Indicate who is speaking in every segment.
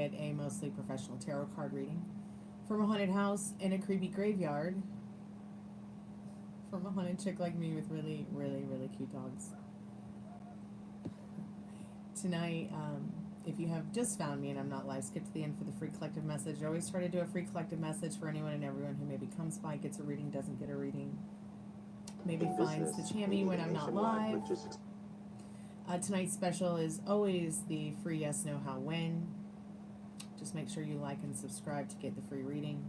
Speaker 1: get a mostly professional tarot card reading from a haunted house in a creepy graveyard from a haunted chick like me with really, really, really cute dogs. Tonight, if you have just found me and I'm not live, skip to the end for the free collective message. I always try to do a free collective message for anyone and everyone who maybe comes by, gets a reading, doesn't get a reading, maybe finds the chammy when I'm not live. Tonight's special is always the free yes, no, how, when. Just make sure you like and subscribe to get the free reading.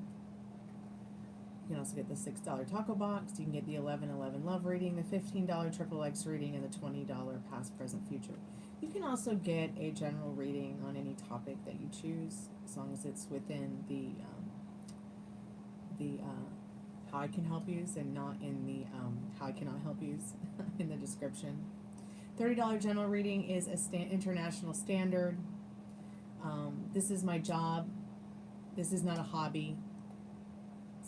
Speaker 1: You can also get the $6 taco box. You can get the 11/11 love reading, the $15 triple X reading, and the $20 past, present, future. You can also get a general reading on any topic that you choose, as long as it's within the how I can help yous and not in the how I cannot help yous in the description. $30 general reading is a international standard. This is my job. This is not a hobby.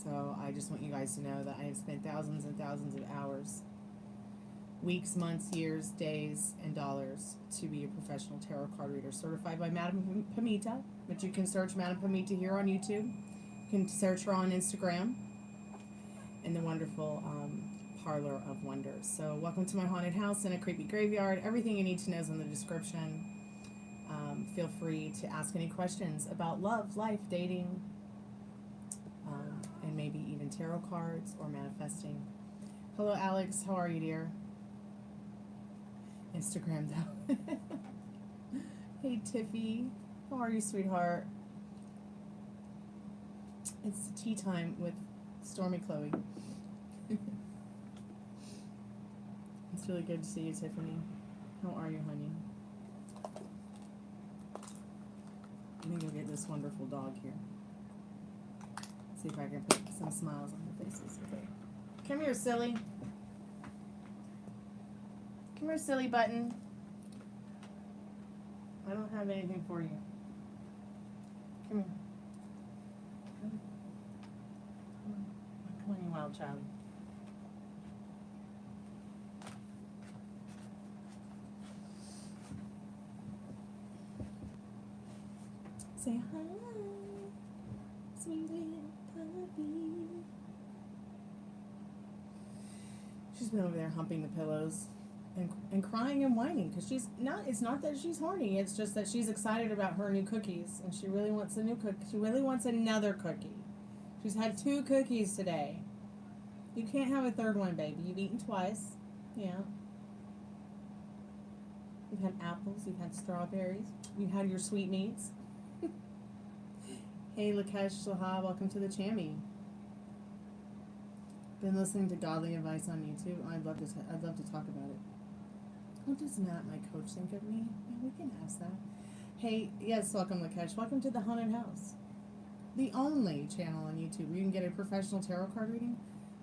Speaker 1: So I just want you guys to know that I have spent thousands and thousands of hours, weeks, months, years, days, and dollars to be a professional tarot card reader certified by Madame Pamita. But you can search Madame Pamita here on YouTube. You can search her on Instagram in the wonderful Parlor of Wonders. So welcome to my haunted house in a creepy graveyard. Everything you need to know is in the description. Feel free to ask any questions about love, life, dating, and maybe even tarot cards or manifesting. Hello, Alex. How are you, dear? Instagram, though. Hey, Tiffy. How are you, sweetheart? It's tea time with Stormy Chloe. It's really good to see you, Tiffany. How are you, honey? Let me go get this wonderful dog here. See if I can put some smiles on their faces. Okay. Come here, silly. Come here, silly button. I don't have anything for you. Come here. Come on, you wild child. Say hi, sweet little puppy. She's been over there humping the pillows and crying and whining because she's not. It's not that she's horny. It's just that she's excited about her new cookies and she really wants a new cookie. She really wants another cookie. She's had 2 cookies today. You can't have a third one, baby. You've eaten twice. Yeah. You've had apples. You've had strawberries. You've had your sweetmeats. Hey, Lakesh Saha, welcome to the Chammy. Been listening to Godly Advice on YouTube. I'd love to talk about it. What does Matt, my coach, think of me? Yeah, we can ask that. Hey, yes, welcome, Lakesh. Welcome to the Haunted House, the only channel on YouTube where you can get a professional tarot card reading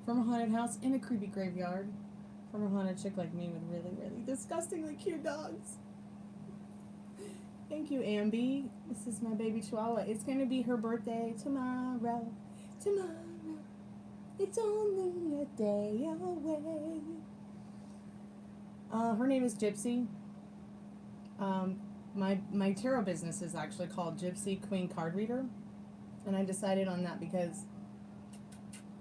Speaker 1: from a haunted house in a creepy graveyard from a haunted chick like me with really, really disgustingly cute dogs. Thank you, Ambi. This is my baby Chihuahua. It's going to be her birthday tomorrow. Tomorrow. It's only a day away. Her name is Gypsy. My tarot business is actually called Gypsy Queen Card Reader. And I decided on that because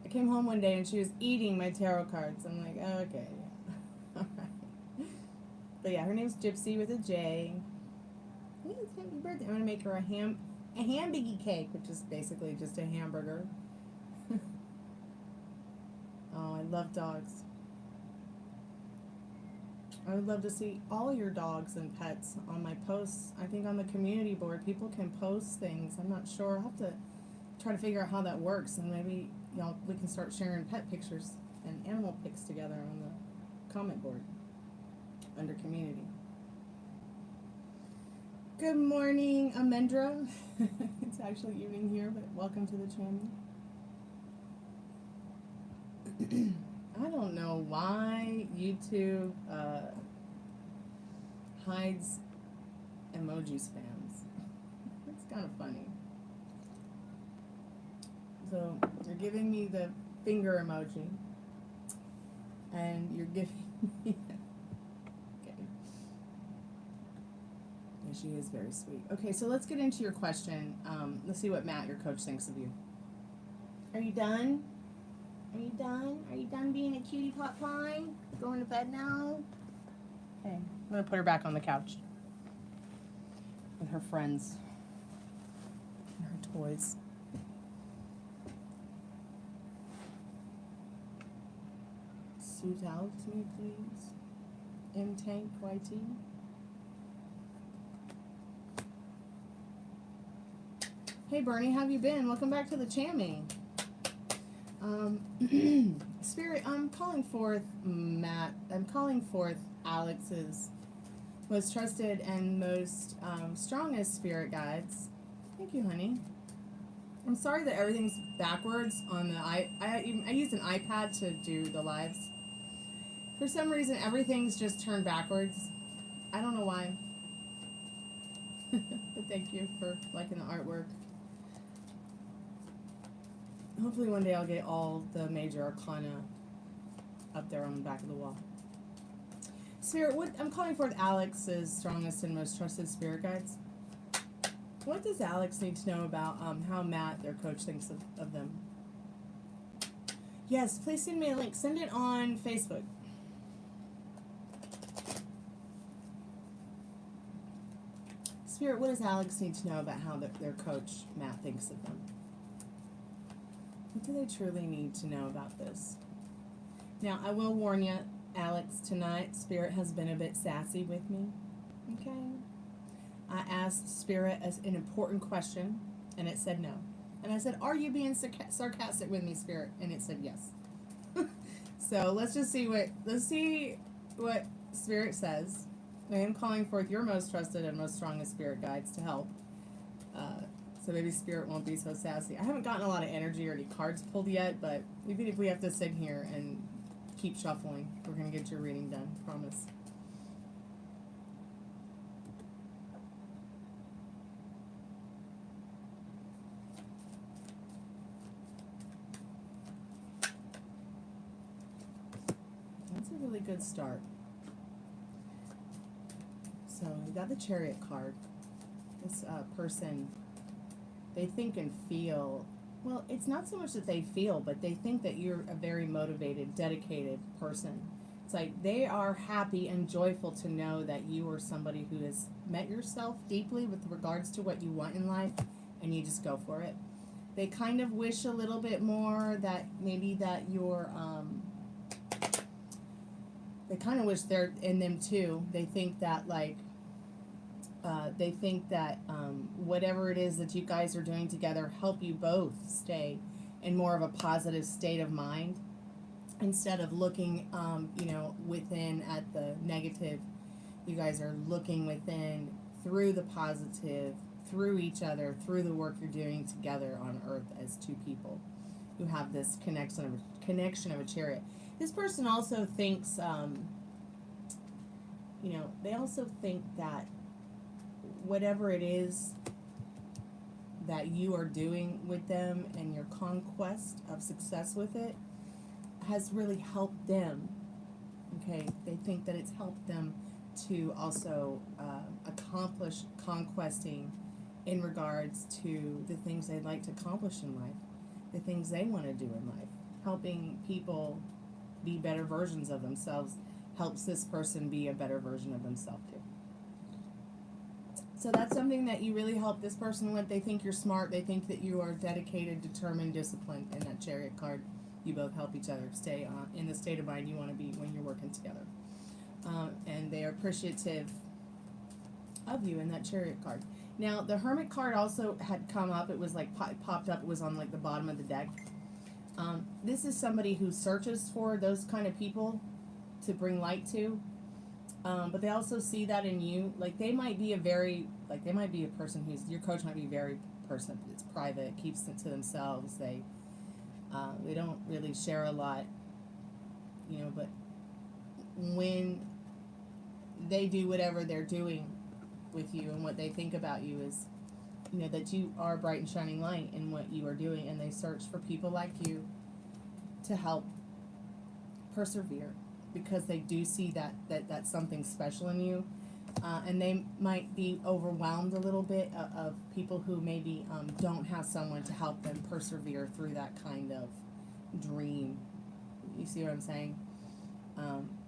Speaker 1: I came home one day and she was eating my tarot cards. I'm like, oh, okay. All right. But yeah, her name's Gypsy with a J. It's happy birthday. I'm gonna make her a ham biggie cake, which is basically just a hamburger. Oh, I love dogs. I would love to see all your dogs and pets on my posts. I think on the community board, people can post things. I'm not sure. I'll have to try to figure out how that works, and maybe we can start sharing pet pictures and animal pics together on the comment board under community. Good morning, Amendra. It's actually evening here, but welcome to the channel. I don't know why YouTube hides emoji spams. It's kind of funny. So you're giving me the finger emoji, and you're giving me She is very sweet. Okay, so let's get into your question. Let's see what Matt, your coach, thinks of you. Are you done? Are you done? Are you done being a cutie pot pie? Going to bed now? Okay, I'm going to put her back on the couch with her friends and her toys. Suit out to me, please. M-Tank YT. Hey Bernie, how have you been? Welcome back to the Chammy. Spirit, I'm calling forth Matt. I'm calling forth Alex's most trusted and most strongest spirit guides. Thank you, honey. I'm sorry that everything's backwards on the I use an iPad to do the lives. For some reason, everything's just turned backwards. I don't know why. But thank you for liking the artwork. Hopefully one day I'll get all the major arcana up there on the back of the wall. Spirit, what I'm calling forth Alex's strongest and most trusted spirit guides. What does Alex need to know about how Matt, their coach, thinks of them? Yes, please send me a link. Send it on Facebook. Spirit, what does Alex need to know about how their coach, Matt, thinks of them? What do they truly need to know about this? Now, I will warn you, Alex, tonight, Spirit has been a bit sassy with me. Okay? I asked Spirit an important question, and it said no. And I said, are you being sarcastic with me, Spirit? And it said yes. So let's see what Spirit says. I am calling forth your most trusted and most strongest spirit guides to help. So maybe Spirit won't be so sassy. I haven't gotten a lot of energy or any cards pulled yet, but even if we have to sit here and keep shuffling, we're going to get your reading done. Promise. That's a really good start. So we got the Chariot card. This person, they think and feel, well, it's not so much that they feel, but they think that you're a very motivated, dedicated person. It's like they are happy and joyful to know that you are somebody who has met yourself deeply with regards to what you want in life, and you just go for it. They kind of wish a little bit more that maybe that you're, they kind of wish they're in them too. They think that whatever it is that you guys are doing together help you both stay in more of a positive state of mind instead of looking, within at the negative. You guys are looking within through the positive, through each other, through the work you're doing together on Earth as two people who have this connection of a chariot. This person also thinks, they also think that whatever it is that you are doing with them and your conquest of success with it has really helped them. Okay, they think that it's helped them to also accomplish conquesting in regards to the things they'd like to accomplish in life, the things they want to do in life. Helping people be better versions of themselves helps this person be a better version of themselves too. So that's something that you really help this person with. They think you're smart. They think that you are dedicated, determined, disciplined. In that Chariot card, you both help each other stay in the state of mind you want to be when you're working together. And they are appreciative of you in that Chariot card. Now, the Hermit card also had come up. It was like popped up. It was on like the bottom of the deck. This is somebody who searches for those kind of people to bring light to. But they also see that in you. Like they might be a person who's, your coach might be very person. It's private, keeps it to themselves. They don't really share a lot, but when they do whatever they're doing with you and what they think about you is, that you are a bright and shining light in what you are doing, and they search for people like you to help persevere because they do see that that's something special in you. and they might be overwhelmed a little bit of people who maybe don't have someone to help them persevere through that kind of dream. You see what I'm saying?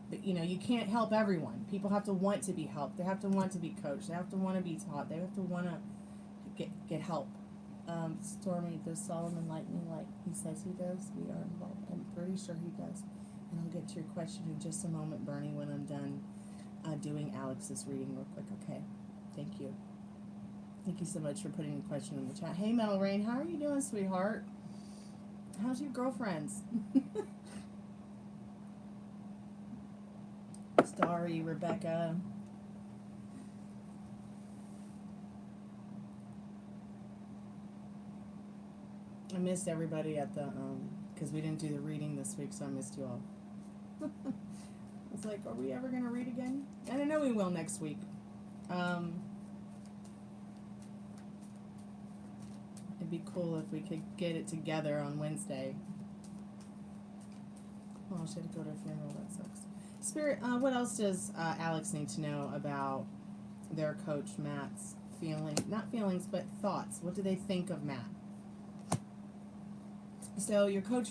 Speaker 1: But you know, you can't help everyone. People have to want to be helped. They have to want to be coached. They have to want to be taught. They have to want to get help. Stormy, does Solomon like me like he says he does? We are involved. I'm pretty sure he does. And I'll get to your question in just a moment, Bernie, when I'm done doing Alex's reading real quick. Okay, thank you. Thank you so much for putting the question in the chat. Hey, Metal Rain, how are you doing, sweetheart? How's your girlfriends? Starry, Rebecca. I missed everybody at the, because we didn't do the reading this week, so I missed you all. I was like, are we ever going to read again? And I know we will next week. It'd be cool if we could get it together on Wednesday. Oh, I should go to a funeral. That sucks. Spirit, what else does Alex need to know about their coach Matt's not feelings, but thoughts? What do they think of Matt? So your coach,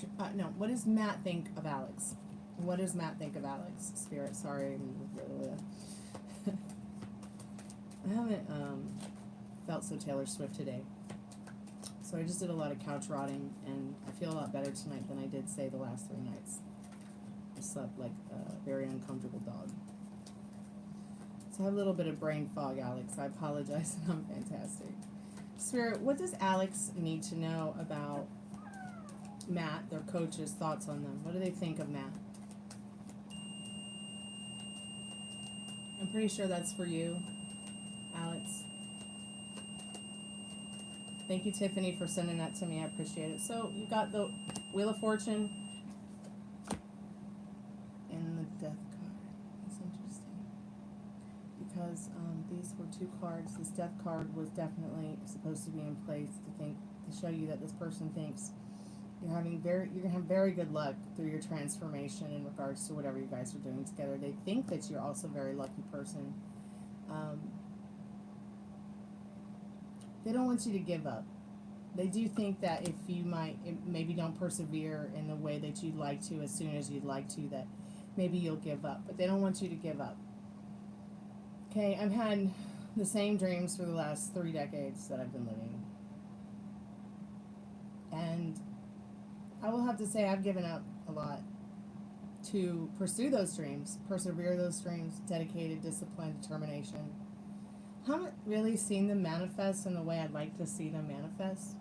Speaker 1: what does Matt think of Alex? What does Matt think of Alex? Spirit, sorry. I haven't felt so Taylor Swift today. So I just did a lot of couch rotting, and I feel a lot better tonight than I did, say, the last 3 nights. I slept like a very uncomfortable dog. So I have a little bit of brain fog, Alex. I apologize, and I'm fantastic. Spirit, what does Alex need to know about Matt, their coach's thoughts on them? What do they think of Matt? I'm pretty sure that's for you, Alex. Thank you, Tiffany, for sending that to me. I appreciate it. So you got the Wheel of Fortune and the Death card. That's interesting. Because these were 2 cards. This Death card was definitely supposed to be in place to show you that this person thinks you're gonna have very good luck through your transformation in regards to whatever you guys are doing together. They think that you're also a very lucky person. They don't want you to give up. They do think that if you maybe don't persevere in the way that you'd like to, as soon as you'd like to, that maybe you'll give up. But they don't want you to give up. Okay, I've had the same dreams for the last 3 decades that I've been living. And I will have to say I've given up a lot to pursue those dreams, persevere those dreams, dedicated, discipline, determination. Haven't really seen them manifest in the way I'd like to see them manifest.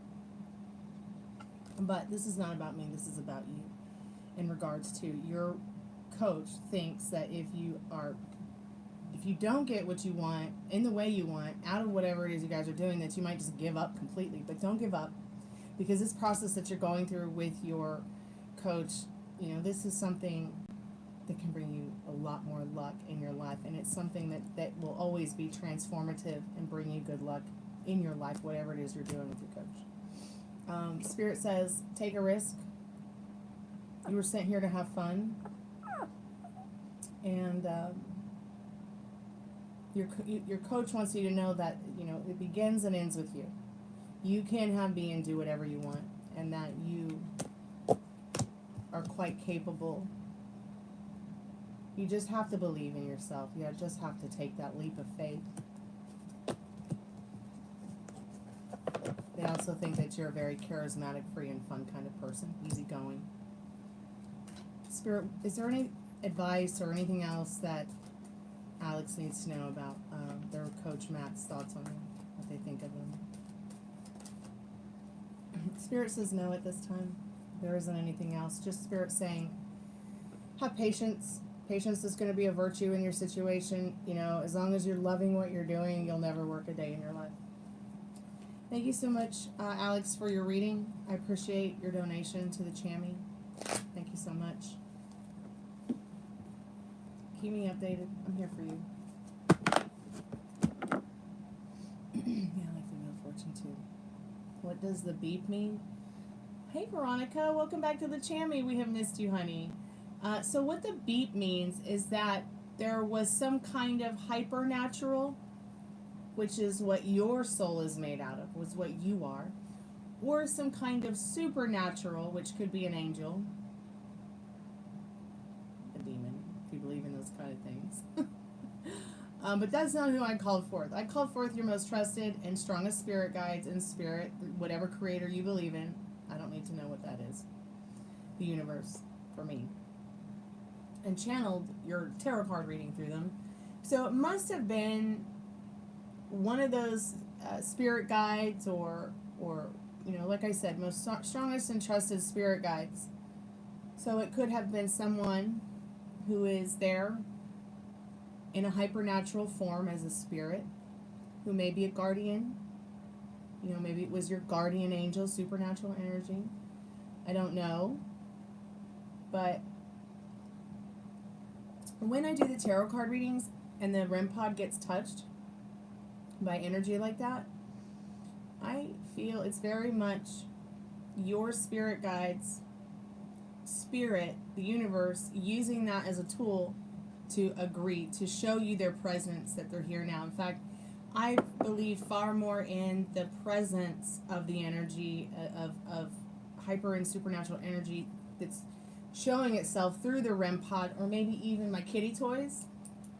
Speaker 1: But this is not about me, this is about you. In regards to your coach thinks that if you don't get what you want, in the way you want, out of whatever it is you guys are doing, that you might just give up completely. But don't give up, because this process that you're going through with your coach, this is something that can bring you a lot more luck in your life, and it's something that will always be transformative and bring you good luck in your life, whatever it is you're doing with your coach. Spirit says, take a risk. You were sent here to have fun, and your coach wants you to know that it begins and ends with you. You can have, be, and do whatever you want, and that you are quite capable. You just have to believe in yourself. You just have to take that leap of faith. They also think that you're a very charismatic, free, and fun kind of person, easygoing. Spirit, is there any advice or anything else that Alex needs to know about their coach Matt's thoughts on him, what they think of him? Spirit says no at this time. There isn't anything else. Just Spirit saying, have patience. Patience is going to be a virtue in your situation. As long as you're loving what you're doing, you'll never work a day in your life. Thank you so much, Alex, for your reading. I appreciate your donation to the Chammy. Thank you so much. Keep me updated. I'm here for you. Yeah, I like the Wheel of Fortune too. What does the beep mean? Hey, Veronica. Welcome back to the Chammy. We have missed you, honey. So what the beep means is that there was some kind of hypernatural, which is what your soul is made out of, was what you are, or some kind of supernatural, which could be an angel, a demon, if you believe in those kind of things. But that's not who I called forth. I called forth your most trusted and strongest spirit guides in spirit, whatever creator you believe in. I don't need to know what that is. The universe, for me. And channeled your tarot card reading through them. So it must have been one of those spirit guides or you know, like I said, most strongest and trusted spirit guides. So it could have been someone who is there in a hypernatural form as a spirit, who may be a guardian. You know, maybe it was your guardian angel, supernatural energy. I don't know. But when I do the tarot card readings and the REM pod gets touched by energy like that, I feel it's very much your spirit guides, spirit, the universe, using that as a tool to agree, to show you their presence, that they're here now. In fact, I believe far more in the presence of the energy, of hyper and supernatural energy that's showing itself through the REM pod, or maybe even my kitty toys,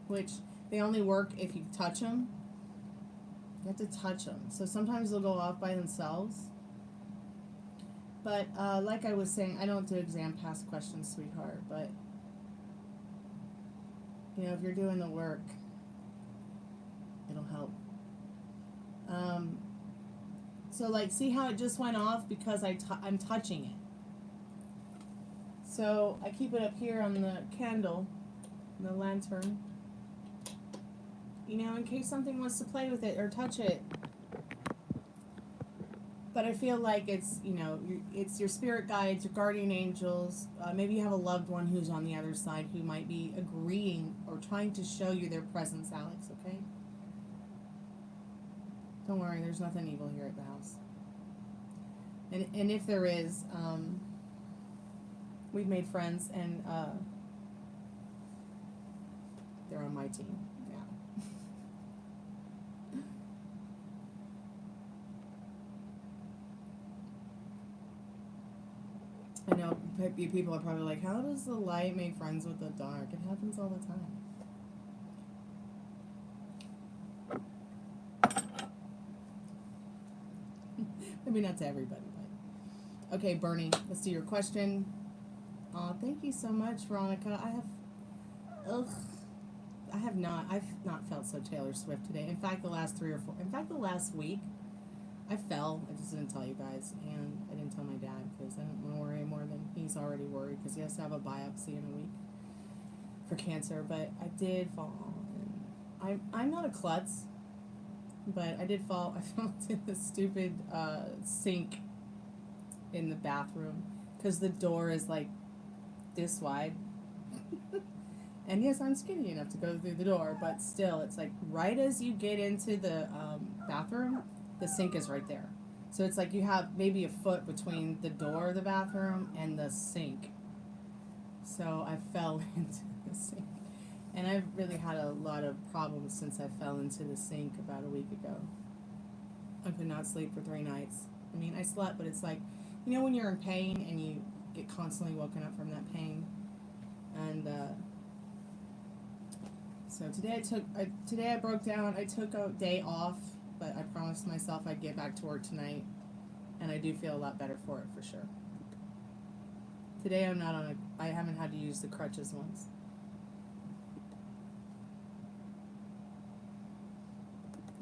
Speaker 1: which they only work if you touch them. You have to touch them. So sometimes they'll go off by themselves. But like I was saying, I don't do exam pass questions, sweetheart, but you know, if you're doing the work, it'll help. So like, see how it just went off because I'm touching it. So I keep it up here on the candle, the lantern, you know, in case something wants to play with it or touch it. But I feel like it's, you know, it's your spirit guides, your guardian angels. Maybe you have a loved one who's on the other side who might be agreeing or trying to show you their presence, Alex, okay? Don't worry, there's nothing evil here at the house. And if there is, we've made friends, and they're on my team. Yeah. I know people are probably like, how does the light make friends with the dark? It happens all the time. Maybe not to everybody, but okay, Bernie, let's do your question. Thank you so much, Veronica. I've not felt so Taylor Swift today. In fact, the last last week, I fell. I just didn't tell you guys, and I didn't tell my dad because I didn't want to worry more than he's already worried because he has to have a biopsy in a week for cancer. But I did fall, and I'm not a klutz, but I did fall. I fell into the stupid sink in the bathroom because the door is like this wide. And yes, I'm skinny enough to go through the door, but still, it's like right as you get into the bathroom, the sink is right there. So it's like you have maybe a foot between the door of the bathroom and the sink. So I fell into the sink. And I've really had a lot of problems since I fell into the sink about a week ago. I could not sleep for 3 nights. I mean, I slept, but it's like, you know when you're in pain and you get constantly woken up from that pain? And so today I broke down. I took a day off, but I promised myself I'd get back to work tonight, and I do feel a lot better for it, for sure. Today I haven't had to use the crutches once.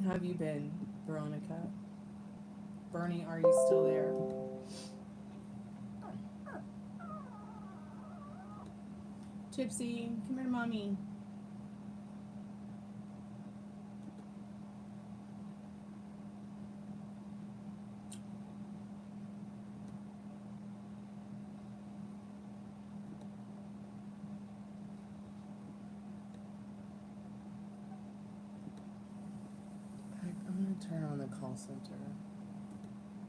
Speaker 1: How have you been, Veronica? Bernie, are you still there? Gypsy, come here to mommy. I'm going to turn on the call center.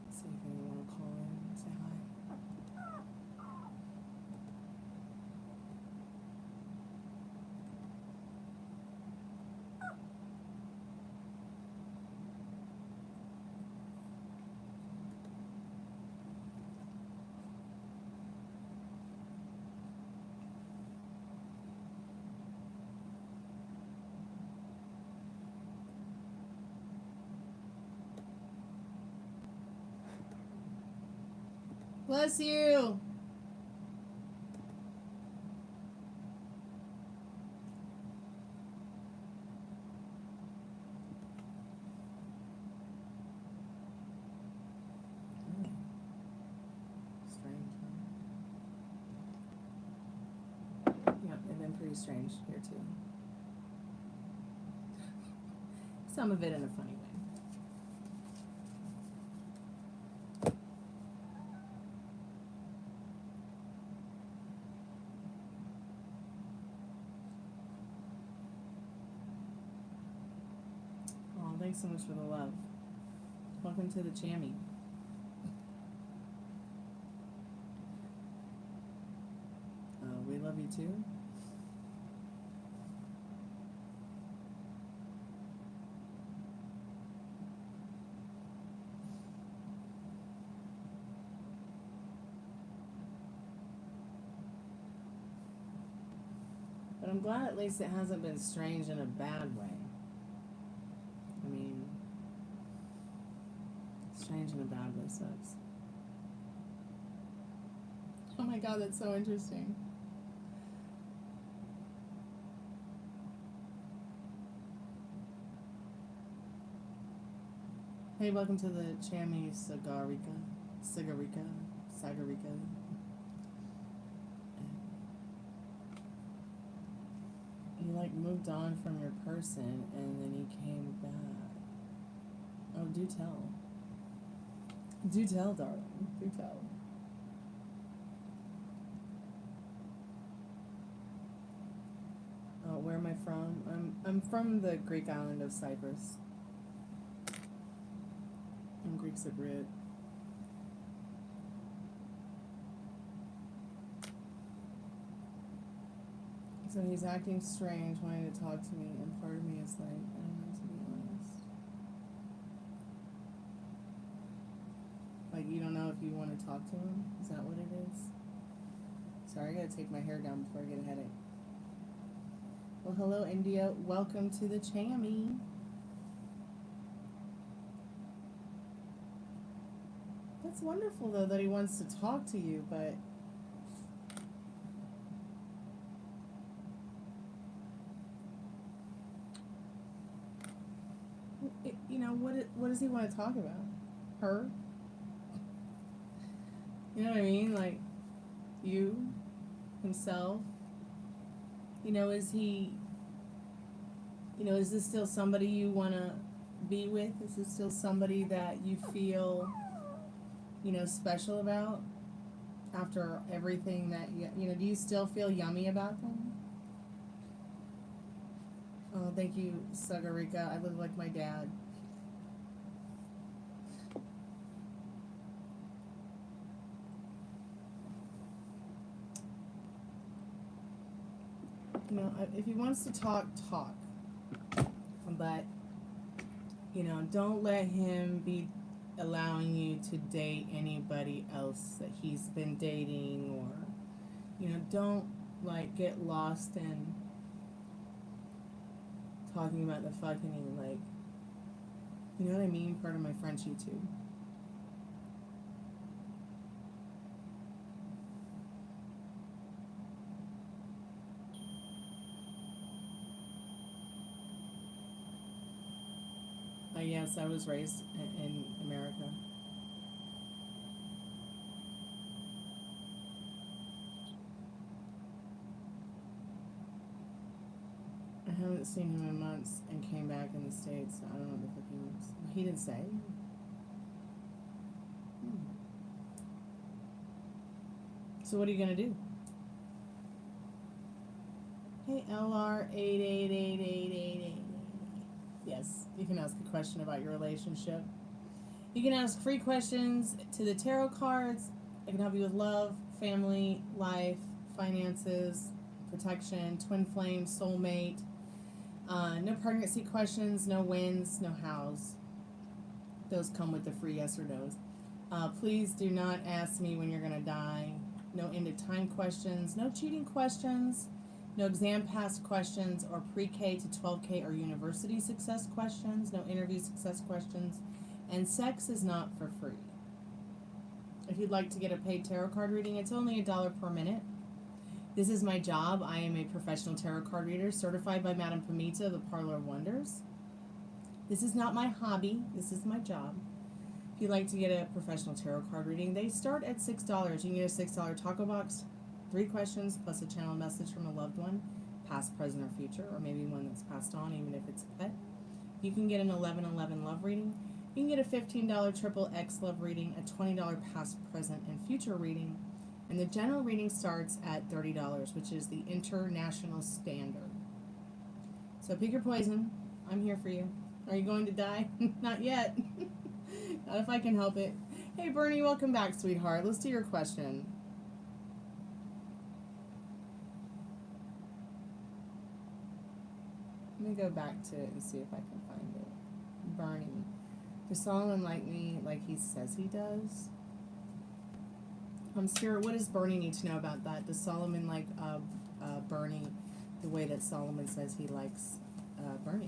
Speaker 1: See if anyone will call in and say hi. Bless you. Pretty strange here too. Some of it in a funny way. Oh, thanks so much for the love. Welcome to the jammy. We love you too. But I'm glad at least it hasn't been strange in a bad way. I mean, strange in a bad way sucks. Oh my god, that's so interesting. Hey, welcome to the Chammy Sagarika. You like moved on from your person and then you came back. Oh, do tell. Do tell, darling. Do tell. Oh, where am I from? I'm from the Greek island of Cyprus. I'm Greek Cypriot. So he's acting strange, wanting to talk to me, and part of me is like, I don't know, to be honest. Like, you don't know if you want to talk to him? Is that what it is? Sorry, I gotta take my hair down before I get a headache. Well, hello, India. Welcome to the Chammy. That's wonderful, though, that he wants to talk to you, but... You know, what does he want to talk about? Her? You know what I mean? Like, you? Himself? You know, is he... You know, is this still somebody you want to be with? Is this still somebody that you feel... you know, special about after everything that you know, do you still feel yummy about them? Oh, thank you, Sagarika. I live like my dad. You know, if he wants to talk, talk. But, you know, don't let him be allowing you to date anybody else that he's been dating, or, you know, don't, like, get lost in talking about the fucking, like, you know what I mean? Part of my French YouTube. Yes, I was raised in America. I haven't seen him in months and came back in the States. So I don't know what the fuck he wants. He didn't say. So what are you gonna do? Hey, LR888888. Yes, you can ask a question about your relationship. You can ask free questions to the tarot cards. I can help you with love, family, life, finances, protection, twin flame, soulmate. No pregnancy questions, no wins, no hows. Those come with the free yes or no's. Please do not ask me when you're going to die. No end of time questions, no cheating questions. No exam pass questions or pre-K to 12K or university success questions. No interview success questions. And sex is not for free. If you'd like to get a paid tarot card reading, it's only $1 per minute. This is my job. I am a professional tarot card reader certified by Madame Pamita of the Parlor of Wonders. This is not my hobby. This is my job. If you'd like to get a professional tarot card reading, they start at $6. You can get a $6 taco box, 3 questions, plus a channel message from a loved one, past, present, or future, or maybe one that's passed on, even if it's a pet. You can get an 1111 love reading. You can get a $15 triple X love reading, a $20 past, present, and future reading, and the general reading starts at $30, which is the international standard. So pick your poison. I'm here for you. Are you going to die? Not yet. Not if I can help it. Hey, Bernie, welcome back, sweetheart. Let's do your question. Let me go back to it and see if I can find it. Bernie. Does Solomon like me like he says he does? Spirit, what does Bernie need to know about that? Does Solomon like Bernie the way that Solomon says he likes Bernie?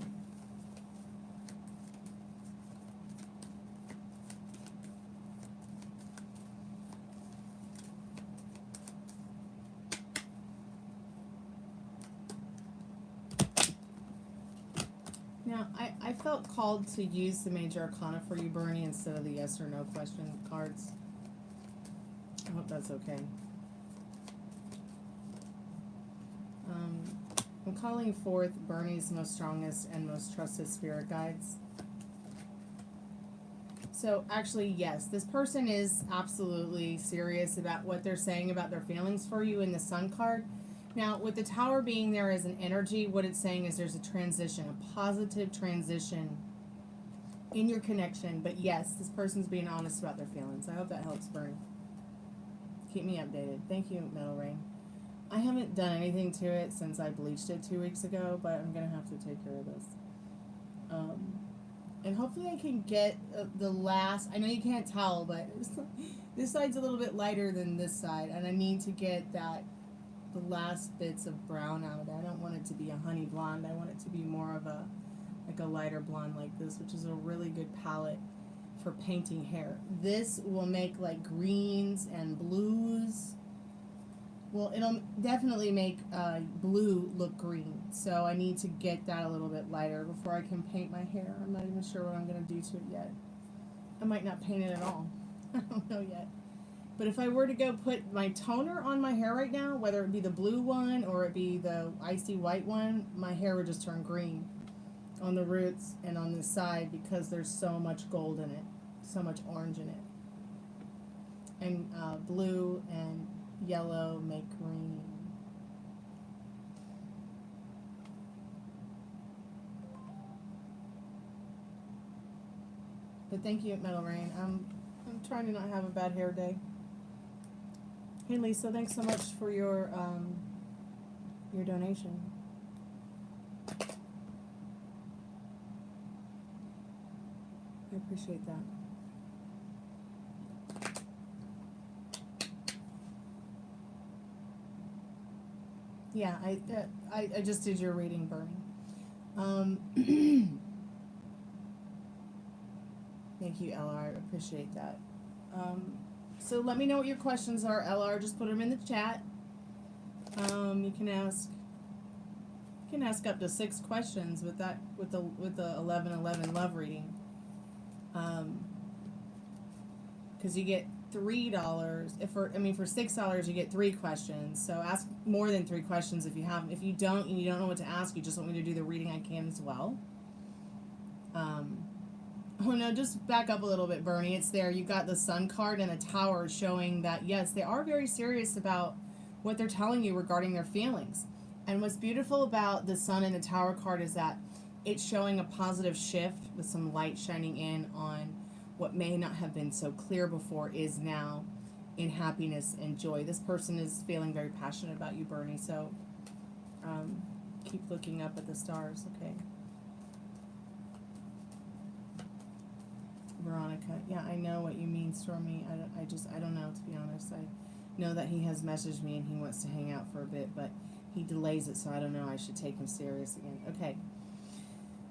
Speaker 1: Now, I felt called to use the Major Arcana for you, Bernie, instead of the yes or no question cards. I hope that's okay. I'm calling forth Bernie's most strongest and most trusted spirit guides. So, actually, yes, this person is absolutely serious about what they're saying about their feelings for you in the Sun card. Now, with the Tower being there as an energy, what it's saying is there's a transition, a positive transition in your connection. But yes, this person's being honest about their feelings. I hope that helps, Bernie. Keep me updated. Thank you, Metal Rain. I haven't done anything to it since I bleached it 2 weeks ago, but I'm going to have to take care of this. And hopefully I can get the last, I know you can't tell, but this side's a little bit lighter than this side, and I need to get the last bits of brown out of it. I don't want it to be a honey blonde. I want it to be more of a lighter blonde like this, which is a really good palette for painting hair. This will make like greens and blues. Well, it'll definitely make blue look green. So I need to get that a little bit lighter before I can paint my hair. I'm not even sure what I'm going to do to it yet. I might not paint it at all. I don't know yet. But if I were to go put my toner on my hair right now, whether it be the blue one or it be the icy white one, my hair would just turn green on the roots and on the side because there's so much gold in it, so much orange in it. And blue and yellow make green. But thank you, Metal Rain. I'm trying to not have a bad hair day. Hey Lisa, thanks so much for your donation. I appreciate that. Yeah, I just did your reading, Bernie. Thank you, LR. I appreciate that. So let me know what your questions are, LR. Just put them in the chat. You can ask up to 6 questions with the 1111 love reading. Because you get $3. For $6 you get 3 questions. So ask more than 3 questions if you have. If you don't and you don't know what to ask, you just want me to do the reading, I can as well. Oh no, just back up a little bit, Bernie. It's there. You got the Sun card and a Tower showing that, yes, they are very serious about what they're telling you regarding their feelings. And what's beautiful about the Sun and the Tower card is that it's showing a positive shift with some light shining in on what may not have been so clear before is now in happiness and joy. This person is feeling very passionate about you, Bernie, so keep looking up at the stars, okay? Veronica, yeah, I know what you mean, Stormy. I don't know, to be honest. I know that he has messaged me and he wants to hang out for a bit, but he delays it, so I don't know. I should take him serious again. Okay,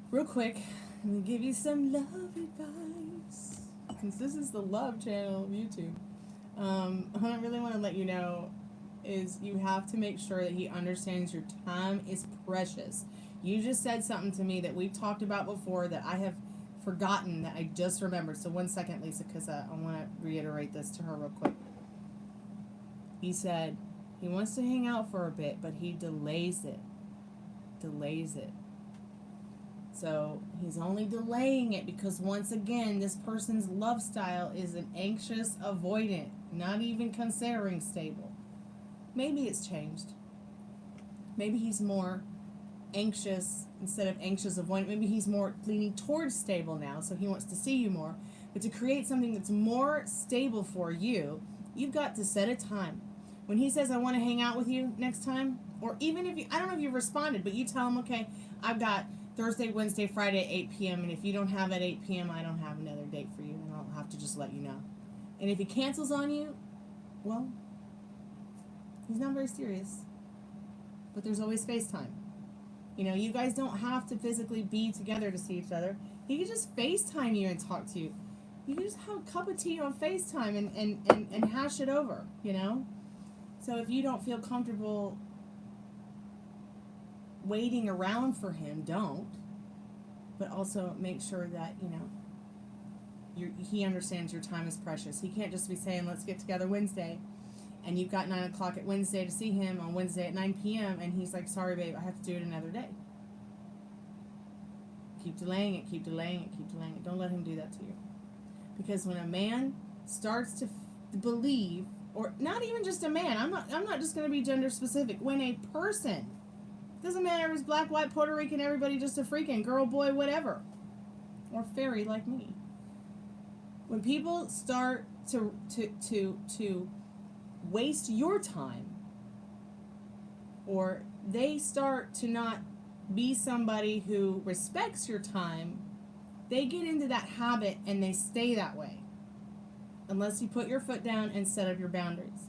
Speaker 1: real quick, I'm gonna give you some love advice, since this is the love channel of YouTube. What I really want to let you know is you have to make sure that he understands your time is precious. You just said something to me that we've talked about before that I have forgotten that I just remembered. So 1 second, Lisa, because I want to reiterate this to her real quick. He said he wants to hang out for a bit, but he delays it. Delays it. So he's only delaying it because, once again, this person's love style is an anxious avoidant, not even considering stable. Maybe it's changed. Maybe he's more anxious instead of anxious avoidant. Maybe he's more leaning towards stable now, so he wants to see you more. But to create something that's more stable for you, you've got to set a time. When he says, I want to hang out with you next time, or even if you, I don't know if you've responded, but you tell him, okay, I've got Thursday, Wednesday, Friday at 8 p.m., and if you don't have at 8 p.m., I don't have another date for you, and I'll have to just let you know. And if he cancels on you, well, he's not very serious. But there's always FaceTime. You know, you guys don't have to physically be together to see each other. He can just FaceTime you and talk to you. You can just have a cup of tea on FaceTime and hash it over, you know? So if you don't feel comfortable waiting around for him, don't. But also make sure that, you know, he understands your time is precious. He can't just be saying, let's get together Wednesday, and you've got 9 o'clock at Wednesday to see him on Wednesday at 9 p.m., and he's like, sorry, babe, I have to do it another day. Keep delaying it, keep delaying it, keep delaying it. Don't let him do that to you. Because when a man starts to believe, or not even just a man, I'm not just going to be gender specific, when a person, doesn't matter if it's black, white, Puerto Rican, everybody just a freaking girl, boy, whatever, or fairy like me. When people start to waste your time, or they start to not be somebody who respects your time, they get into that habit and they stay that way unless you put your foot down and set up your boundaries.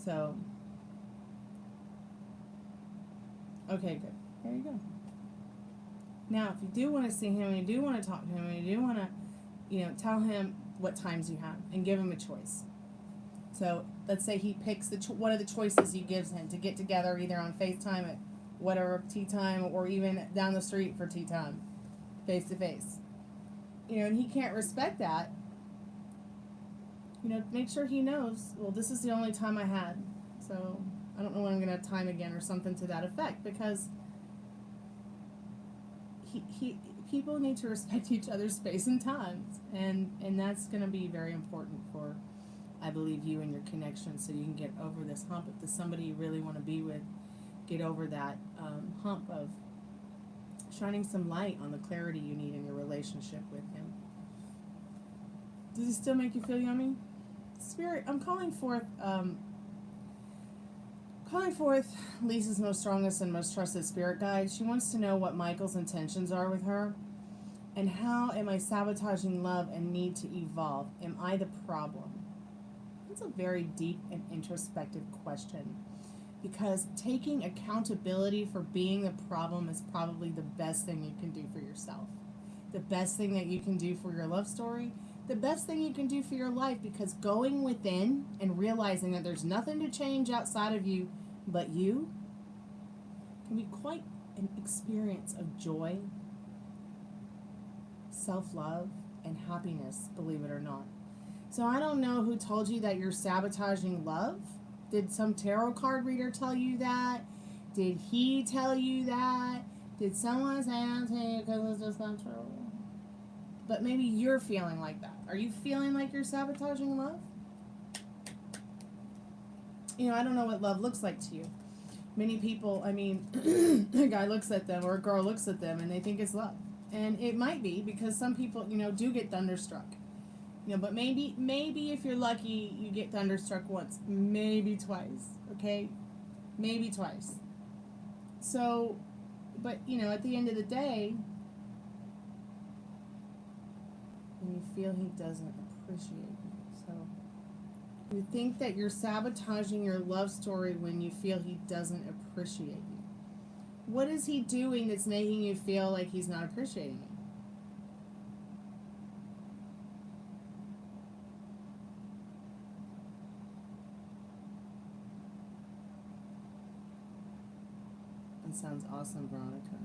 Speaker 1: So okay, good. There you go. Now, if you do want to see him and you do want to talk to him and you do want to, you know, tell him what times you have and give him a choice. So let's say he picks one of the choices you gives him to get together, either on FaceTime at whatever tea time, or even down the street for tea time, face to face. You know, and he can't respect that. You know, make sure he knows, well, this is the only time I had, so I don't know when I'm going to have time again, or something to that effect, because people need to respect each other's space and times, and that's going to be very important for, I believe, you and your connection, so you can get over this hump. If there's somebody you really want to be with, get over that hump of shining some light on the clarity you need in your relationship with him. Does it still make you feel yummy? Spirit, I'm calling forth Lisa's most strongest and most trusted spirit guide. She wants to know what Michael's intentions are with her, and how am I sabotaging love and need to evolve? Am I the problem? That's a very deep and introspective question, because taking accountability for being the problem is probably the best thing you can do for yourself. The best thing that you can do for your love story, the best thing you can do for your life, because going within and realizing that there's nothing to change outside of you but you can be quite an experience of joy, self-love, and happiness, believe it or not. So I don't know who told you that you're sabotaging love. Did some tarot card reader tell you that? Did he tell you that? Did someone say that to you because it's just not true? But maybe you're feeling like that. Are you feeling like you're sabotaging love? You know, I don't know what love looks like to you. Many people, I mean, a guy looks at them or a girl looks at them and they think it's love. And it might be, because some people, you know, do get thunderstruck. You know, but maybe if you're lucky, you get thunderstruck once, maybe twice, okay? Maybe twice. So, but, you know, at the end of the day, when you feel he doesn't appreciate you, so you think that you're sabotaging your love story when you feel he doesn't appreciate you. What is he doing that's making you feel like he's not appreciating you? That sounds awesome, Veronica.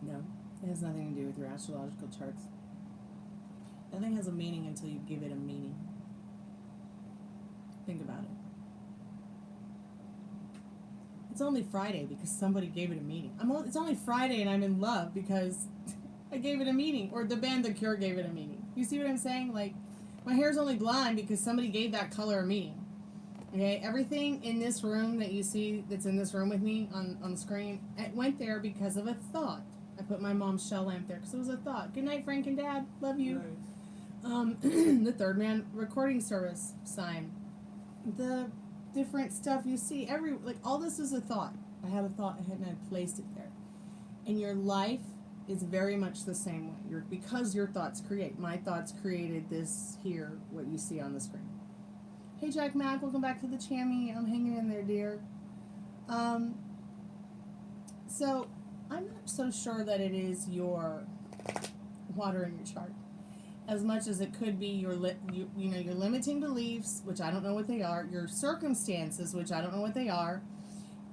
Speaker 1: No, it has nothing to do with your astrological charts. Nothing has a meaning until you give it a meaning. Think about it. It's only Friday because somebody gave it a meaning. It's only Friday and I'm in love because I gave it a meaning, or the band The Cure gave it a meaning. You see what I'm saying? Like, my hair's only blonde because somebody gave that color a meaning. Okay, everything in this room that you see that's in this room with me on the screen, it went there because of a thought. I put my mom's shell lamp there because it was a thought. Good night, Frank and Dad. Love you. Nice. The third man recording service sign. The different stuff you see, all this is a thought. I had a thought, and I placed it there. And your life is very much the same way. Because your thoughts create. My thoughts created this here, what you see on the screen. Hey, Jack Mac, welcome back to the Chammy. I'm hanging in there, dear. So, I'm not so sure that it is your water in your chart, as much as it could be your your limiting beliefs, which I don't know what they are, your circumstances, which I don't know what they are,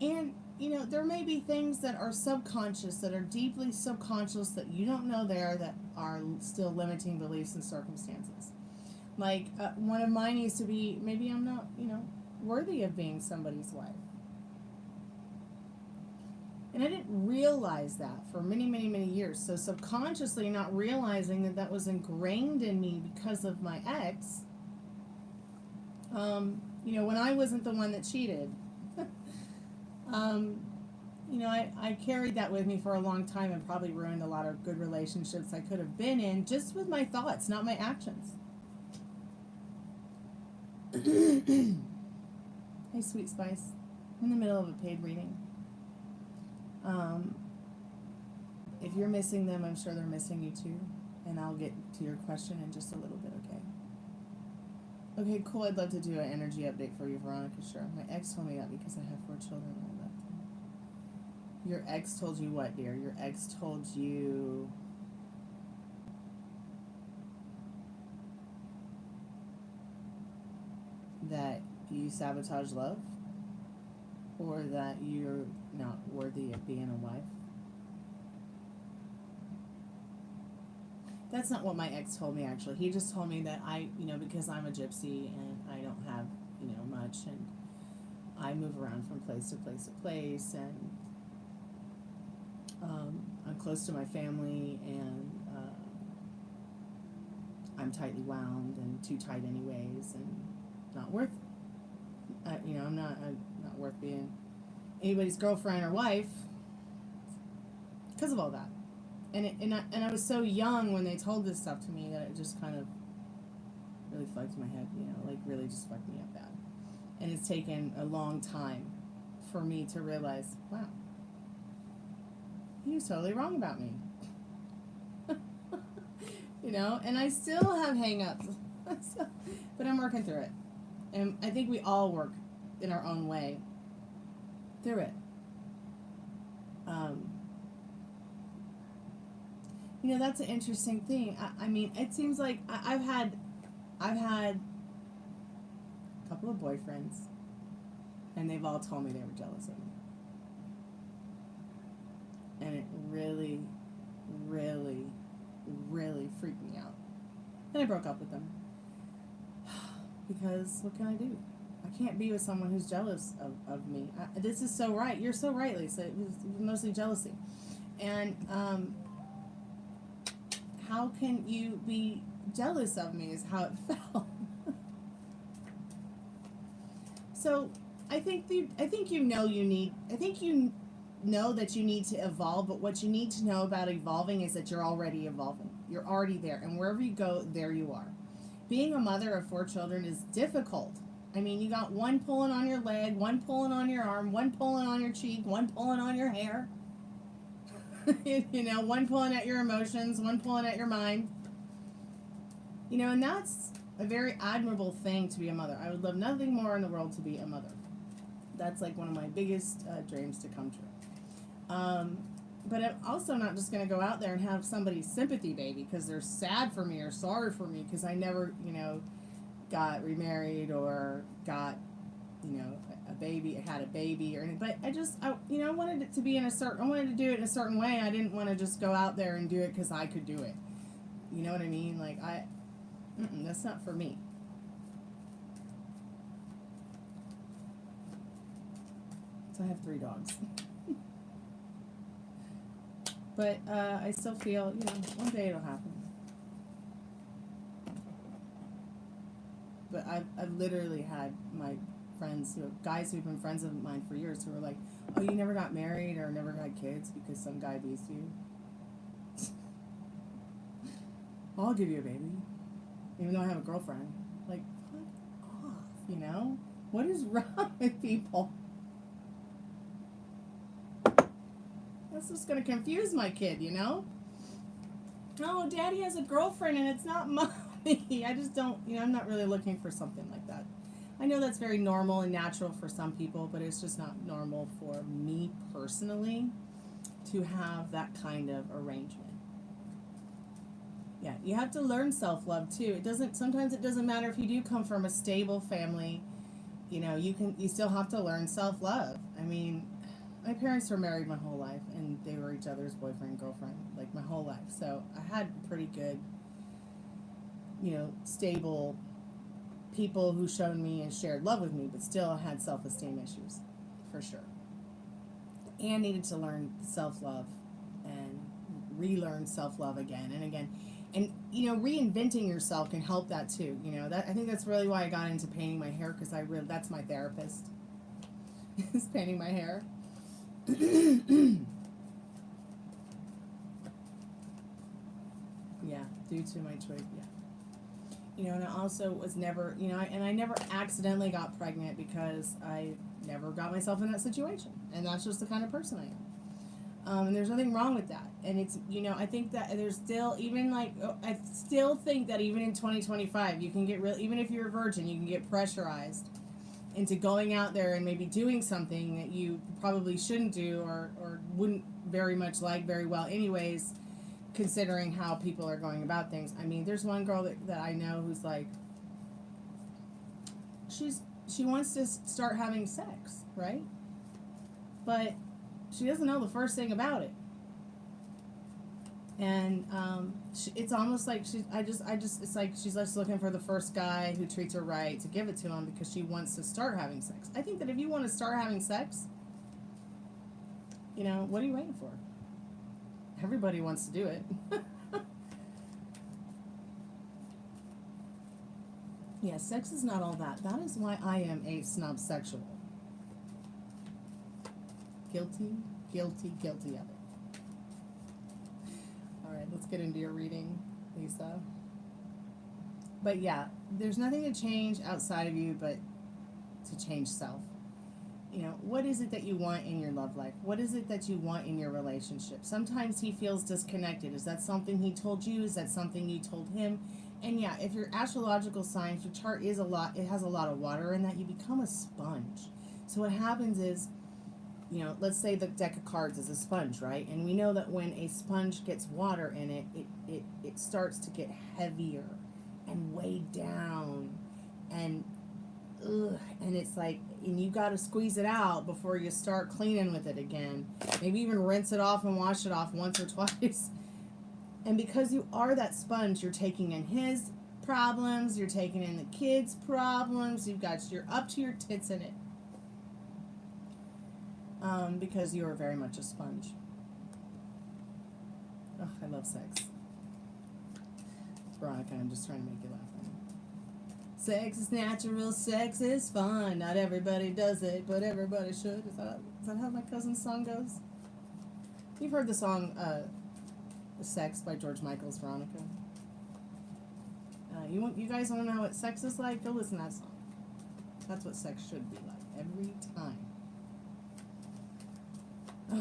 Speaker 1: and there may be things that are subconscious, that are deeply subconscious, that you don't know there, that are still limiting beliefs and circumstances. Like one of mine used to be, maybe I'm not worthy of being somebody's wife. And I didn't realize that for many, many, many years. So subconsciously not realizing that was ingrained in me because of my ex, when I wasn't the one that cheated, I carried that with me for a long time and probably ruined a lot of good relationships I could have been in just with my thoughts, not my actions. Hey, Sweet Spice. I'm in the middle of a paid reading. If you're missing them, I'm sure they're missing you too. And I'll get to your question in just a little bit, okay? Okay, cool. I'd love to do an energy update for you, Veronica, sure. My ex told me that because I have 4 children and I left him. Your ex told you what, dear? Your ex told you... that you sabotage love? Or that you're not worthy of being a wife? That's not what my ex told me, actually. He just told me that because I'm a gypsy and I don't have, much, and I move around from place to place to place, and I'm close to my family, and I'm tightly wound and too tight anyways, and not worth, I'm not worth being anybody's girlfriend or wife because of all that. And I was so young when they told this stuff to me that it just kind of really fucked my head, really just fucked me up bad. And it's taken a long time for me to realize, wow, he was totally wrong about me. And I still have hang-ups, but I'm working through it. And I think we all work in our own way through it. That's an interesting thing. I mean, it seems like I've had a couple of boyfriends, and they've all told me they were jealous of me. And it really, really, really freaked me out. And I broke up with them. Because what can I do? I can't be with someone who's jealous of me. This is so right. You're so right, Lisa. It was mostly jealousy. And how can you be jealous of me is how it felt. So I think you know that you need to evolve, but what you need to know about evolving is that you're already evolving. You're already there, and wherever you go, there you are. Being a mother of 4 children is difficult. I mean, you got one pulling on your leg, one pulling on your arm, one pulling on your cheek, one pulling on your hair. One pulling at your emotions, one pulling at your mind. And that's a very admirable thing to be a mother. I would love nothing more in the world to be a mother. That's like one of my biggest dreams to come true. But I'm also not just going to go out there and have somebody's sympathy baby because they're sad for me or sorry for me because I never, got remarried or got, a baby, had a baby or anything. But I wanted it to be I wanted to do it in a certain way. I didn't want to just go out there and do it because I could do it. You know what I mean? Like, that's not for me. So I have 3 dogs. But I still feel, one day it'll happen. But I've literally had my friends, guys who've been friends of mine for years who were like, oh, you never got married or never had kids because some guy beats you? I'll give you a baby. Even though I have a girlfriend. Like, fuck off, What is wrong with people? That's just going to confuse my kid, No, daddy has a girlfriend and it's not mommy. I just don't, I'm not really looking for something like that. I know that's very normal and natural for some people, but it's just not normal for me personally to have that kind of arrangement. Yeah, you have to learn self-love too. Sometimes it doesn't matter if you do come from a stable family, you still have to learn self-love. I mean, my parents were married my whole life, and they were each other's boyfriend and girlfriend, like, my whole life. So I had pretty good, stable people who showed me and shared love with me, but still had self-esteem issues, for sure. And needed to learn self-love and relearn self-love again and again. And, reinventing yourself can help that too. I think that's really why I got into painting my hair, because that's my therapist, is painting my hair. Yeah, due to my choice, yeah. And I also was never, and I never accidentally got pregnant because I never got myself in that situation. And that's just the kind of person I am. And there's nothing wrong with that. And it's, I think that there's still, I still think that even in 2025, you can get even if you're a virgin, you can get pressurized into going out there and maybe doing something that you probably shouldn't do or wouldn't very much like very well anyways, considering how people are going about things. I mean, there's one girl that I know who's like, she wants to start having sex, right? But she doesn't know the first thing about it. And it's almost like it's like she's just looking for the first guy who treats her right to give it to him because she wants to start having sex. I think that if you want to start having sex, what are you waiting for? Everybody wants to do it. Yeah, sex is not all that. That is why I am a snobsexual. Guilty, guilty, guilty of it. Alright, let's get into your reading, Lisa. But yeah, there's nothing to change outside of you but to change self. What is it that you want in your love life? What is it that you want in your relationship? Sometimes he feels disconnected. Is that something he told you? Is that something you told him? And yeah, if your astrological signs, your chart it has a lot of water in that, you become a sponge. So what happens is, let's say the deck of cards is a sponge, right? And we know that when a sponge gets water in it, it starts to get heavier and weighed down and it's like, and you got to squeeze it out before you start cleaning with it again. Maybe even rinse it off and wash it off once or twice. And because you are that sponge, you're taking in his problems, you're taking in the kids' problems, you're up to your tits in it. Because you are very much a sponge. Oh, I love sex. Veronica, I'm just trying to make you laugh. Sex is natural, sex is fun. Not everybody does it, but everybody should. Is that how my cousin's song goes? You've heard the song Sex by George Michael's, Veronica. You guys want to know what sex is like? Go listen to that song. That's what sex should be like every time. Oh,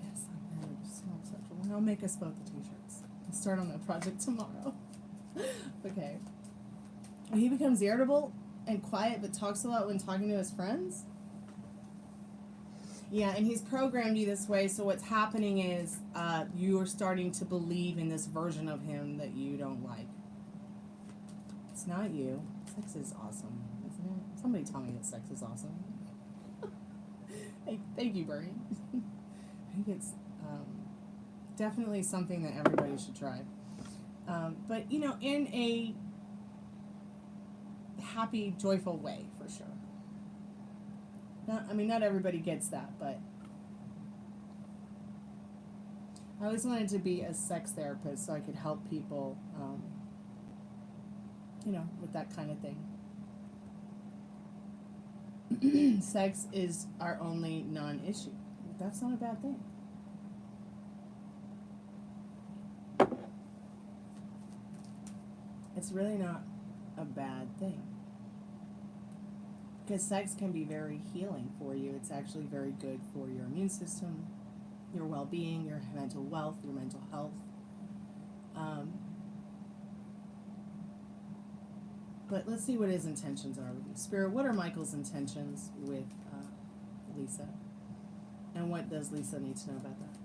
Speaker 1: yes, I'm very sexual. I'll make us both the t-shirts. I'll start on that project tomorrow. Okay. He becomes irritable and quiet but talks a lot when talking to his friends. Yeah, and he's programmed you this way, so what's happening is you are starting to believe in this version of him that you don't like. It's not you. Sex is awesome, isn't it? Somebody tell me that sex is awesome. Hey, thank you, Bernie. I think it's definitely something that everybody should try. But, you know, in a happy, joyful way, for sure. Not everybody gets that, but I always wanted to be a sex therapist so I could help people, you know, with that kind of thing. Sex is our only non-issue. That's not a bad thing. It's really not a bad thing. Because sex can be very healing for you. It's actually very good for your immune system, your well-being, your mental wealth, your mental health. But let's see what his intentions are with you. Spirit, what are Michael's intentions with Lisa? And what does Lisa need to know about that?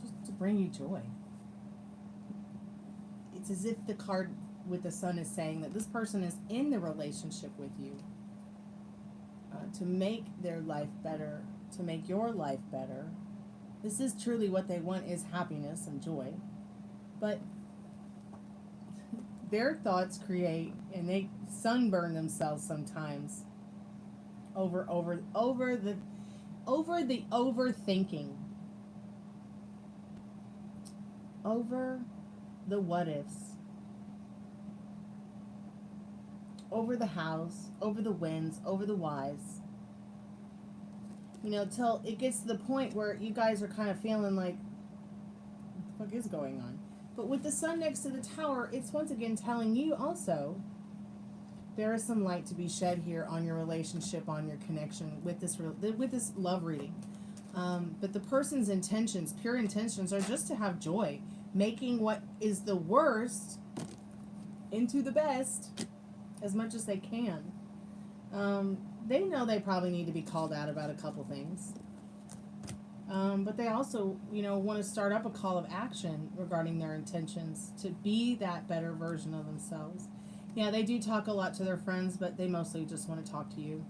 Speaker 1: Just to bring you joy. It's as if the card with the sun is saying that this person is in the relationship with you to make their life better, to make your life better. This is truly what they want, is happiness and joy. But their thoughts create, and they sunburn themselves sometimes over the overthinking, over the what ifs, over the hows, over the whens, over the whys. You know, till it gets to the point where you guys are kind of feeling like, what the fuck is going on? But with the sun next to the tower, it's once again telling you also, there is some light to be shed here on your relationship, on your connection with this love reading. But the person's intentions, pure intentions, are just to have joy, making what is the worst into the best as much as they can. They know they probably need to be called out about a couple things. But they also, you know, want to start up a call of action regarding their intentions to be that better version of themselves. Yeah, they do talk a lot to their friends, but they mostly just want to talk to you.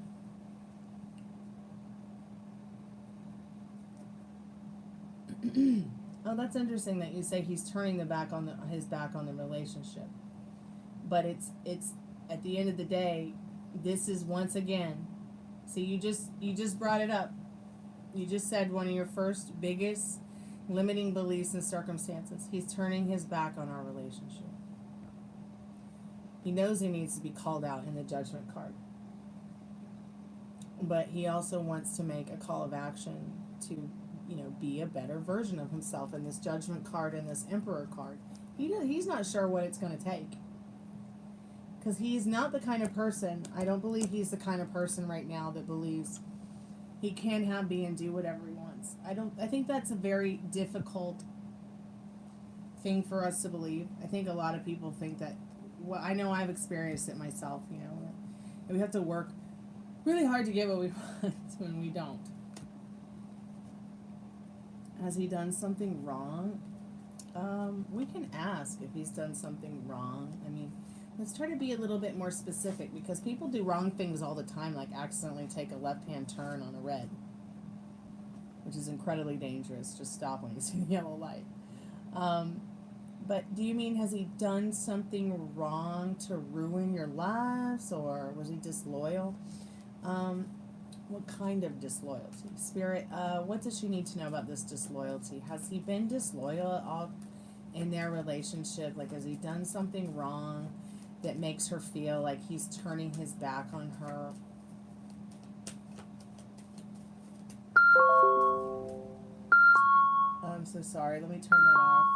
Speaker 1: Oh, that's interesting that you say he's turning his back on the relationship. But it's at the end of the day, this is once again, see, you just brought it up. You just said one of your first biggest limiting beliefs and circumstances. He's turning his back on our relationship. He knows he needs to be called out in the Judgment card. But he also wants to make a call of action to, you know, be a better version of himself in this Judgment card and this Emperor card. He's not sure what it's going to take. Because he's not the kind of person, I don't believe he's the kind of person right now that believes he can have, be, and do whatever he wants. I think that's a very difficult thing for us to believe. I think a lot of people think that, well, I know I've experienced it myself, you know, and we have to work really hard to get what we want when we don't. Has he done something wrong? We can ask if he's done something wrong. I mean, let's try to be a little bit more specific, because people do wrong things all the time, like accidentally take a left-hand turn on a red, which is incredibly dangerous. Just stop when you see the yellow light. But do you mean, has he done something wrong to ruin your lives, or was he disloyal? What kind of disloyalty? Spirit, what does she need to know about this disloyalty? Has he been disloyal at all in their relationship? Like, has he done something wrong that makes her feel like he's turning his back on her? I'm so sorry. Let me turn that off.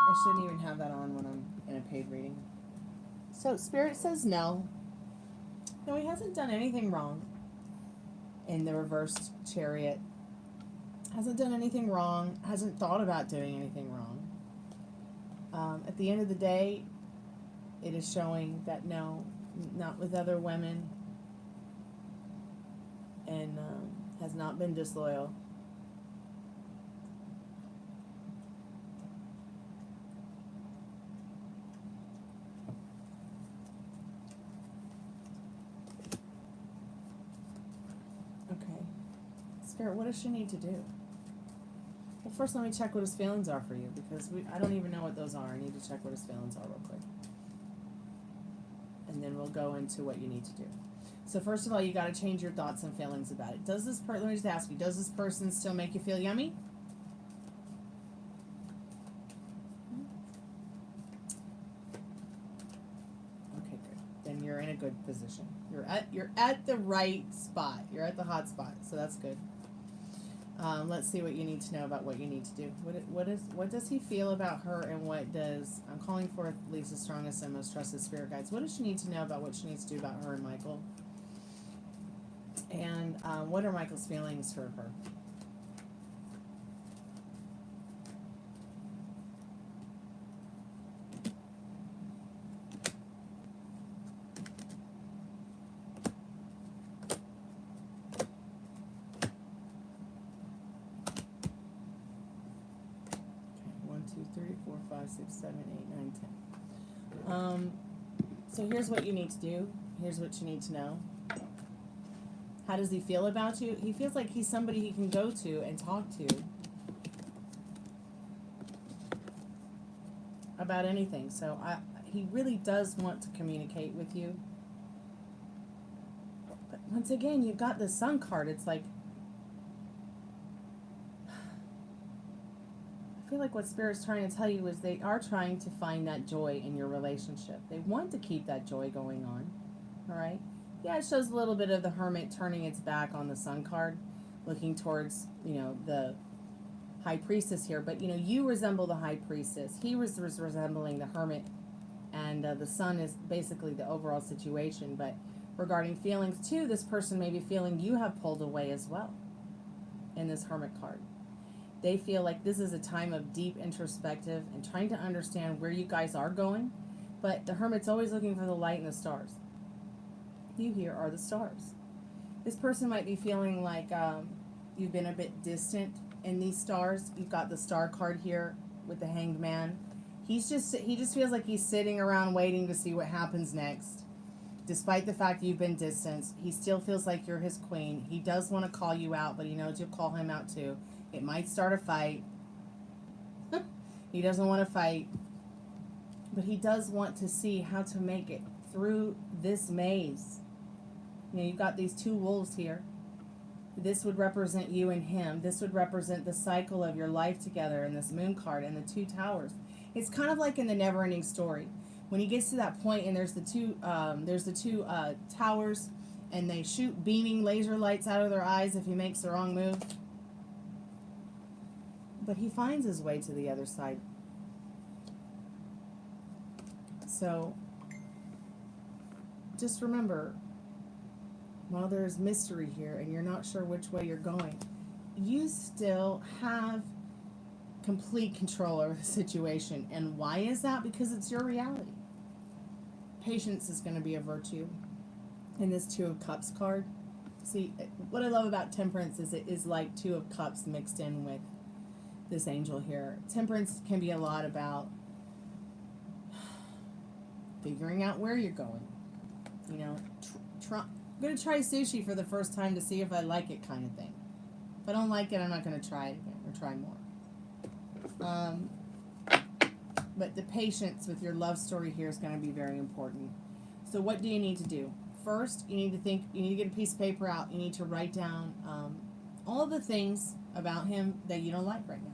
Speaker 1: I shouldn't even have that on when I'm in a paid reading. So Spirit says no. No, he hasn't done anything wrong in the reversed Chariot Hasn't done anything wrong, hasn't thought about doing anything wrong. At the end of the day, it is showing that no, not with other women, and has not been disloyal. Okay. Spirit, what does she need to do? Well, first let me check what his feelings are for you, because I don't even know what those are. I need to check what his feelings are real quick. And then we'll go into what you need to do. So first of all, you got to change your thoughts and feelings about it. Does this let me just ask you, does this person still make you feel yummy? Okay, good. Then you're in a good position. You're at the right spot. You're at the hot spot. So that's good. Let's see what you need to know about what you need to do. What does he feel about her, and what does, I'm calling forth Lisa's strongest and most trusted spirit guides. What does she need to know about what she needs to do about her and Michael? And what are Michael's feelings for her? So here's what you need to do. Here's what you need to know. How does he feel about you? He feels like he's somebody he can go to and talk to about anything. So he really does want to communicate with you. But once again, you've got the Sun card. It's like, I feel like what Spirit's trying to tell you is they are trying to find that joy in your relationship. They want to keep that joy going on. All right? Yeah, it shows a little bit of the Hermit turning its back on the Sun card, looking towards, the High Priestess here. But, you resemble the High Priestess. He was resembling the Hermit, and the Sun is basically the overall situation. But regarding feelings, too, this person may be feeling you have pulled away as well in this Hermit card. They feel like this is a time of deep introspective and trying to understand where you guys are going. But the Hermit's always looking for the light and the stars. You here are the stars. This person might be feeling like you've been a bit distant in these stars. You've got the Star card here with the Hanged Man. He just feels like he's sitting around waiting to see what happens next. Despite the fact you've been distant, he still feels like you're his queen. He does want to call you out, but he knows you'll call him out too. It might start a fight. He doesn't want to fight. But he does want to see how to make it through this maze. You've got these two wolves here. This would represent you and him. This would represent the cycle of your life together in this Moon card and the two towers. It's kind of like in the Never-Ending Story. When he gets to that point and there's the two towers, and they shoot beaming laser lights out of their eyes if he makes the wrong move. But he finds his way to the other side. So, just remember, while there's mystery here and you're not sure which way you're going, you still have complete control over the situation. And why is that? Because it's your reality. Patience is going to be a virtue in this Two of Cups card. See, what I love about Temperance is it is like Two of Cups mixed in with this angel here. Temperance can be a lot about figuring out where you're going. I'm going to try sushi for the first time to see if I like it, kind of thing. If I don't like it, I'm not going to try it again or try more. But the patience with your love story here is going to be very important. So what do you need to do? First, you need to get a piece of paper out. You need to write down all of the things about him that you don't like right now.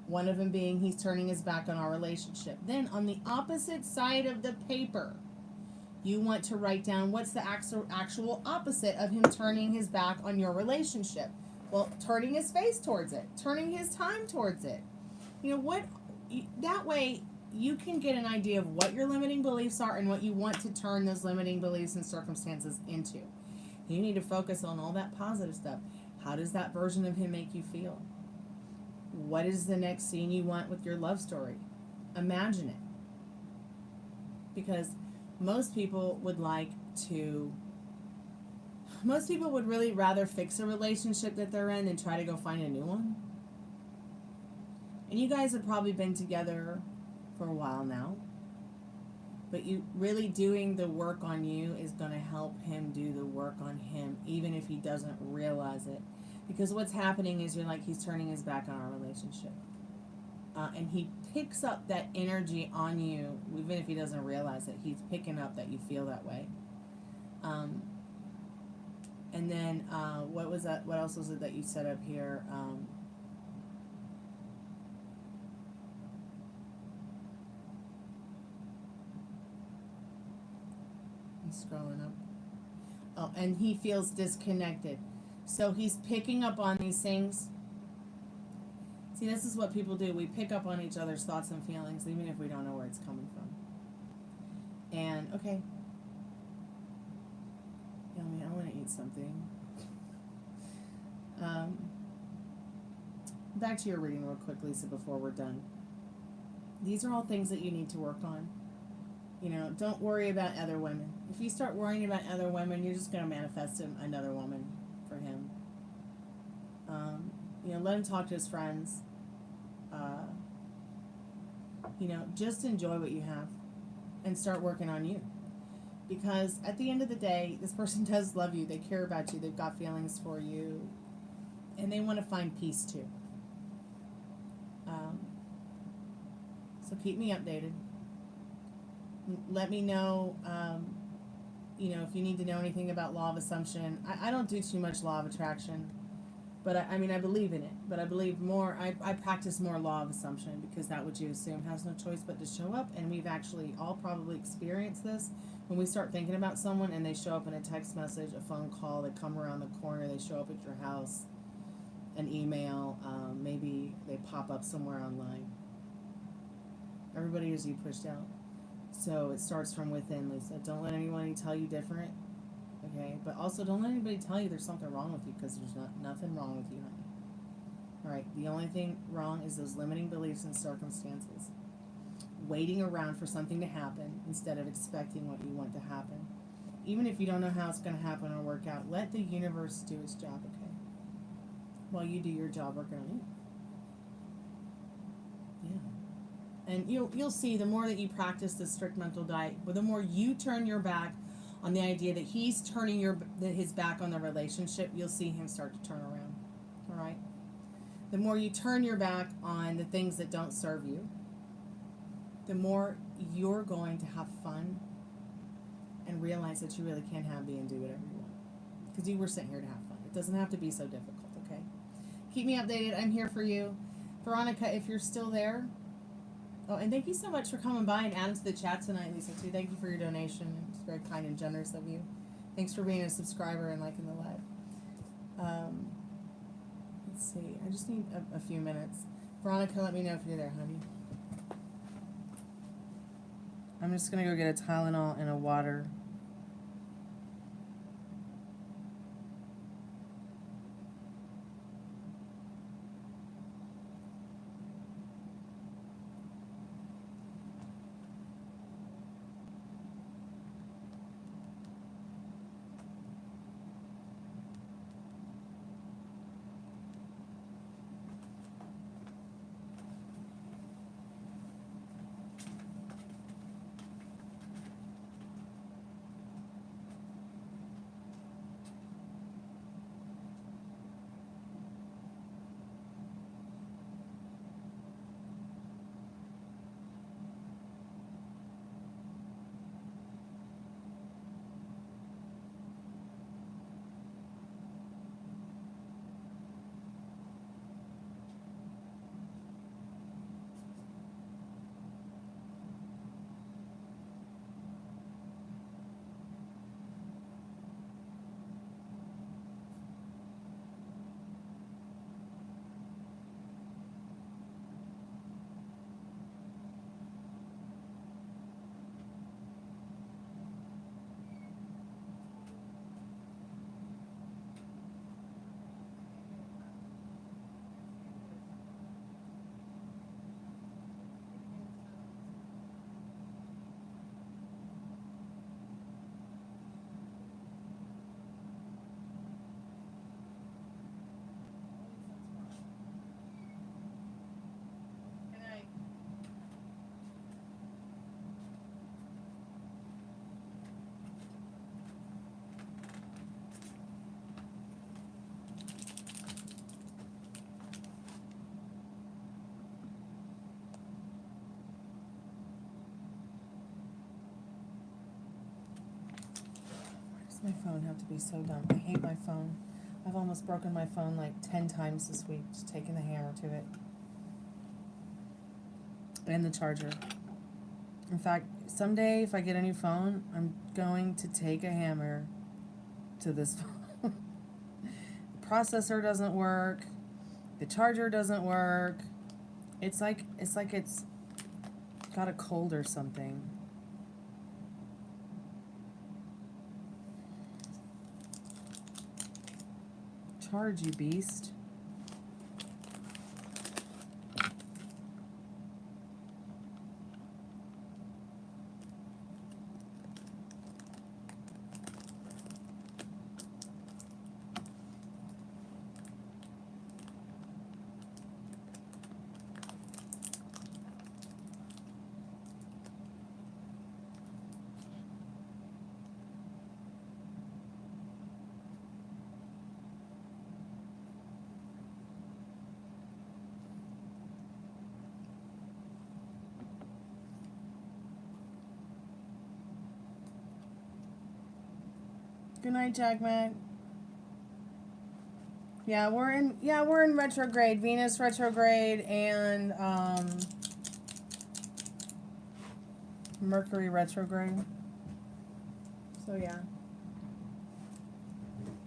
Speaker 1: One of them being he's turning his back on our relationship. Then on the opposite side of the paper, you want to write down what's the actual opposite of him turning his back on your relationship. Well, turning his face towards it, turning his time towards it. That way you can get an idea of what your limiting beliefs are and what you want to turn those limiting beliefs and circumstances into. You need to focus on all that positive stuff. How does that version of him make you feel? What is the next scene you want with your love story? Imagine it. Because most people would really rather fix a relationship that they're in than try to go find a new one. And you guys have probably been together for a while now. But you really doing the work on you is going to help him do the work on him, even if he doesn't realize it. Because what's happening is you're like, he's turning his back on our relationship. And he picks up that energy on you, even if he doesn't realize it. He's picking up that you feel that way. And then, what was that? What else was it that you set up here? I'm scrolling up. Oh, and he feels disconnected. So he's picking up on these things. See, this is what people do. We pick up on each other's thoughts and feelings, even if we don't know where it's coming from. And, okay. I want to eat something. Back to your reading real quick, Lisa, before we're done. These are all things that you need to work on. You know, don't worry about other women. If you start worrying about other women, you're just going to manifest another woman for him. You know, let him talk to his friends. You know, just enjoy what you have and start working on you. Because at the end of the day, this person does love you. They care about you. They've got feelings for you. And they want to find peace too. So keep me updated. Let me know, you know, if you need to know anything about law of assumption. I don't do too much law of attraction. But I mean, I believe in it. But I believe more, I practice more law of assumption, because that what you assume has no choice but to show up. And we've actually all probably experienced this. When we start thinking about someone and they show up in a text message, a phone call, they come around the corner, they show up at your house, an email, maybe they pop up somewhere online. Everybody is you pushed out. So it starts from within, Lisa. Don't let anyone tell you different. Okay? But also don't let anybody tell you there's something wrong with you, because there's nothing wrong with you, honey. Alright, the only thing wrong is those limiting beliefs and circumstances. Waiting around for something to happen instead of expecting what you want to happen. Even if you don't know how it's going to happen or work out, let the universe do its job, okay? While you do your job working on you. Yeah. And you'll see, the more that you practice the strict mental diet, the more you turn your back on the idea that he's turning his back on the relationship, you'll see him start to turn around. All right? The more you turn your back on the things that don't serve you, the more you're going to have fun and realize that you really can be and do whatever you want. Because you were sent here to have fun. It doesn't have to be so difficult, okay? Keep me updated. I'm here for you. Veronica, if you're still there. Oh, and thank you so much for coming by and adding to the chat tonight, Lisa, too. Thank you for your donation. It's very kind and generous of you. Thanks for being a subscriber and liking the live. Let's see. I just need a few minutes. Veronica, let me know if you're there, honey. I'm just going to go get a Tylenol and a water. My phone have to be so dumb. I hate my phone. I've almost broken my phone like 10 times this week, just taking the hammer to it. And the charger. In fact, someday if I get a new phone, I'm going to take a hammer to this phone. The processor doesn't work. The charger doesn't work. It's like it's got a cold or something. Charge, you beast. Good night, Jackman. Yeah, we're in retrograde, Venus retrograde, and Mercury retrograde. So yeah.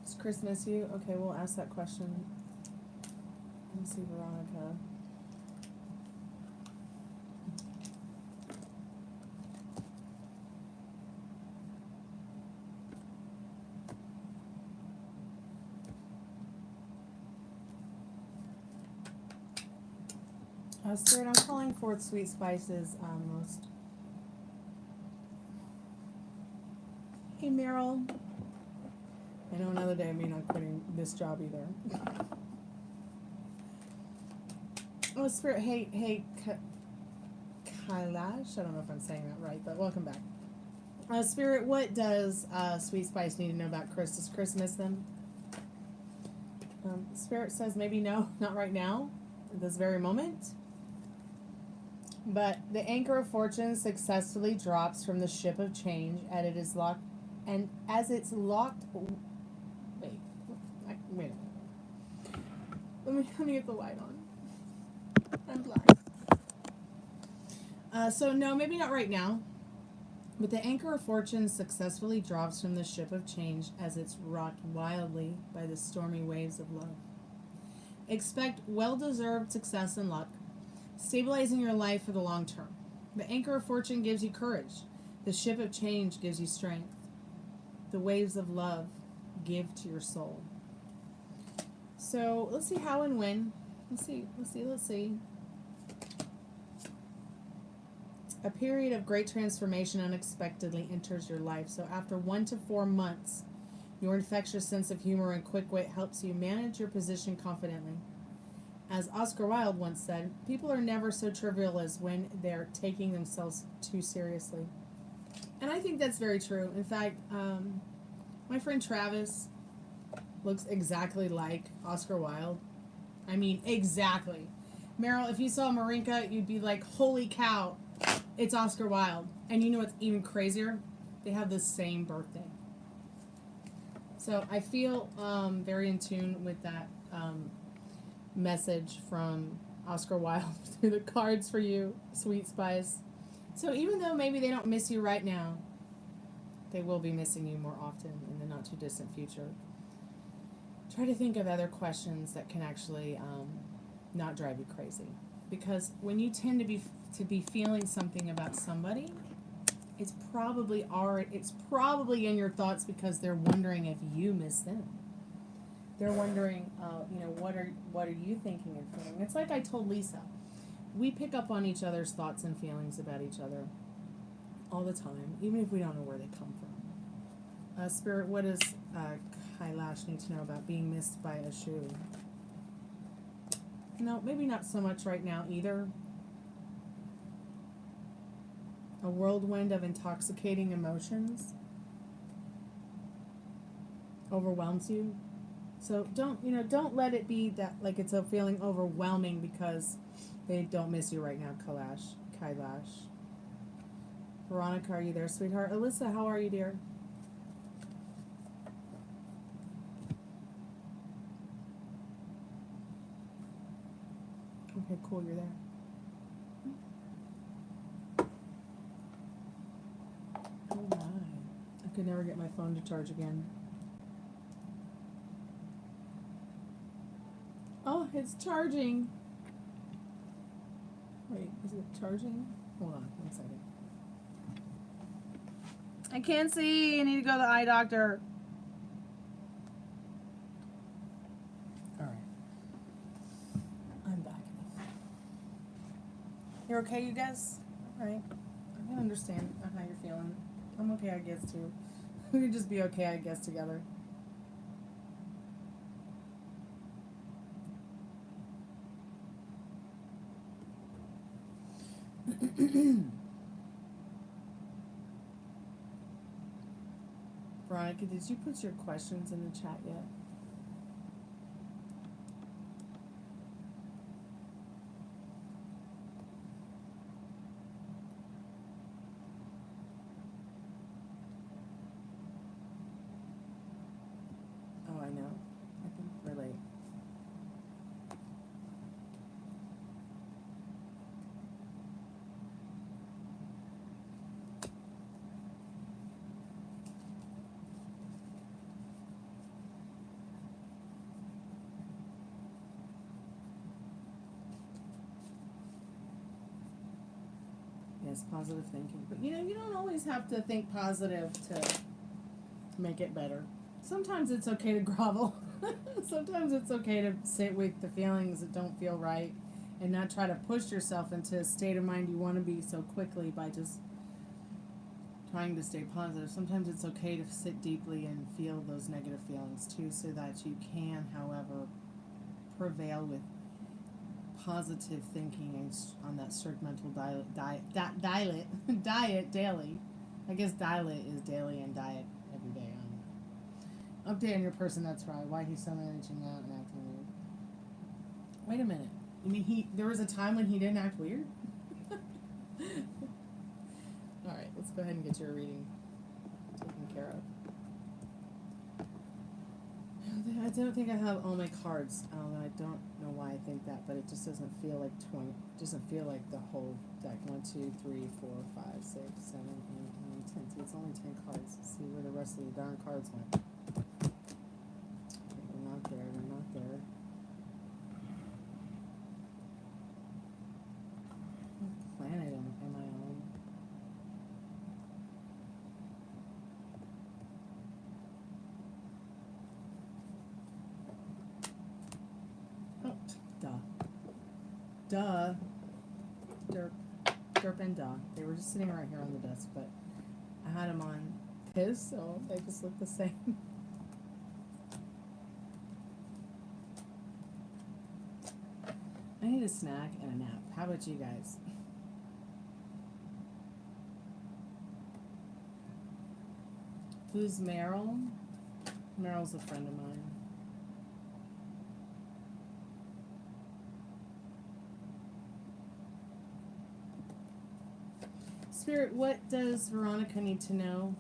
Speaker 1: Does Chris miss you? Okay, we'll ask that question. Let me see, Veronica. Spirit, I'm calling forth Sweet Spice's most. Hey, Meryl. I know another day of me not quitting this job either. Oh, Spirit, hey, Kailash. I don't know if I'm saying that right, but welcome back. Spirit, what does Sweet Spice need to know about Chris? Does Chris miss them? Spirit says maybe no, not right now, at this very moment. But the anchor of fortune successfully drops from the ship of change, and it is locked. And as it's locked, wait a minute. Let me get the light on. I'm blind. So no, maybe not right now. But the anchor of fortune successfully drops from the ship of change as it's rocked wildly by the stormy waves of love. Expect well-deserved success and luck, stabilizing your life for the long term. The anchor of fortune gives you courage. The ship of change gives you strength. The waves of love give to your soul. So let's see how and when. Let's see. A period of great transformation unexpectedly enters your life. So after 1 to 4 months, your infectious sense of humor and quick wit helps you manage your position confidently. As Oscar Wilde once said, people are never so trivial as when they're taking themselves too seriously. And I think that's very true. In fact, my friend Travis looks exactly like Oscar Wilde. I mean, exactly. Meryl, if you saw Marinka, you'd be like, holy cow, it's Oscar Wilde. And you know what's even crazier? They have the same birthday. So I feel very in tune with that message from Oscar Wilde through the cards for you, Sweet Spice. So even though maybe they don't miss you right now, they will be missing you more often in the not too distant future. Try to think of other questions that can actually not drive you crazy, because when you tend to be feeling something about somebody, it's probably in your thoughts because they're wondering if you miss them. They're wondering, what are you thinking and feeling? It's like I told Lisa, we pick up on each other's thoughts and feelings about each other all the time, even if we don't know where they come from. Spirit, what does Kailash need to know about being missed by a shoe? No, maybe not so much right now either. A whirlwind of intoxicating emotions overwhelms you. So don't let it be that like it's a feeling overwhelming because they don't miss you right now, Kailash. Veronica, are you there, sweetheart? Alyssa, how are you, dear? Okay, cool, you're there. Oh my. I could never get my phone to charge again. Oh, it's charging. Wait, is it charging? Hold on, 1 second. I can't see. I need to go to the eye doctor. Alright. I'm back. You're okay, you guys? Alright. I can understand how you're feeling. I'm okay, I guess, too. We can just be okay, I guess, together. Veronica, did you put your questions in the chat yet? Oh, I know. I can relate. Yes, positive thinking. But you know, you don't always have to think positive to make it better. Sometimes it's okay to grovel. Sometimes it's okay to sit with the feelings that don't feel right and not try to push yourself into a state of mind you want to be so quickly by just trying to stay positive. Sometimes it's okay to sit deeply and feel those negative feelings too, so that you can, however, prevail with positive thinking and on that strict mental diet daily. I guess diet is daily and diet every day. Update on your person, that's right. Why he's suddenly reaching out and acting weird. Wait a minute. You mean there was a time when he didn't act weird? Alright, let's go ahead and get your reading taken care of. I don't think I have all my cards. I don't know why I think that, but it just doesn't feel like 20. It doesn't feel like the whole deck. 1, 2, 3, 4, 5, 6, 7, 8, 9, 10. See, it's only 10 cards. Let's see where the rest of the darn cards went. Okay, they're not there. They're not there. What planet am I on? Duh. Derp and duh. They were just sitting right here on the desk, but I had them on his, so they just look the same. I need a snack and a nap. How about you guys? Who's Meryl? Meryl's a friend of mine. Spirit, what does Veronica need to know?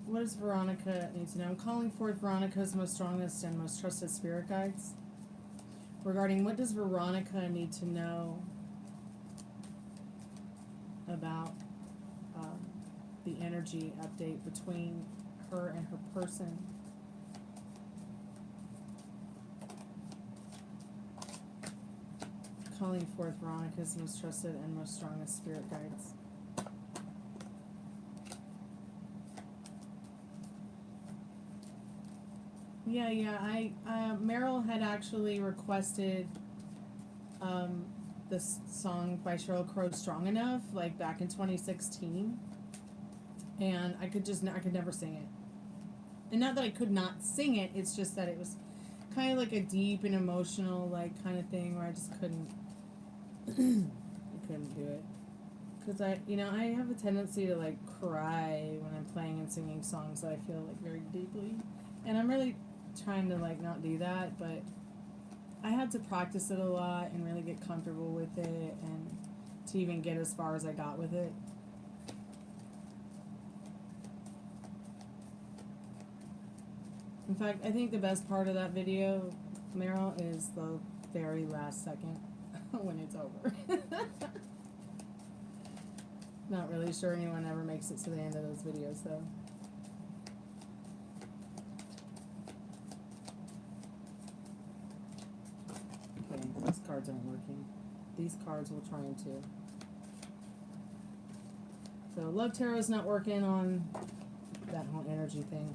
Speaker 1: What does Veronica need to know? I'm calling forth Veronica's most strongest and most trusted spirit guides. Regarding what does Veronica need to know about the energy update between her and her person. Calling forth Veronica's most trusted and most strongest spirit guides. Yeah, Meryl had actually requested this song by Sheryl Crow, Strong Enough, like back in 2016. And I could never sing it. And not that I could not sing it, it's just that it was kind of like a deep and emotional, like, kind of thing where I just couldn't, I couldn't do it. Because I have a tendency to, like, cry when I'm playing and singing songs that I feel, like, very deeply. And I'm really trying to, like, not do that, but I had to practice it a lot and really get comfortable with it and to even get as far as I got with it. In fact, I think the best part of that video, Meryl, is the very last second when it's over. Not really sure anyone ever makes it to the end of those videos, though. Okay, these cards aren't working. These cards will try to. So Love Tarot is not working on that whole energy thing.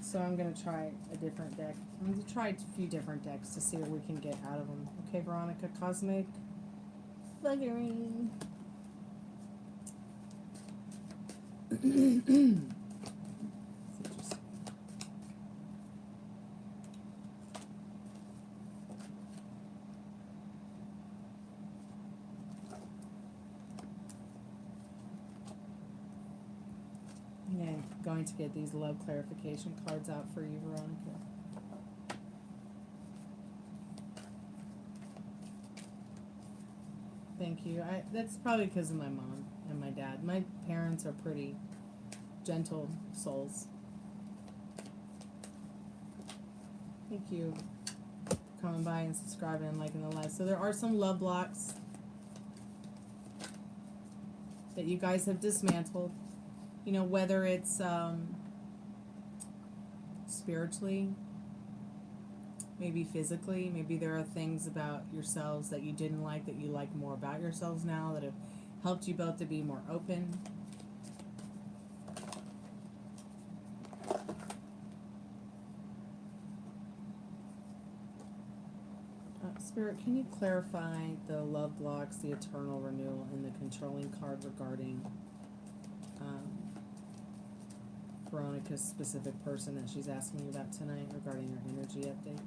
Speaker 1: So I'm going to try a different deck. I'm going to try a few different decks to see what we can get out of them. Okay, Veronica, Cosmic Fluttering. Yeah, going to get these love clarification cards out for you, Veronica. Thank you. That's probably because of my mom and my dad. My parents are pretty gentle souls. Thank you for coming by and subscribing and liking the live. So there are some love blocks that you guys have dismantled. You know, whether it's spiritually, maybe physically, maybe there are things about yourselves that you didn't like that you like more about yourselves now that have helped you both to be more open. Spirit, can you clarify the love blocks, the eternal renewal, and the controlling card regarding Veronica's specific person that she's asking you about tonight regarding her energy update?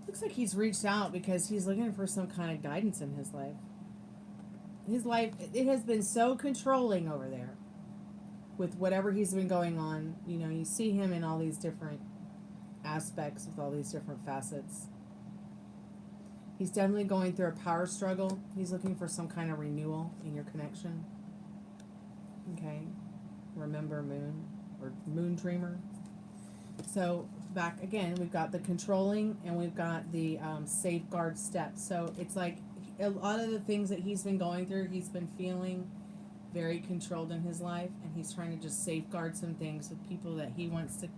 Speaker 1: Looks like he's reached out because he's looking for some kind of guidance in his life. His life, it has been so controlling over there with whatever he's been going on. You know, you see him in all these different aspects with all these different facets. He's definitely going through a power struggle. He's looking for some kind of renewal in your connection. Okay. Remember Moon, or Moon Dreamer. So back again, we've got the controlling and we've got the safeguard steps. So it's like a lot of the things that he's been going through, he's been feeling very controlled in his life, and he's trying to just safeguard some things with people that he wants to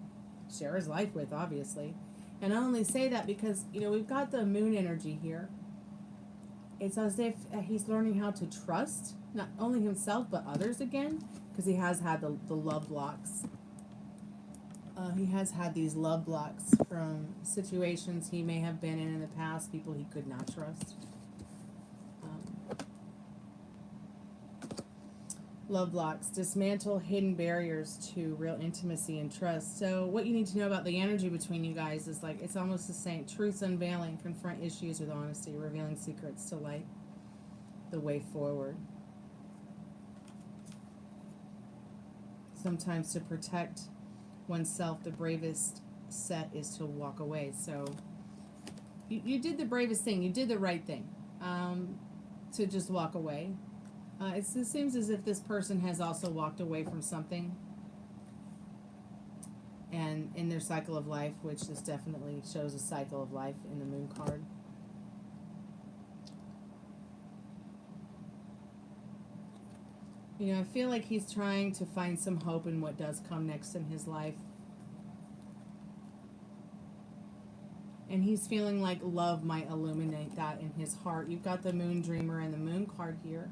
Speaker 1: share his life with, obviously. And I only say that because, you know, we've got the moon energy here. It's as if he's learning how to trust not only himself but others again, because he has had the love blocks. He has had these love blocks from situations he may have been in the past, people he could not trust. Love blocks. Dismantle hidden barriers to real intimacy and trust. So what you need to know about the energy between you guys is like, it's almost the same. Truth's unveiling. Confront issues with honesty. Revealing secrets to light the way forward. Sometimes to protect oneself, the bravest set is to walk away. So you did the bravest thing. You did the right thing, to just walk away. It seems as if this person has also walked away from something, and in their cycle of life, which this definitely shows a cycle of life in the moon card. You know, I feel like he's trying to find some hope in what does come next in his life. And he's feeling like love might illuminate that in his heart. You've got the Moon Dreamer and the Moon card here.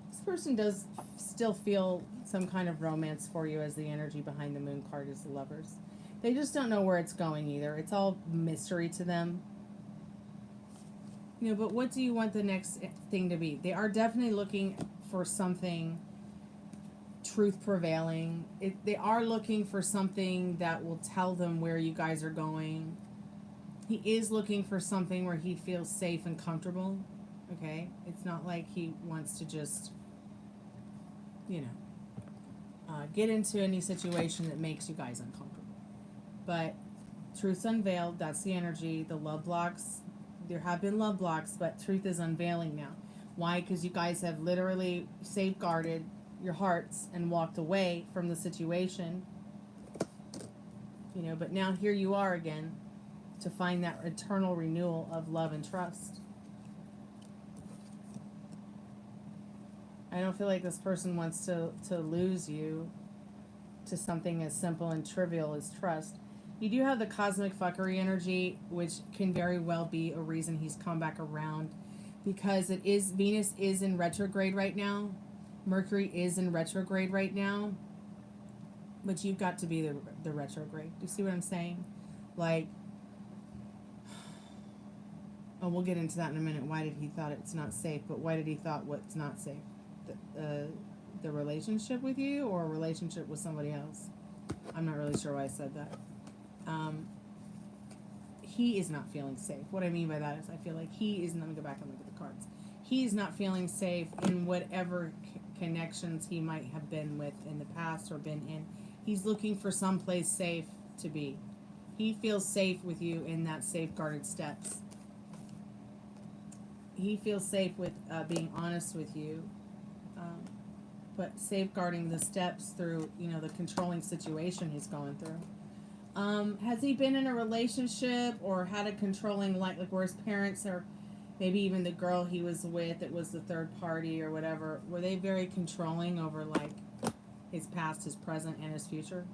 Speaker 1: This person does still feel some kind of romance for you, as the energy behind the Moon card is the Lovers. They just don't know where it's going either. It's all mystery to them. You know, but what do you want the next thing to be? They are definitely looking for something truth prevailing. They are looking for something that will tell them where you guys are going. He is looking for something where he feels safe and comfortable. Okay? It's not like he wants to just, you know, get into any situation that makes you guys uncomfortable. But truth's unveiled. That's the energy. The love blocks. There have been love blocks, but truth is unveiling now. Why? Because you guys have literally safeguarded your hearts and walked away from the situation. You know, but now here you are again to find that eternal renewal of love and trust. I don't feel like this person wants to lose you to something as simple and trivial as trust. You do have the cosmic fuckery energy, which can very well be a reason he's come back around, because it is, Venus is in retrograde right now. Mercury is in retrograde right now. But you've got to be the retrograde. Do you see what I'm saying? Like, oh, we'll get into that in a minute. Why did he thought it's not safe? But why did he thought what's not safe? The relationship with you or a relationship with somebody else? I'm not really sure why I said that. He is not feeling safe. What I mean by that is I feel like he is, let me go back and look at the cards. He's not feeling safe in whatever connections he might have been with in the past or been in. He's looking for someplace safe to be. He feels safe with you in that safeguarded steps. He feels safe with being honest with you, but safeguarding the steps through, you know, the controlling situation he's going through. Has he been in a relationship or had a controlling, like where his parents, or maybe even the girl he was with, it was the third party or whatever, were they very controlling over like his past, his present, and his future?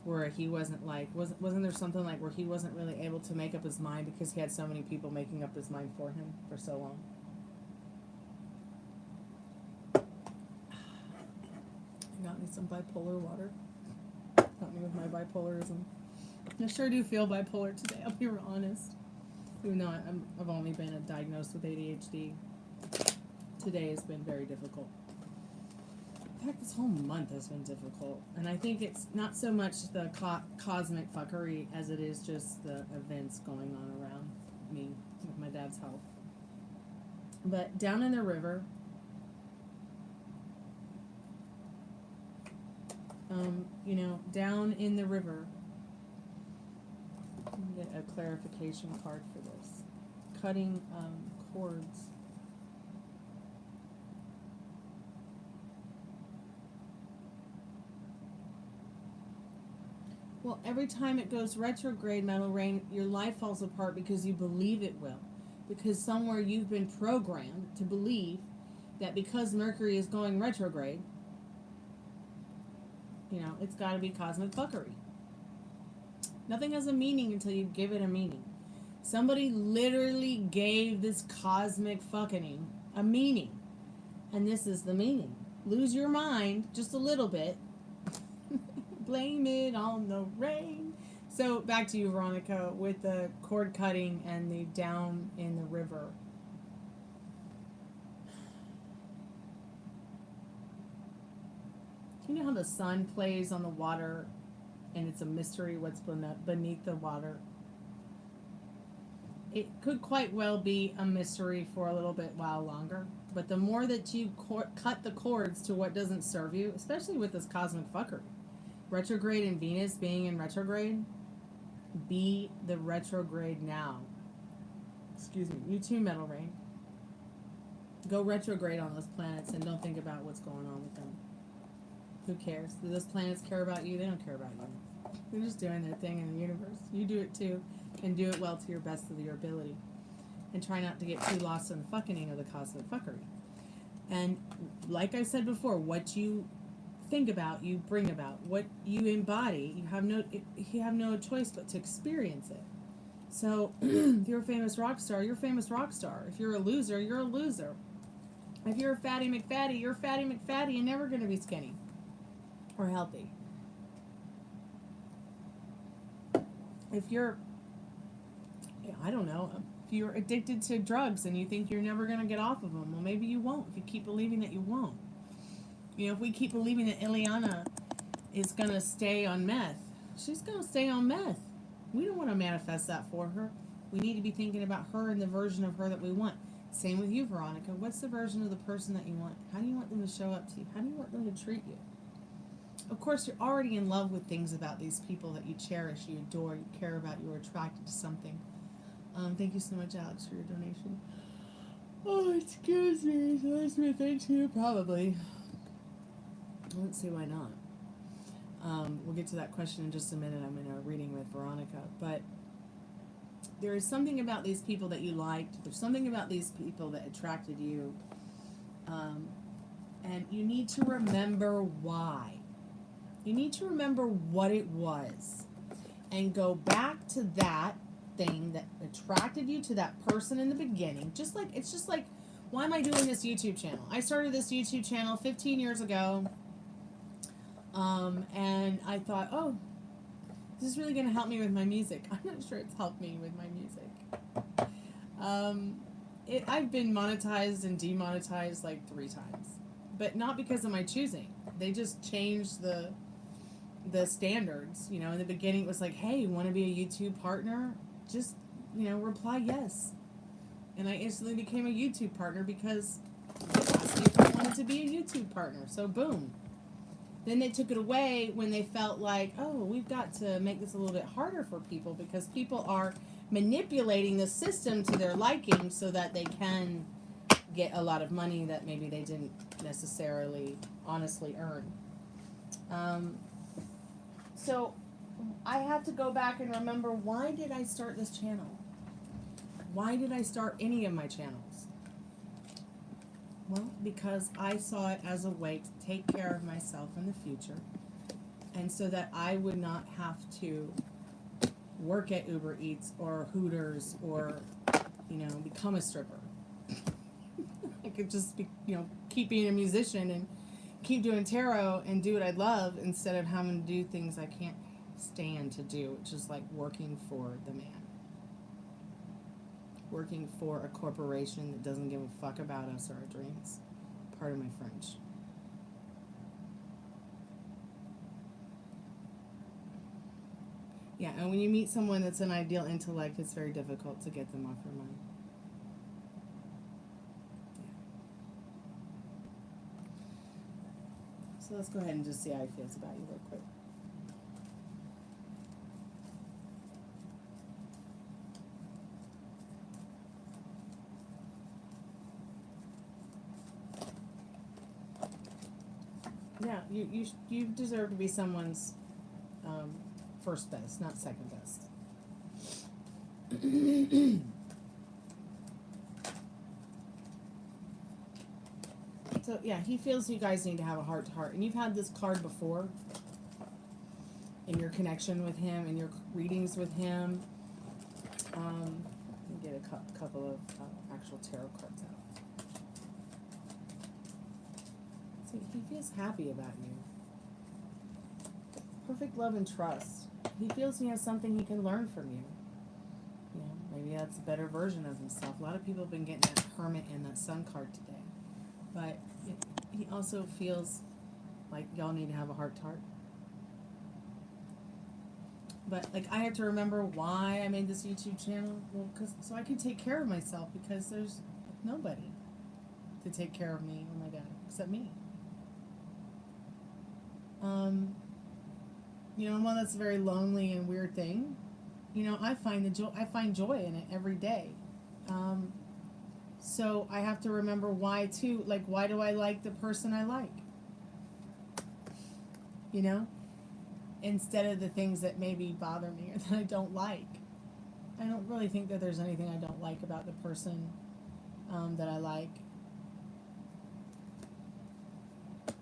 Speaker 1: Where he wasn't like, wasn't there something like where he wasn't really able to make up his mind because he had so many people making up his mind for him for so long? I got me some bipolar water. Got me with my bipolarism. I sure do feel bipolar today, I'll be real honest. Even though I've only been diagnosed with ADHD, today has been very difficult. In fact, this whole month has been difficult. And I think it's not so much the cosmic fuckery as it is just the events going on around me with my dad's health. But down in the river, you know, down in the river, let me get a clarification card for this. Cutting cords. Well, every time it goes retrograde, Metal Rain, your life falls apart because you believe it will. Because somewhere you've been programmed to believe that because Mercury is going retrograde, you know, it's got to be cosmic fuckery. Nothing has a meaning until you give it a meaning. Somebody literally gave this cosmic fucking a meaning. And this is the meaning. Lose your mind just a little bit. Blame it on the rain. So back to you, Veronica, with the cord cutting and the down in the river. You know how the sun plays on the water and it's a mystery what's beneath the water? It could quite well be a mystery for a little bit while longer. But the more that you cut the cords to what doesn't serve you, especially with this cosmic fuckery, retrograde and Venus being in retrograde, be the retrograde now. Excuse me. You too, Metal Rain. Go retrograde on those planets and don't think about what's going on with them. Who cares? Do those planets care about you? They don't care about you. They're just doing their thing in the universe. You do it too, and do it well to your best of your ability. And try not to get too lost in the fucking of the cosmic fuckery. And like I said before, what you think about, you bring about. What you embody, you have no choice but to experience it. So if you're a famous rock star, you're a famous rock star. If you're a loser, you're a loser. If you're a fatty McFatty, you're a fatty McFatty and never going to be skinny or healthy. If you're, I don't know, if you're addicted to drugs and you think you're never going to get off of them, well, maybe you won't if you keep believing that you won't. You know, if we keep believing that Ileana is going to stay on meth, she's going to stay on meth. We don't want to manifest that for her. We need to be thinking about her and the version of her that we want. Same with you, Veronica. What's the version of the person that you want? How do you want them to show up to you? How do you want them to treat you? Of course, you're already in love with things about these people that you cherish, you adore, you care about, you're attracted to something. Thank you so much, Alex, for your donation. Oh, excuse me. So that's me. Thank you, probably. I don't see why not. We'll get to that question in just a minute. I'm in a reading with Veronica. But there is something about these people that you liked. There's something about these people that attracted you. And you need to remember why. You need to remember what it was. And go back to that thing that attracted you to that person in the beginning. It's just like, why am I doing this YouTube channel? I started this YouTube channel 15 years ago. And I thought, oh, this is really going to help me with my music. I'm not sure it's helped me with my music. I've been monetized and demonetized like 3 times. But not because of my choosing. They just changed the standards. You know, in the beginning it was like, hey, you want to be a YouTube partner? Just, reply yes. And I instantly became a YouTube partner because they asked me if I wanted to be a YouTube partner. So boom. Then they took it away when they felt like, oh, we've got to make this a little bit harder for people because people are manipulating the system to their liking so that they can get a lot of money that maybe they didn't necessarily honestly earn. So I have to go back and remember, why did I start this channel? Why did I start any of my channels? Well, because I saw it as a way to take care of myself in the future, and so that I would not have to work at Uber Eats or Hooters or, become a stripper. I could just be, keep being a musician and keep doing tarot and do what I love instead of having to do things I can't stand to do, which is like working for the man. Working for a corporation that doesn't give a fuck about us or our dreams. Pardon my French. Yeah, and when you meet someone that's an ideal intellect, it's very difficult to get them off your mind. Yeah. So let's go ahead and just see how he feels about you real quick. Yeah, you deserve to be someone's first best, not second best. So yeah, he feels you guys need to have a heart to heart, and you've had this card before in your connection with him, in your readings with him. Let me get a couple of actual tarot cards out. See, he feels happy about you. Perfect love and trust. He feels he has something he can learn from you. Maybe that's a better version of himself. A lot of people have been getting that Hermit and that Sun card today. But he also feels like y'all need to have a heart to heart. But I have to remember why I made this YouTube channel. Well, so I can take care of myself, because there's nobody to take care of me, oh my God, except me. While that's a very lonely and weird thing, I find joy in it every day. So I have to remember why too. Why do I like the person I like? Instead of the things that maybe bother me or that I don't like. I don't really think that there's anything I don't like about the person that I like.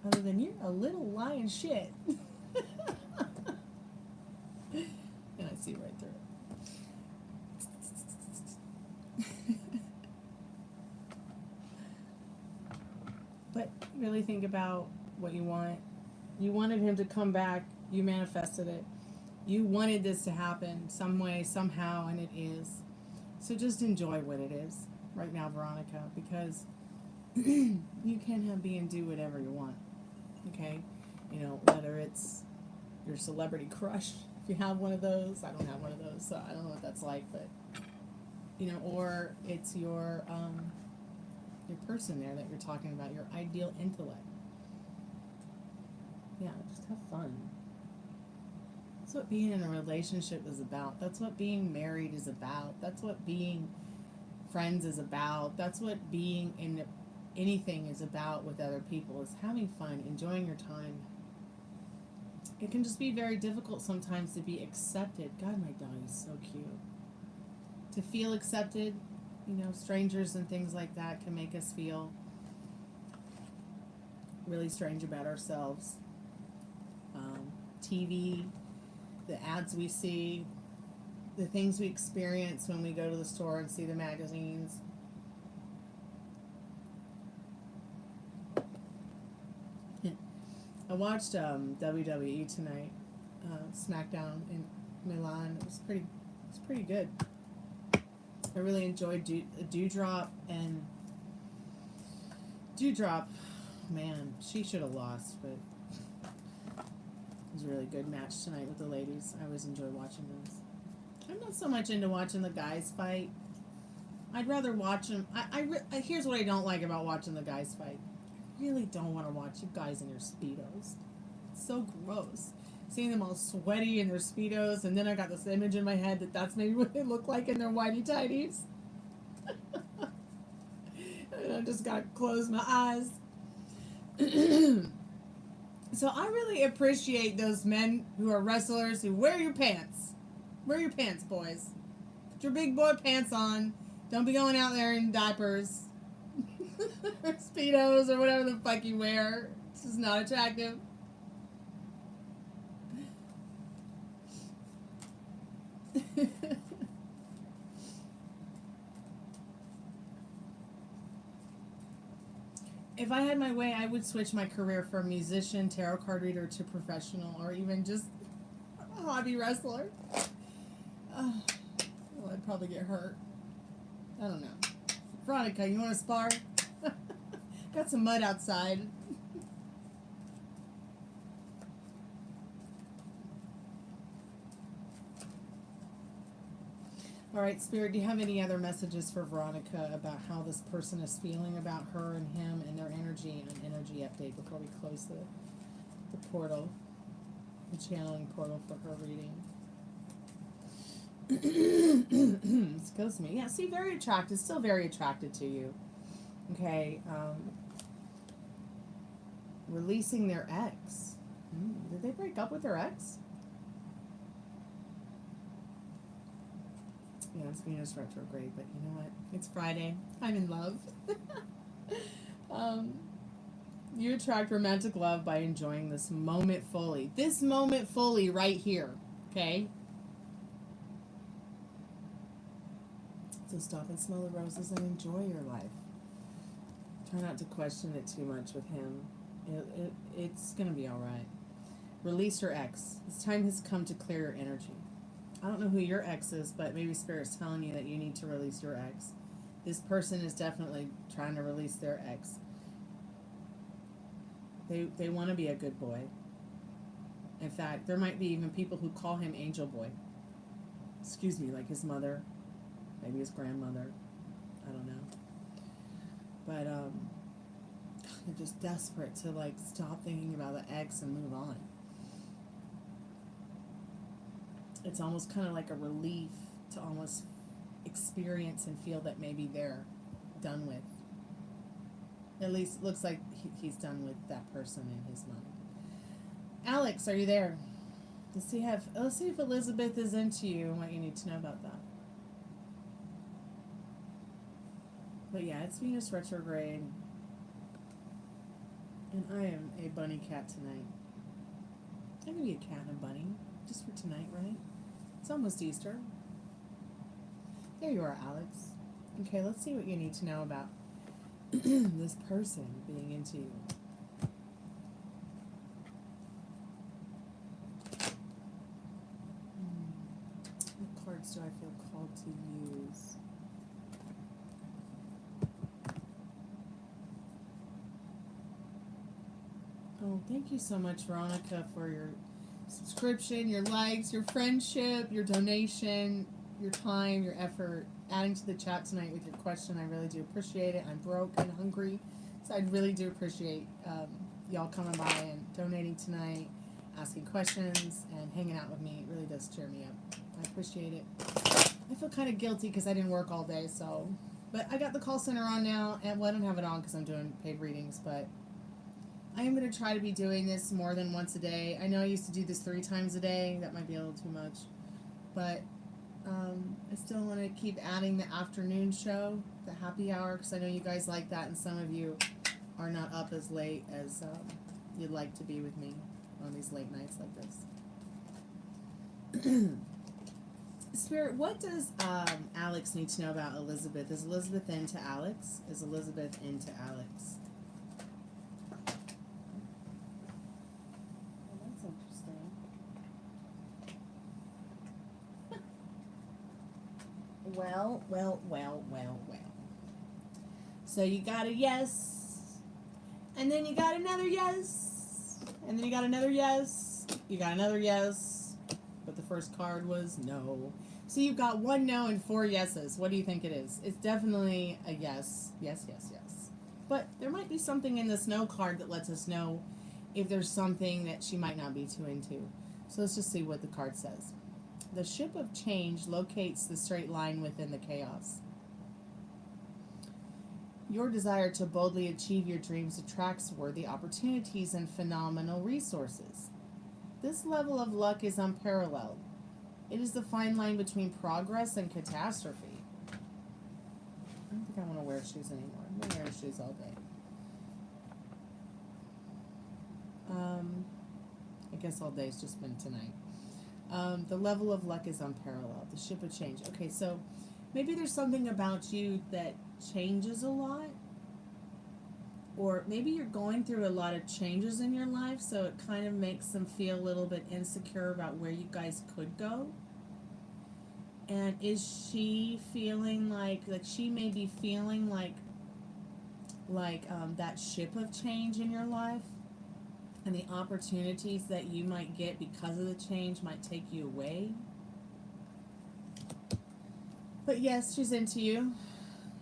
Speaker 1: Other than you're a little lying shit. And I see right through it. But really think about what you want. You wanted him to come back. You manifested it. You wanted this to happen some way, somehow, and it is. So just enjoy what it is right now, Veronica, because you can be and do whatever you want. Okay? Whether it's your celebrity crush, if you have one of those. I don't have one of those, so I don't know what that's like, but or it's your person there that you're talking about, your ideal intellect. Yeah, just have fun. That's what being in a relationship is about. That's what being married is about. That's what being friends is about. That's what being in anything is about with other people is having fun, enjoying your time. It can just be very difficult sometimes to be accepted. God, my dog is so cute. To feel accepted, you know, strangers and things like that can make us feel really strange about ourselves. TV, the ads we see, the things we experience when we go to the store and see the magazines. I watched WWE tonight, SmackDown in Milan. It was pretty good. I really enjoyed Dewdrop, man, she should have lost, but it was a really good match tonight with the ladies. I always enjoy watching those. I'm not so much into watching the guys fight. I'd rather watch them. Here's what I don't like about watching the guys fight. I really don't want to watch you guys in your Speedos. It's so gross. Seeing them all sweaty in their Speedos, and then I got this image in my head that that's maybe what they look like in their whitey-tighties. And I just gotta close my eyes. So I really appreciate those men who are wrestlers who wear your pants. Wear your pants, boys. Put your big boy pants on. Don't be going out there in diapers. Or Speedos or whatever the fuck you wear. It's just not attractive. If I had my way, I would switch my career from musician, tarot card reader to professional, or even just a hobby wrestler. Well, I'd probably get hurt. I don't know. Veronica, you want to spar? Got some mud outside. All right, Spirit, do you have any other messages for Veronica about how this person is feeling about her and him and their energy, and an energy update before we close the portal, the channeling portal for her reading? Excuse me. Yeah, see, very attracted, still very attracted to you. Okay, releasing their ex. Did they break up with their ex? Yeah, it's Venus retrograde, but you know what? It's Friday. I'm in love. You attract romantic love by enjoying this moment fully. This moment fully right here, okay? So stop and smell the roses and enjoy your life. Try not to question it too much with him. It's going to be all right. Release your ex. This time has come to clear your energy. I don't know who your ex is, but maybe Spirit's telling you that you need to release your ex. This person is definitely trying to release their ex. They want to be a good boy. In fact, there might be even people who call him Angel Boy. Excuse me, like his mother, maybe his grandmother. I don't know. But they're just desperate to like stop thinking about the ex and move on. It's almost kind of like a relief to almost experience and feel that maybe they're done with. At least it looks like he's done with that person in his mind. Alex, are you there? Let's see if Elizabeth is into you and what you need to know about that. But yeah, it's Venus retrograde. And I am a bunny cat tonight. I'm going to be a cat and a bunny. Just for tonight, right? It's almost Easter. There you are, Alex. Okay, let's see what you need to know about this person being into you. What cards do I feel called to use? Oh, thank you so much, Veronica, for your subscription, your likes, your friendship, your donation, your time, your effort, adding to the chat tonight with your question. I really do appreciate it. I'm broke and hungry, so I really do appreciate y'all coming by and donating tonight, asking questions, and hanging out with me. It really does cheer me up. I appreciate it. I feel kind of guilty because I didn't work all day, so But I got the call center on now, and well, I don't have it on because I'm doing paid readings, but I am going to try to be doing this more than once a day. I know I used to do this 3 times a day. That might be a little too much. But I still want to keep adding the afternoon show, the happy hour, because I know you guys like that, and some of you are not up as late as you'd like to be with me on these late nights like this. Spirit, what does Alex need to know about Elizabeth? Is Elizabeth into Alex? Is Elizabeth into Alex? Well, that's interesting. Well. So you got a yes, and then you got another yes, and then you got another yes, you got another yes, but the first card was no. So you've got 1 no and 4 yeses. What do you think it is? It's definitely a yes. Yes. But there might be something in this no card that lets us know if there's something that she might not be too into. So let's just see what the card says. The ship of change locates the straight line within the chaos. Your desire to boldly achieve your dreams attracts worthy opportunities and phenomenal resources. This level of luck is unparalleled. It is the fine line between progress and catastrophe. I don't think I want to wear shoes anymore. I'm going to wear shoes all day. I guess all day's just been tonight. The level of luck is unparalleled. The ship of change. Okay, so maybe there's something about you that changes a lot. Or maybe you're going through a lot of changes in your life, so it kind of makes them feel a little bit insecure about where you guys could go. And is she feeling like she may be feeling like that ship of change in your life, and the opportunities that you might get because of the change might take you away? But yes, she's into you.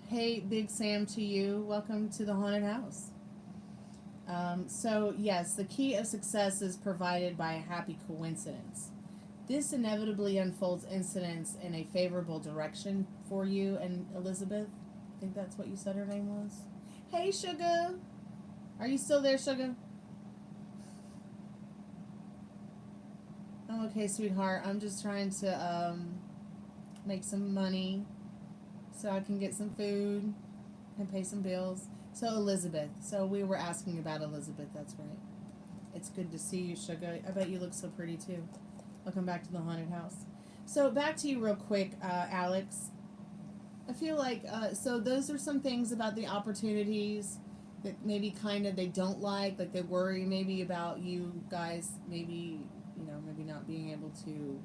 Speaker 1: Hey, Big Sam to you. Welcome to the haunted house. So yes, the key of success is provided by a happy coincidence. This inevitably unfolds incidents in a favorable direction for you and Elizabeth. I think that's what you said her name was. Hey, Suga. Are you still there, Suga? I'm okay, sweetheart. I'm just trying to make some money so I can get some food and pay some bills. So Elizabeth. So we were asking about Elizabeth. That's right. It's good to see you, Suga. I bet you look so pretty too. Welcome back to the haunted house. So back to you real quick, Alex. I feel like, so those are some things about the opportunities that maybe kind of they don't like they worry maybe about you guys, maybe, maybe not being able to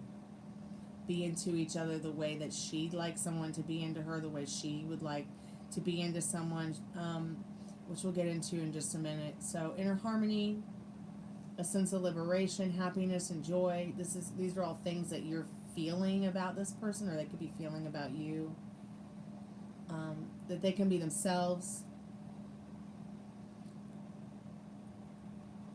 Speaker 1: be into each other the way that she'd like someone to be into her, the way she would like to be into someone, which we'll get into in just a minute. So inner harmony, a sense of liberation, happiness, and joy. These are all things that you're feeling about this person, or they could be feeling about you. That they can be themselves.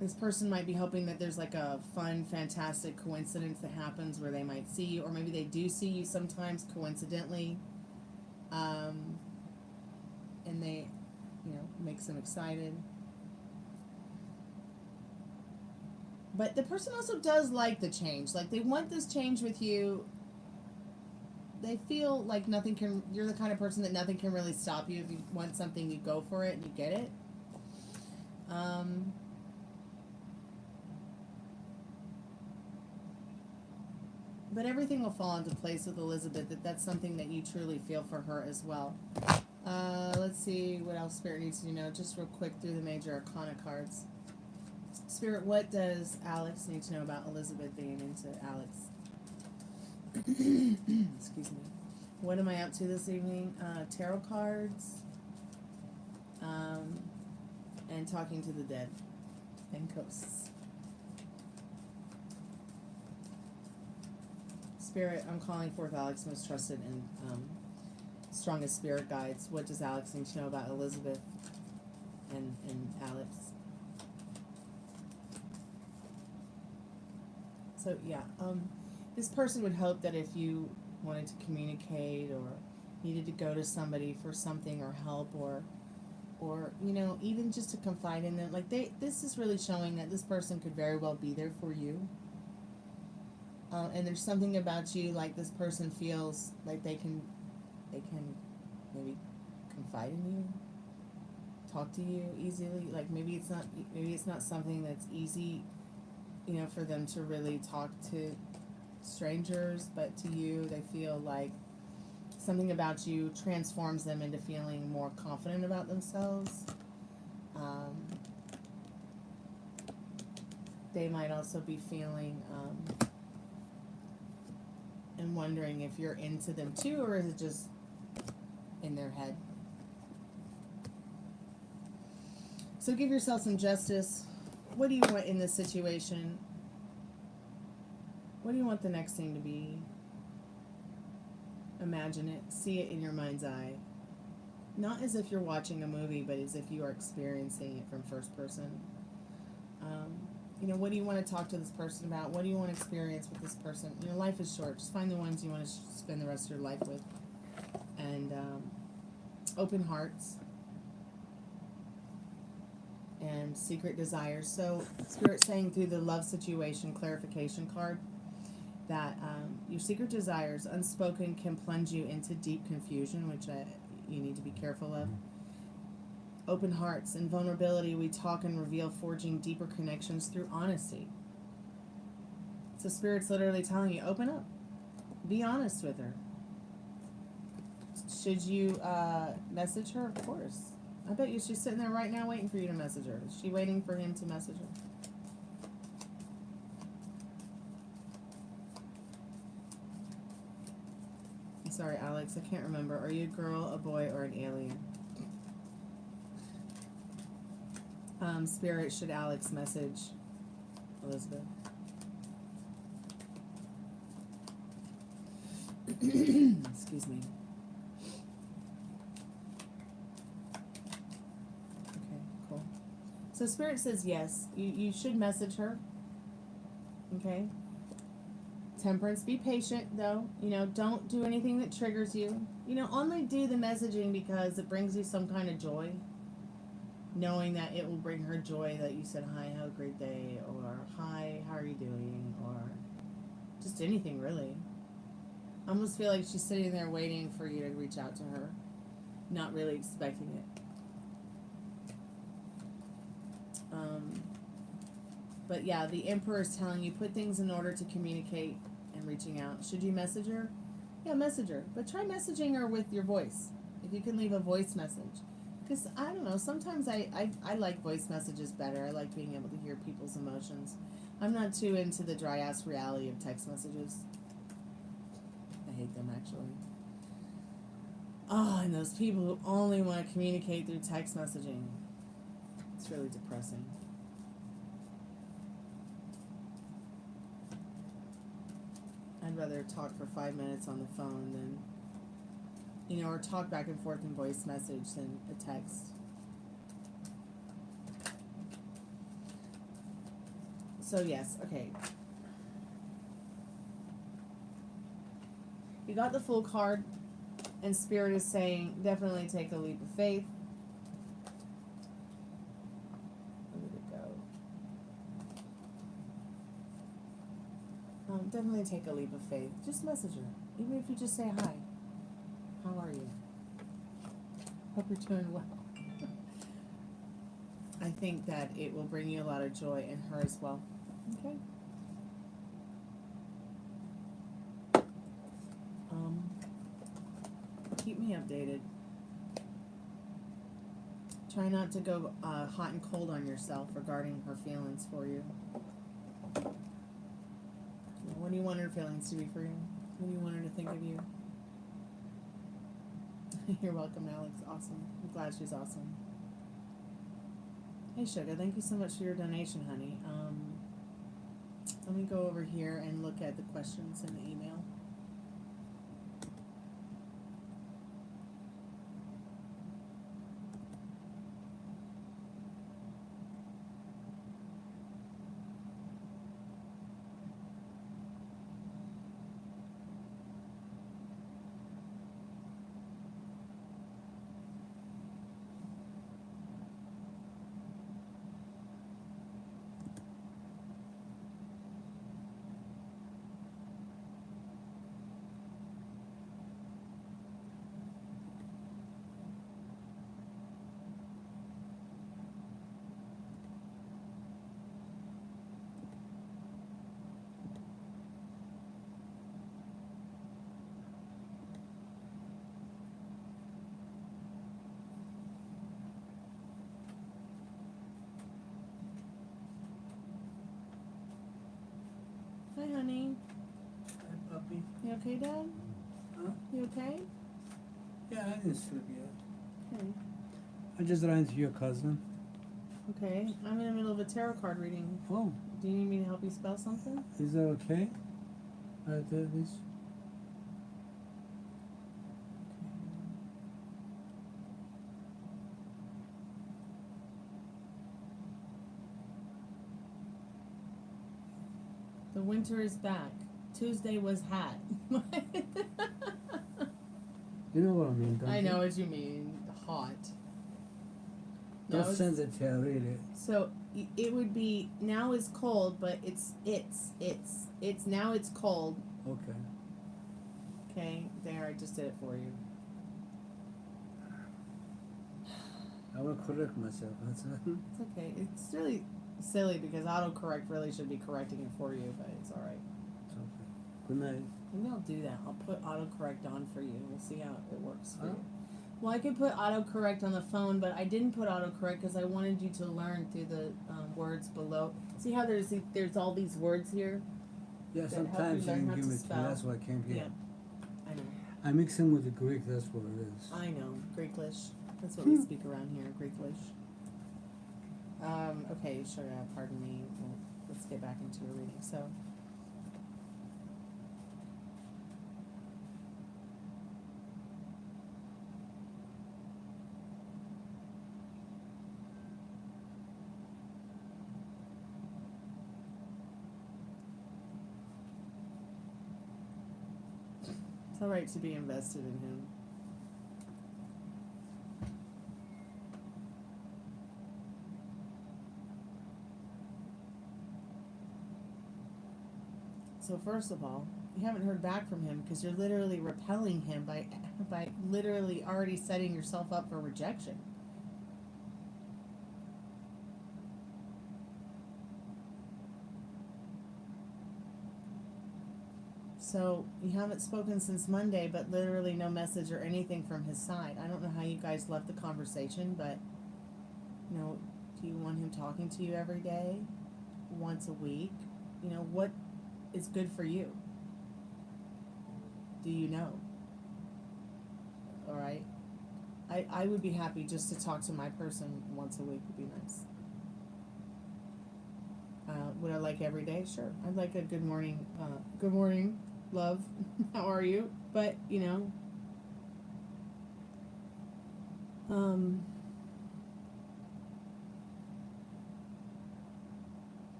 Speaker 1: This person might be hoping that there's a fun, fantastic coincidence that happens where they might see you, or maybe they do see you sometimes coincidentally, and they, makes them excited. But the person also does like the change. They want this change with you. They feel like you're the kind of person that nothing can really stop you. If you want something, you go for it and you get it. But everything will fall into place with Elizabeth, that's something that you truly feel for her as well. Let's see what else Spirit needs to know. Just real quick through the major arcana cards. Spirit, what does Alex need to know about Elizabeth being into Alex? Excuse me. What am I up to this evening? Tarot cards. And talking to the dead. And ghosts. Spirit, I'm calling forth Alex's most trusted and strongest spirit guides. What does Alex need to know about Elizabeth and Alex? So yeah, this person would hope that if you wanted to communicate or needed to go to somebody for something or help, or you know, even just to confide in them. Like this is really showing that this person could very well be there for you. And there's something about you, like this person feels like they can maybe confide in you, talk to you easily. Like maybe it's not something that's easy, you know, for them to really talk to strangers, but to you, they feel like something about you transforms them into feeling more confident about themselves. They might also be feeling and wondering if you're into them too, or is it just in their head. So give yourself some justice. What do you want in this situation? What do you want the next thing to be? Imagine it. See it in your mind's eye. Not as if you're watching a movie, but as if you are experiencing it from first person. You know, what do you want to talk to this person about? What do you want to experience with this person? You know, life is short. Just find the ones you want to spend the rest of your life with. And open hearts. And secret desires. So, Spirit saying through the love situation clarification card that your secret desires, unspoken, can plunge you into deep confusion, which you need to be careful of. Open hearts and vulnerability, we talk and reveal, forging deeper connections through honesty. So Spirit's literally telling you, open up. Be honest with her. Should you message her? Of course. I bet you she's sitting there right now waiting for you to message her. Is she waiting for him to message her? I'm sorry, Alex, I can't remember. Are you a girl, a boy, or an alien? Spirit, should Alex message Elizabeth? Excuse me. Okay, cool. So Spirit says yes. You should message her. Okay? Temperance, be patient though. You know, don't do anything that triggers you. You know, only do the messaging because it brings you some kind of joy. Knowing that it will bring her joy that you said, hi, have a great day, or hi, how are you doing, or just anything really. I almost feel like she's sitting there waiting for you to reach out to her, not really expecting it. But yeah, the Emperor is telling you, put things in order to communicate and reaching out. Should you message her? Yeah, message her. But try messaging her with your voice. If you can leave a voice message. Because, I don't know, sometimes I like voice messages better. I like being able to hear people's emotions. I'm not too into the dry-ass reality of text messages. I hate them, actually. Oh, and those people who only want to communicate through text messaging. It's really depressing. I'd rather talk for 5 minutes on the phone than, you know, or talk back and forth in voice message than a text. So yes, okay. You got the Fool card, and Spirit is saying definitely take a leap of faith. Where did it go? Definitely take a leap of faith. Just message her, even if you just say hi. How are you? Hope you're doing well. I think that it will bring you a lot of joy, and her as well. Okay. Keep me updated. Try not to go hot and cold on yourself regarding her feelings for you. What do you want her feelings to be for you? What do you want her to think of you? You're welcome, Alex. Awesome. I'm glad she's awesome. Hey, Suga, thank you so much for your donation, honey. Let me go over here and look at the questions in the email. Hi, honey.
Speaker 2: Hi, puppy.
Speaker 1: You okay, Dad?
Speaker 2: Huh?
Speaker 1: You okay?
Speaker 2: Yeah, I didn't sleep yet.
Speaker 1: Okay.
Speaker 2: I just ran into your cousin.
Speaker 1: Okay. I'm in the middle of a tarot card reading.
Speaker 2: Oh,
Speaker 1: Do you need me to help you spell something?
Speaker 2: is that okay? I did this.
Speaker 1: The winter is back. Tuesday was hat.
Speaker 2: You know what I mean, don't
Speaker 1: I
Speaker 2: you?
Speaker 1: know what you mean. Hot.
Speaker 2: Don't
Speaker 1: Now
Speaker 2: send it to her, read it.
Speaker 1: So it would be now is cold, but it's now it's cold.
Speaker 2: Okay.
Speaker 1: Okay, there, I just did it for you.
Speaker 2: I want to correct myself. That's it.
Speaker 1: It's okay. It's really silly because autocorrect really should be correcting it for you, but it's alright.
Speaker 2: It's okay. Good night.
Speaker 1: Maybe I'll do that. I'll put autocorrect on for you. We'll see how it works for
Speaker 2: Huh?
Speaker 1: you. Well, I could put autocorrect on the phone, but I didn't put autocorrect because I wanted you to learn through the words below. See how there's all these words here?
Speaker 2: Yeah,
Speaker 1: That help you
Speaker 2: sometimes you
Speaker 1: learn
Speaker 2: can
Speaker 1: how
Speaker 2: give
Speaker 1: to
Speaker 2: it to me.
Speaker 1: spell.
Speaker 2: That's why I came here.
Speaker 1: I know.
Speaker 2: I mix in with the Greek, that's what it is.
Speaker 1: I know. Greeklish. That's what we speak around here. Greeklish. Okay, Suga, pardon me. Well, let's get back into your reading. So. It's alright to be invested in him. So first of all, you haven't heard back from him because you're literally repelling him by literally already setting yourself up for rejection. So you haven't spoken since Monday, but literally no message or anything from his side. I don't know how you guys left the conversation, but you know, do you want him talking to you every day, once a week? You know, what is good for you? Do you know? All right. I would be happy just to talk to my person once a week would be nice. Would I like every day? Sure. I'd like a good morning, love. How are you? But, you know,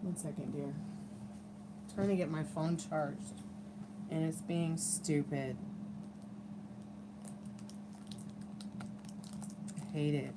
Speaker 1: one second, dear. I'm trying to get my phone charged, and it's being stupid. I hate it.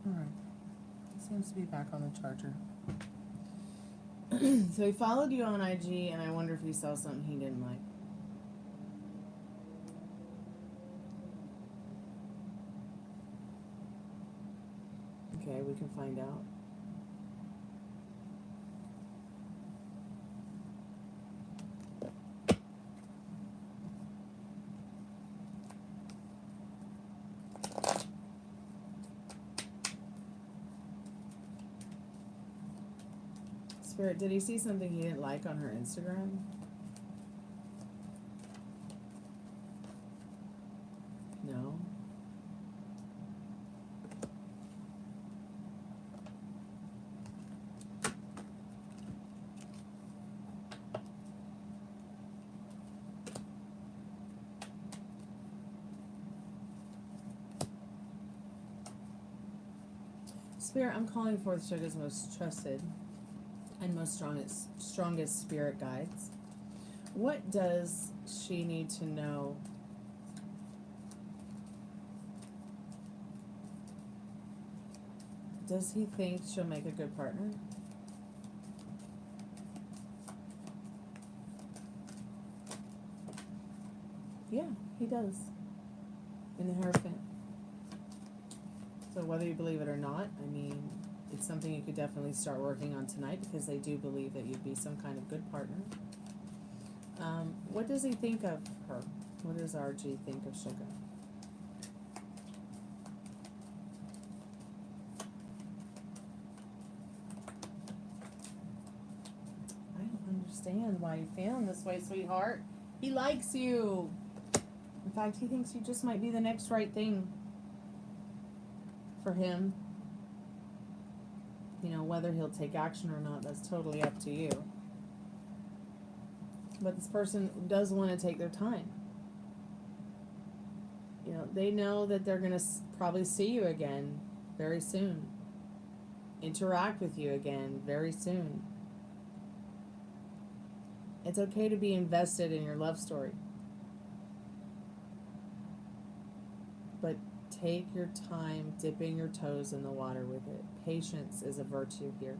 Speaker 1: Alright. He seems to be back on the charger. So he followed you on IG, and I wonder if he saw something he didn't like. Okay, we can find out. Spirit, did he see something he didn't like on her Instagram? No. Spirit, I'm calling forth Suga's most trusted and most strongest spirit guides. What does she need to know? Does he think she'll make a good partner? Yeah, he does. In the Hierophant. So whether you believe it or not, I mean, it's something you could definitely start working on tonight because they do believe that you'd be some kind of good partner. What does he think of her? What does RG think of Suga? I don't understand why you're feeling this way, sweetheart. He likes you. In fact, he thinks you just might be the next right thing for him. You know, whether he'll take action or not, that's totally up to you. But this person does want to take their time. You know, they know that they're going to probably see you again very soon. Interact with you again very soon. It's okay to be invested in your love story. But take your time dipping your toes in the water with it. Patience is a virtue here.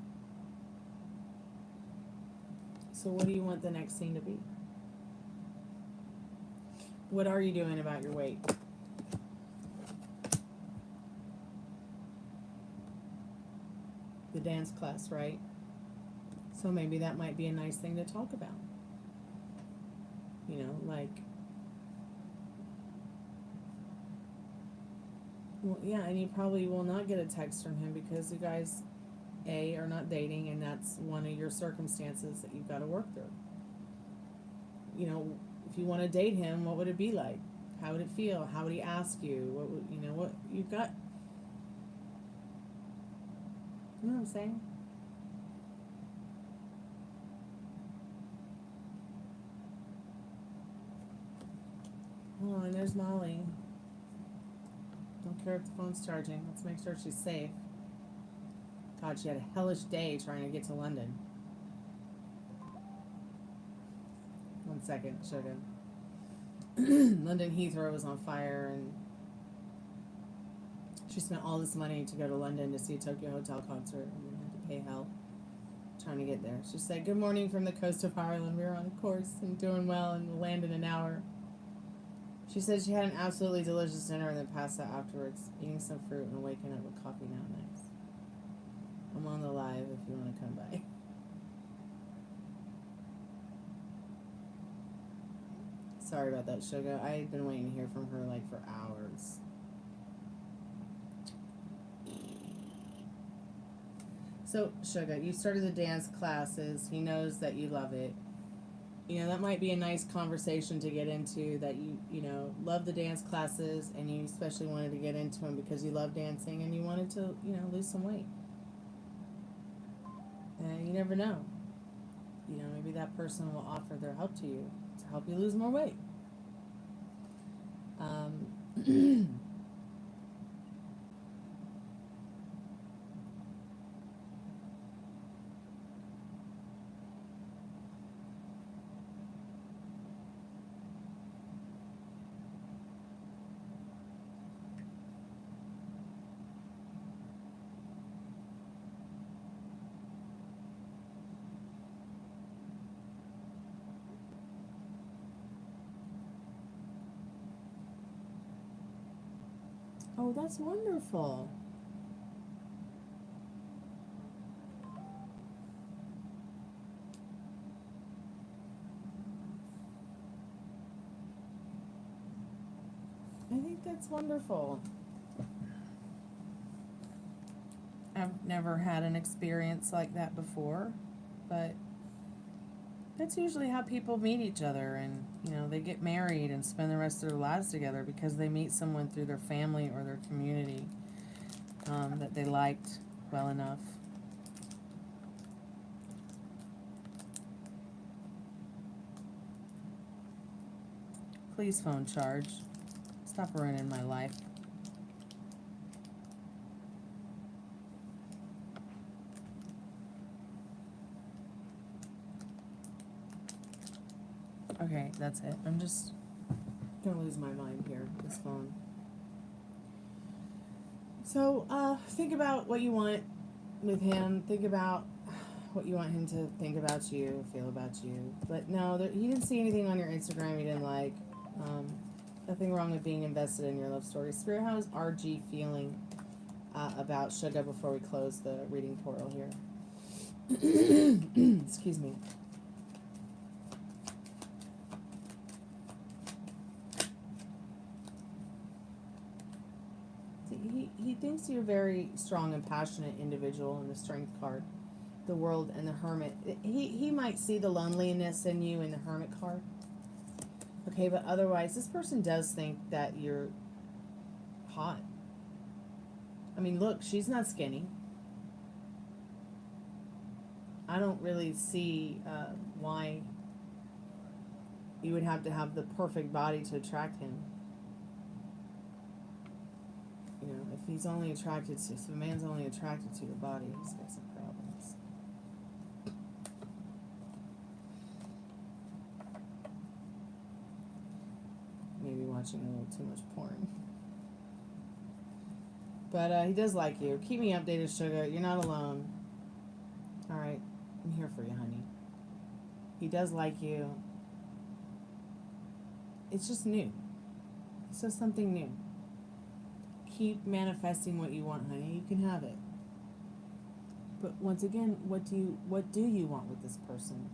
Speaker 1: So what do you want the next scene to be? What are you doing about your weight? The dance class, right? So maybe that might be a nice thing to talk about. You know, like, well, yeah, and you probably will not get a text from him because you guys, A, are not dating, and that's one of your circumstances that you've got to work through. You know, if you want to date him, what would it be like? How would it feel? How would he ask you? What would, you know, what you've got? You know what I'm saying? Oh, and there's Molly. Don't care if the phone's charging. Let's make sure she's safe. God, she had a hellish day trying to get to London. 1 second, Suga. London Heathrow was on fire, and she spent all this money to go to London to see a Tokyo Hotel concert, and then had to pay hell trying to get there. She said, "Good morning from the coast of Ireland. We're on course and doing well, and we'll land in an hour." She said she had an absolutely delicious dinner and then passed out afterwards, eating some fruit and waking up with coffee now. Nice. I'm on the live if you want to come by. Sorry about that, Suga. I had been waiting to hear from her like for hours. So, Suga, you started the dance classes. He knows that you love it. You know, that might be a nice conversation to get into, that you know, love the dance classes, and you especially wanted to get into them because you love dancing and you wanted to, you know, lose some weight. And you never know. You know, maybe that person will offer their help to you to help you lose more weight. Oh, that's wonderful. I think that's wonderful. I've never had an experience like that before, but that's usually how people meet each other, and, you know, they get married and spend the rest of their lives together because they meet someone through their family or their community that they liked well enough. Please phone charge. Stop ruining my life. Okay, that's it. I'm just gonna lose my mind here, this phone. So, think about what you want with him. Think about what you want him to think about you, feel about you. But no, he didn't see anything on your Instagram he didn't like. Nothing wrong with being invested in your love story. Spirit, how is RG feeling about Suga before we close the reading portal here? Excuse me. He thinks you're a very strong and passionate individual in the Strength card. The World and the Hermit. He might see the loneliness in you in the Hermit card. Okay, but otherwise, this person does think that you're hot. I mean, look, she's not skinny. I don't really see why you would have to have the perfect body to attract him. You know, if he's only attracted to, if a man's only attracted to your body, he's got some problems. Maybe watching a little too much porn. But he does like you. Keep me updated, Suga. You're not alone. Alright. I'm here for you, honey. He does like you. It's just new. So something new. Keep manifesting what you want, honey. You can have it. But once again, what do you want with this person?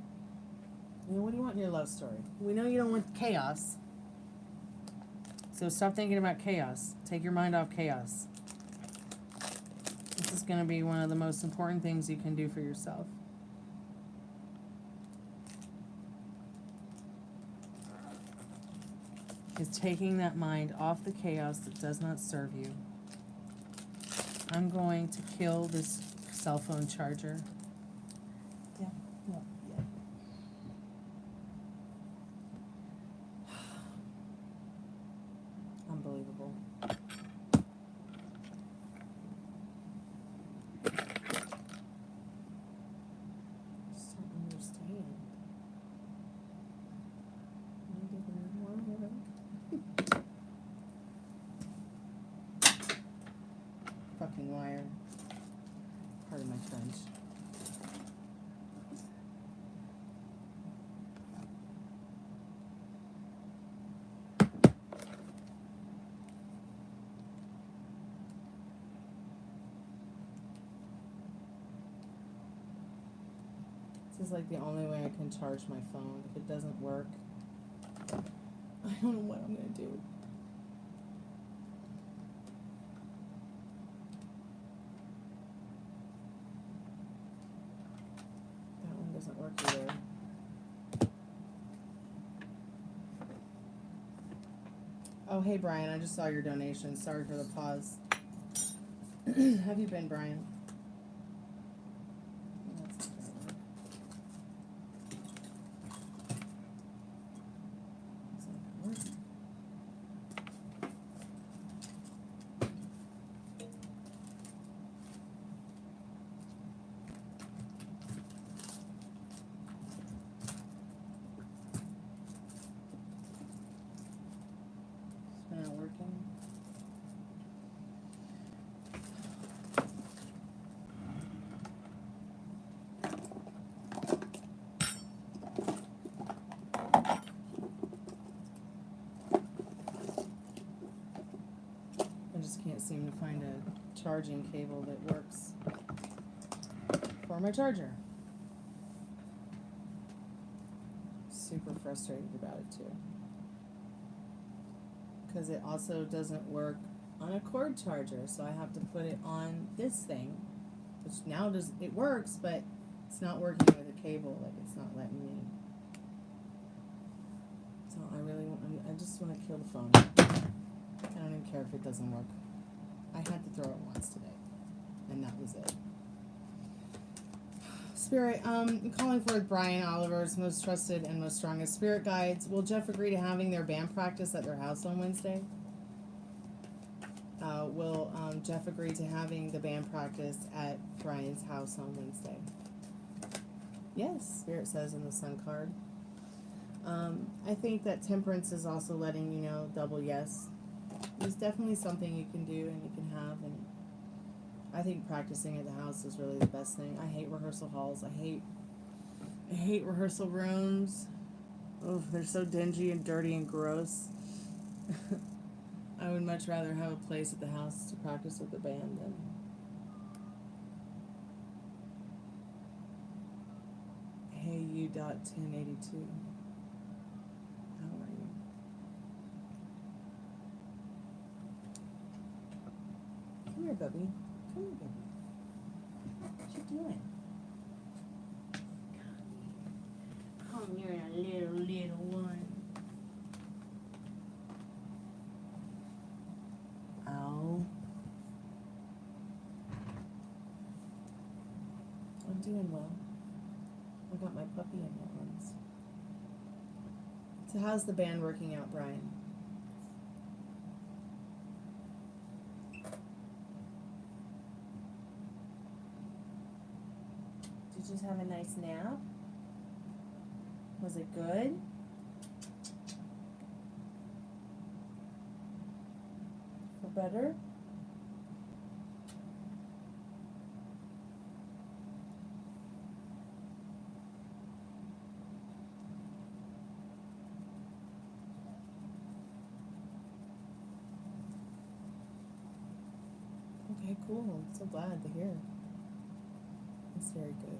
Speaker 1: You know, what do you want in your love story? We know you don't want chaos. So stop thinking about chaos. Take your mind off chaos. This is going to be one of the most important things you can do for yourself. Is taking that mind off the chaos that does not serve you. I'm going to kill this cell phone charger. Yeah. Unbelievable. Just don't understand. Fucking wire. Pardon my French. This is like the only way I can charge my phone. If it doesn't work, I don't know what I'm gonna do. That one doesn't work either. Oh, hey Brian, I just saw your donation. Sorry for the pause. Have you been, Brian? That's not gonna work. It's not gonna work. It's not working. I just can't seem to find a charging cable that works for my charger. Super frustrated about it too. Because it also doesn't work on a cord charger, so I have to put it on this thing, which now it works, but it's not working with a cable. Like, it's not letting me. So I just want to kill the phone. I don't even care if it doesn't work. I had to throw it once today, and that was it. Spirit, I'm calling for Brian Oliver's most trusted and most strongest spirit guides. Will Jeff agree to having their band practice at their house on Wednesday? Will Jeff agree to having the band practice at Brian's house on Wednesday? Yes, Spirit says in the Sun card. I think that Temperance is also letting you know, double yes. There's definitely something you can do and you can have, and I think practicing at the house is really the best thing. I hate rehearsal halls. I hate rehearsal rooms. Oh, they're so dingy and dirty and gross. I would much rather have a place at the house to practice with the band than. Hey, U.1082. How are you? Come here, Bubby. Come here, Bubby. What you doing? Come here, little one. Ow. I'm doing well. I got my puppy in my arms. So how's the band working out, Brian? Did you just have a nice nap? Was it good? Feel better? Okay, cool. I'm so glad to hear. That's very good.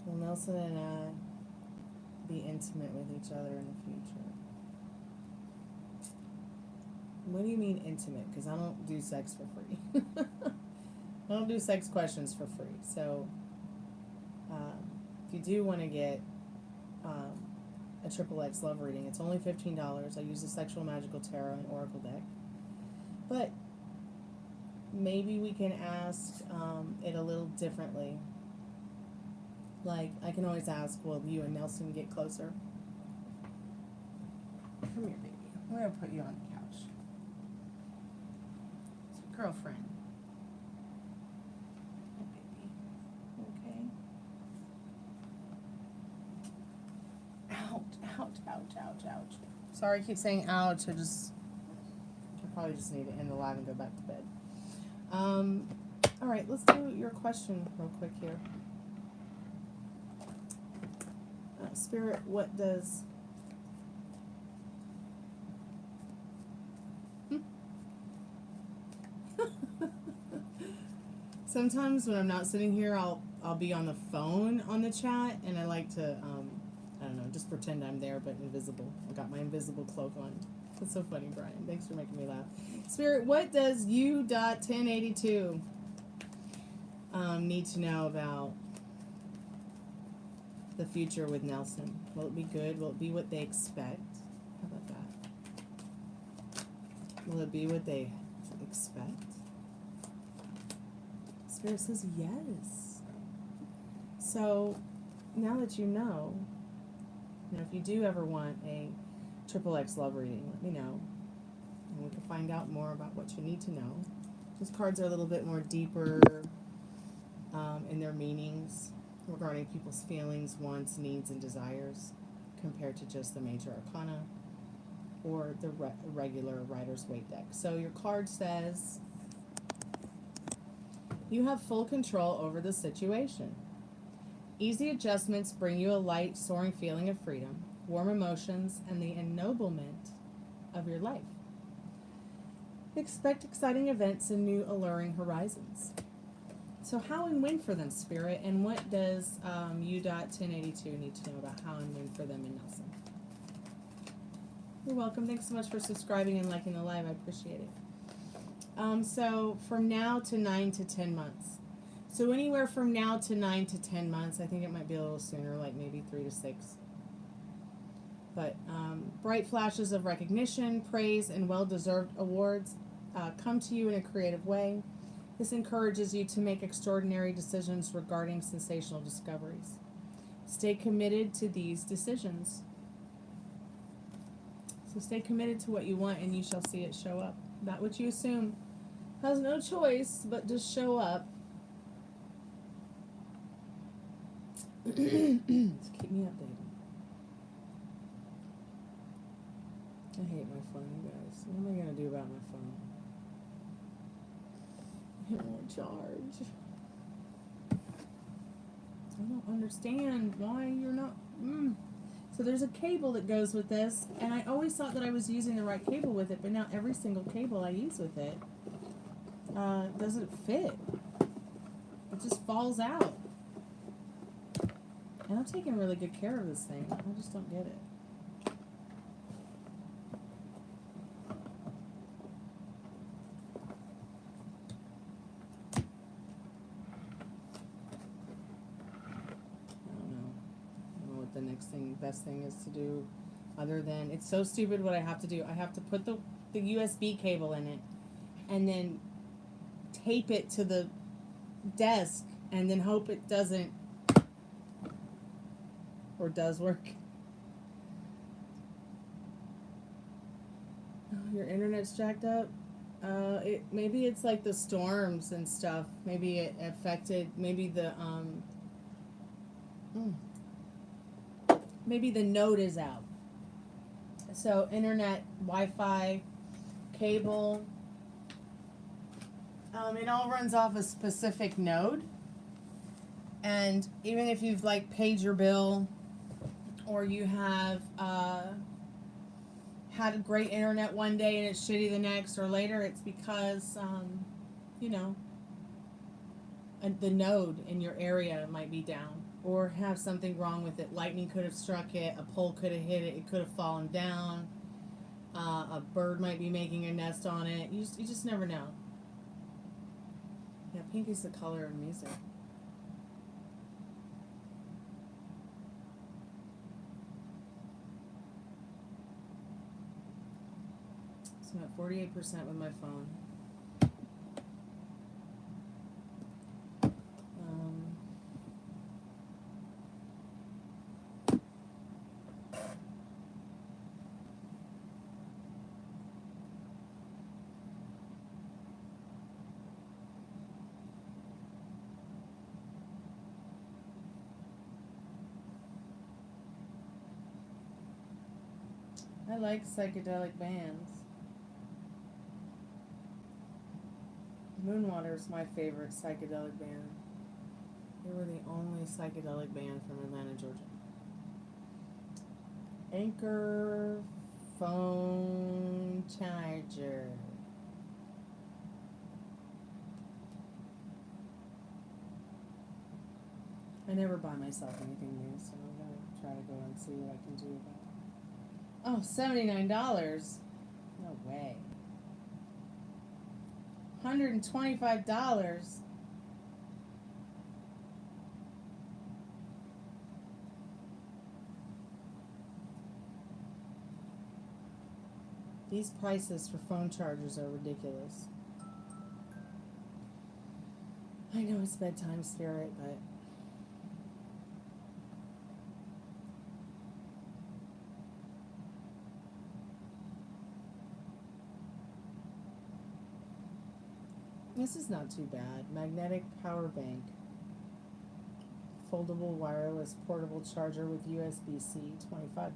Speaker 1: Will Nelson and I be intimate with each other in the future? What do you mean intimate? Because I don't do sex for free. I don't do sex questions for free. So, if you do want to get a XXX love reading, it's only $15. I use the Sexual Magical Tarot and Oracle deck. But maybe we can ask it a little differently. Like, I can always ask, will you and Nelson get closer? Come here, baby. We're going to put you on the couch. It's your girlfriend. Hi, baby. Okay. Ouch, ouch, ouch, ouch, ouch. Sorry, I keep saying ouch. I probably just need to end the live and go back to bed. All right, let's do your question real quick here. Spirit, what does... Sometimes when I'm not sitting here, I'll be on the phone on the chat, and I like to, I don't know, just pretend I'm there, but invisible. I got my invisible cloak on. That's so funny, Brian. Thanks for making me laugh. Spirit, what does U.1082 need to know about the future with Nelson? Will it be good? Will it be what they expect? How about that? Will it be what they expect? Spirit says yes. So, now that you know, if you do ever want a XXX love reading, let me know. And we can find out more about what you need to know. These cards are a little bit more deeper in their meanings regarding people's feelings, wants, needs, and desires compared to just the major arcana or the regular Rider's-Waite deck. So your card says, you have full control over the situation. Easy adjustments bring you a light, soaring feeling of freedom, warm emotions, and the ennoblement of your life. Expect exciting events and new alluring horizons. So how and when for them, Spirit, and what does U.1082 need to know about how and when for them in Nelson? You're welcome. Thanks so much for subscribing and liking the live. I appreciate it. So from now to 9 to 10 months. So anywhere from now to 9 to 10 months. I think it might be a little sooner, like maybe 3 to 6. But bright flashes of recognition, praise, and well-deserved awards come to you in a creative way. This encourages you to make extraordinary decisions regarding sensational discoveries. Stay committed to these decisions. So stay committed to what you want and you shall see it show up. That which you assume has no choice but to show up. Just keep me updated. I hate my phone, you guys. What am I going to do about my phone? It won't charge. I don't understand why you're not... So there's a cable that goes with this, and I always thought that I was using the right cable with it, but now every single cable I use with it doesn't fit. It just falls out. And I'm taking really good care of this thing. I just don't get it. The next thing, best thing is to do, other than, it's so stupid what I have to do. I have to put the USB cable in it and then tape it to the desk and then hope it doesn't or does work. Oh, your internet's jacked up. Maybe it's like the storms and stuff. Maybe it affected, maybe the maybe the node is out. So internet, Wi-Fi, cable, it all runs off a specific node. And even if you've like paid your bill or you have had a great internet one day and it's shitty the next or later, it's because, you know, the node in your area might be down. Or have something wrong with it. Lightning could have struck it, a pole could have hit it, it could have fallen down, a bird might be making a nest on it. You just never know. Yeah, pink is the color of music. So I'm at 48% with my phone. I like psychedelic bands. Moonwater's my favorite psychedelic band. They were the only psychedelic band from Atlanta, Georgia. Anchor phone charger. I never buy myself anything new, so I'm gonna try to go and see what I can do about it. Oh, $79. No way. $125. These prices for phone chargers are ridiculous. I know it's bedtime spirit, but this is not too bad. Magnetic power bank. Foldable wireless portable charger with USB-C, $25.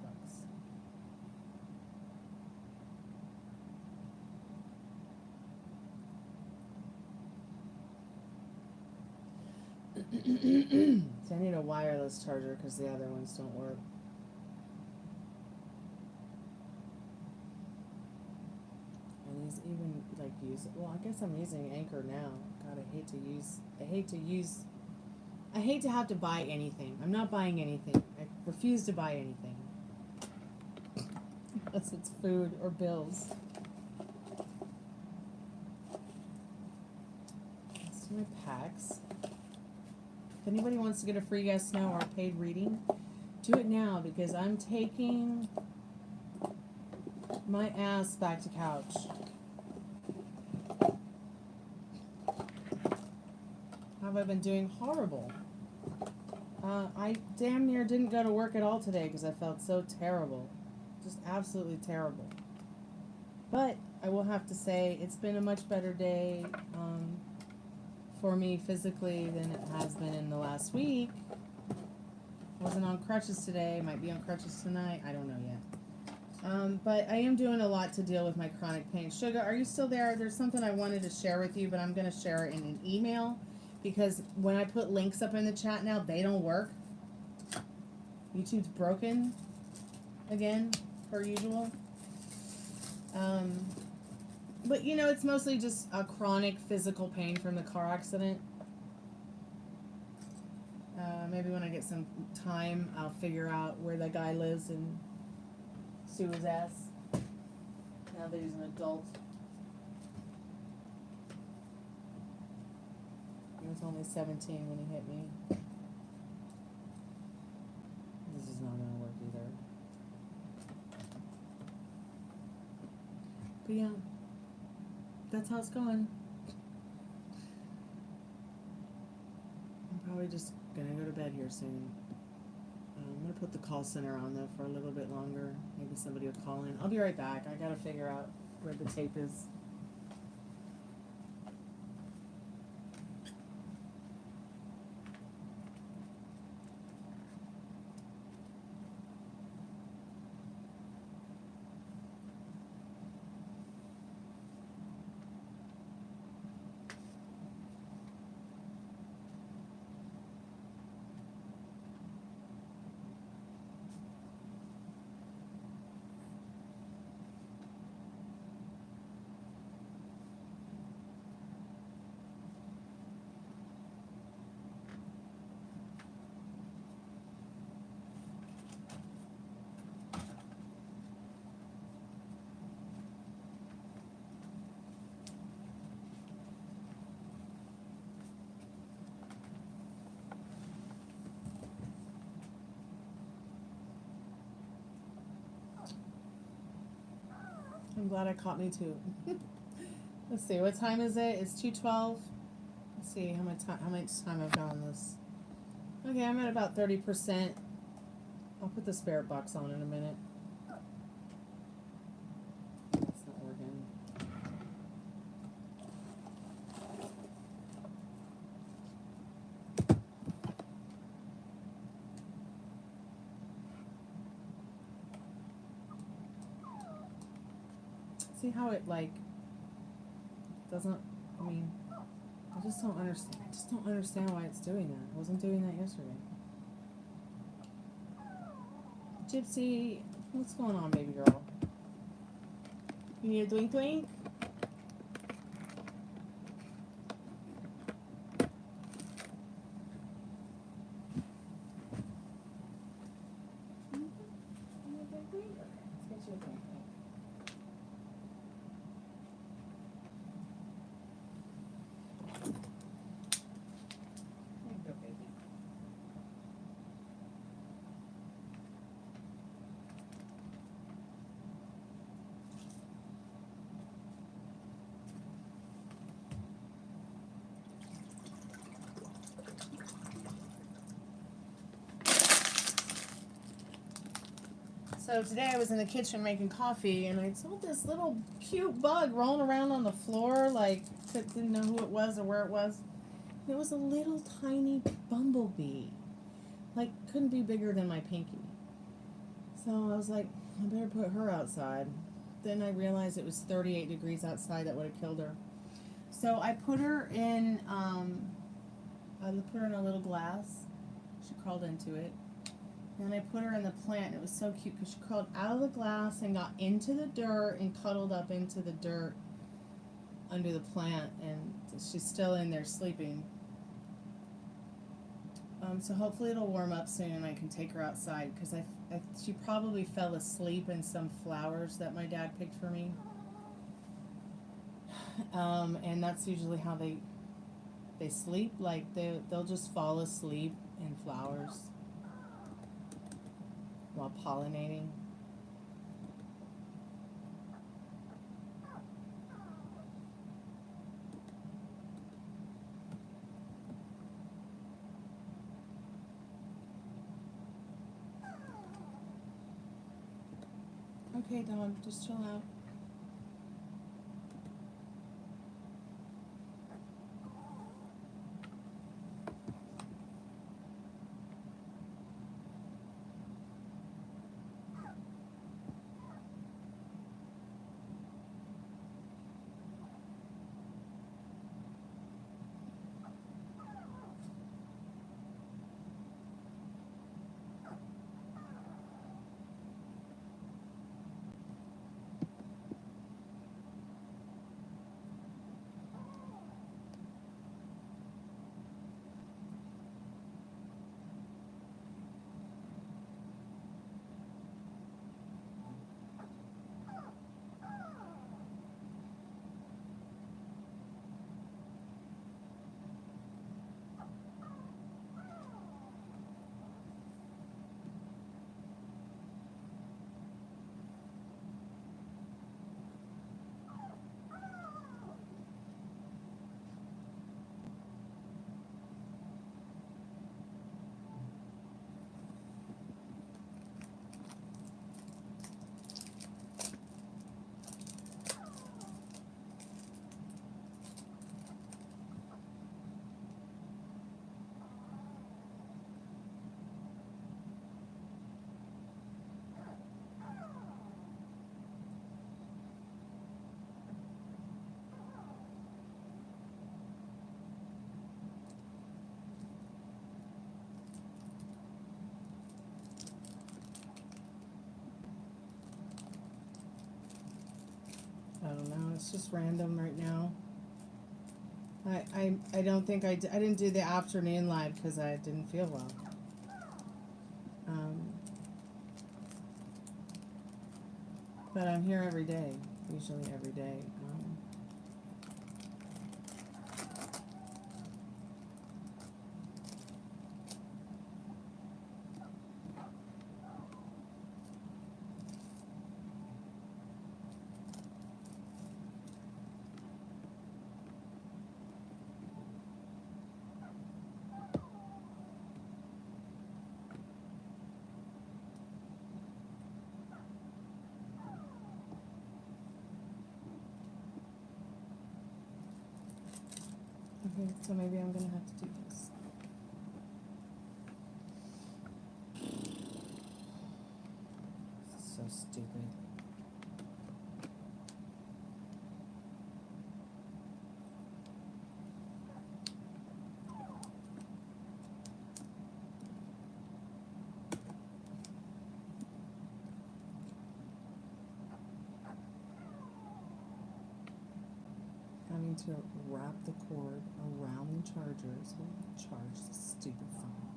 Speaker 1: So I need a wireless charger because the other ones don't work. And these even like use, well, I guess I'm using Anchor now. God, I hate to have to buy anything. I'm not buying anything. I refuse to buy anything. Unless it's food or bills. Let's do my packs. If anybody wants to get a free yes, no, or a paid reading, do it now because I'm taking my ass back to couch. How have I been doing? Horrible. I damn near didn't go to work at all today because I felt so terrible. Just absolutely terrible. But I will have to say it's been a much better day for me physically than it has been in the last week. I wasn't on crutches today. Might be on crutches tonight. I don't know yet. But I am doing a lot to deal with my chronic pain. Suga, are you still there? There's something I wanted to share with you, but I'm going to share it in an email because when I put links up in the chat now, they don't work. YouTube's broken. again, per usual. But you know, it's mostly just a chronic physical pain from the car accident. Maybe when I get some time, I'll figure out where that guy lives and sue his ass. Now that he's an adult. He was only 17 when he hit me. This is not gonna work either. But yeah, that's how it's going. I'm probably just gonna go to bed here soon. I'm gonna put the call center on though for a little bit longer. Maybe somebody will call in. I'll be right back. I gotta figure out where the tape is. I'm glad it caught me too. Let's see, what time is it? It's 2:12. Let's see how much time I've got on this. Okay, I'm at about 30%. I'll put the spirit box on in a minute. It's not working. See how it like doesn't, I mean, I just don't understand why it's doing that. I wasn't doing that yesterday. Gypsy, what's going on, baby girl? You need a twink twink? You need a twink twink? Okay, let's get you a twink twink. There you go, baby. So today I was in the kitchen making coffee and I saw this little cute bug rolling around on the floor, like didn't know who it was or where it was. And it was a little tiny bumblebee, like couldn't be bigger than my pinky. So I was like, I better put her outside. Then I realized it was 38 degrees outside. That would have killed her. So I put her in a little glass. She crawled into it. And I put her in the plant, and it was so cute because she crawled out of the glass and got into the dirt and cuddled up into the dirt under the plant, and she's still in there sleeping. So hopefully it'll warm up soon and I can take her outside because she probably fell asleep in some flowers that my dad picked for me. And that's usually how they sleep, like they'll just fall asleep in flowers while pollinating. Okay, dog, just chill out. it's just random right now. I don't think I didn't do the afternoon live because I didn't feel well. But I'm here every day, usually every day. Okay, so maybe I'm gonna have to do this. This is so stupid. Having to wrap the cord around the chargers while I charge this stupid phone.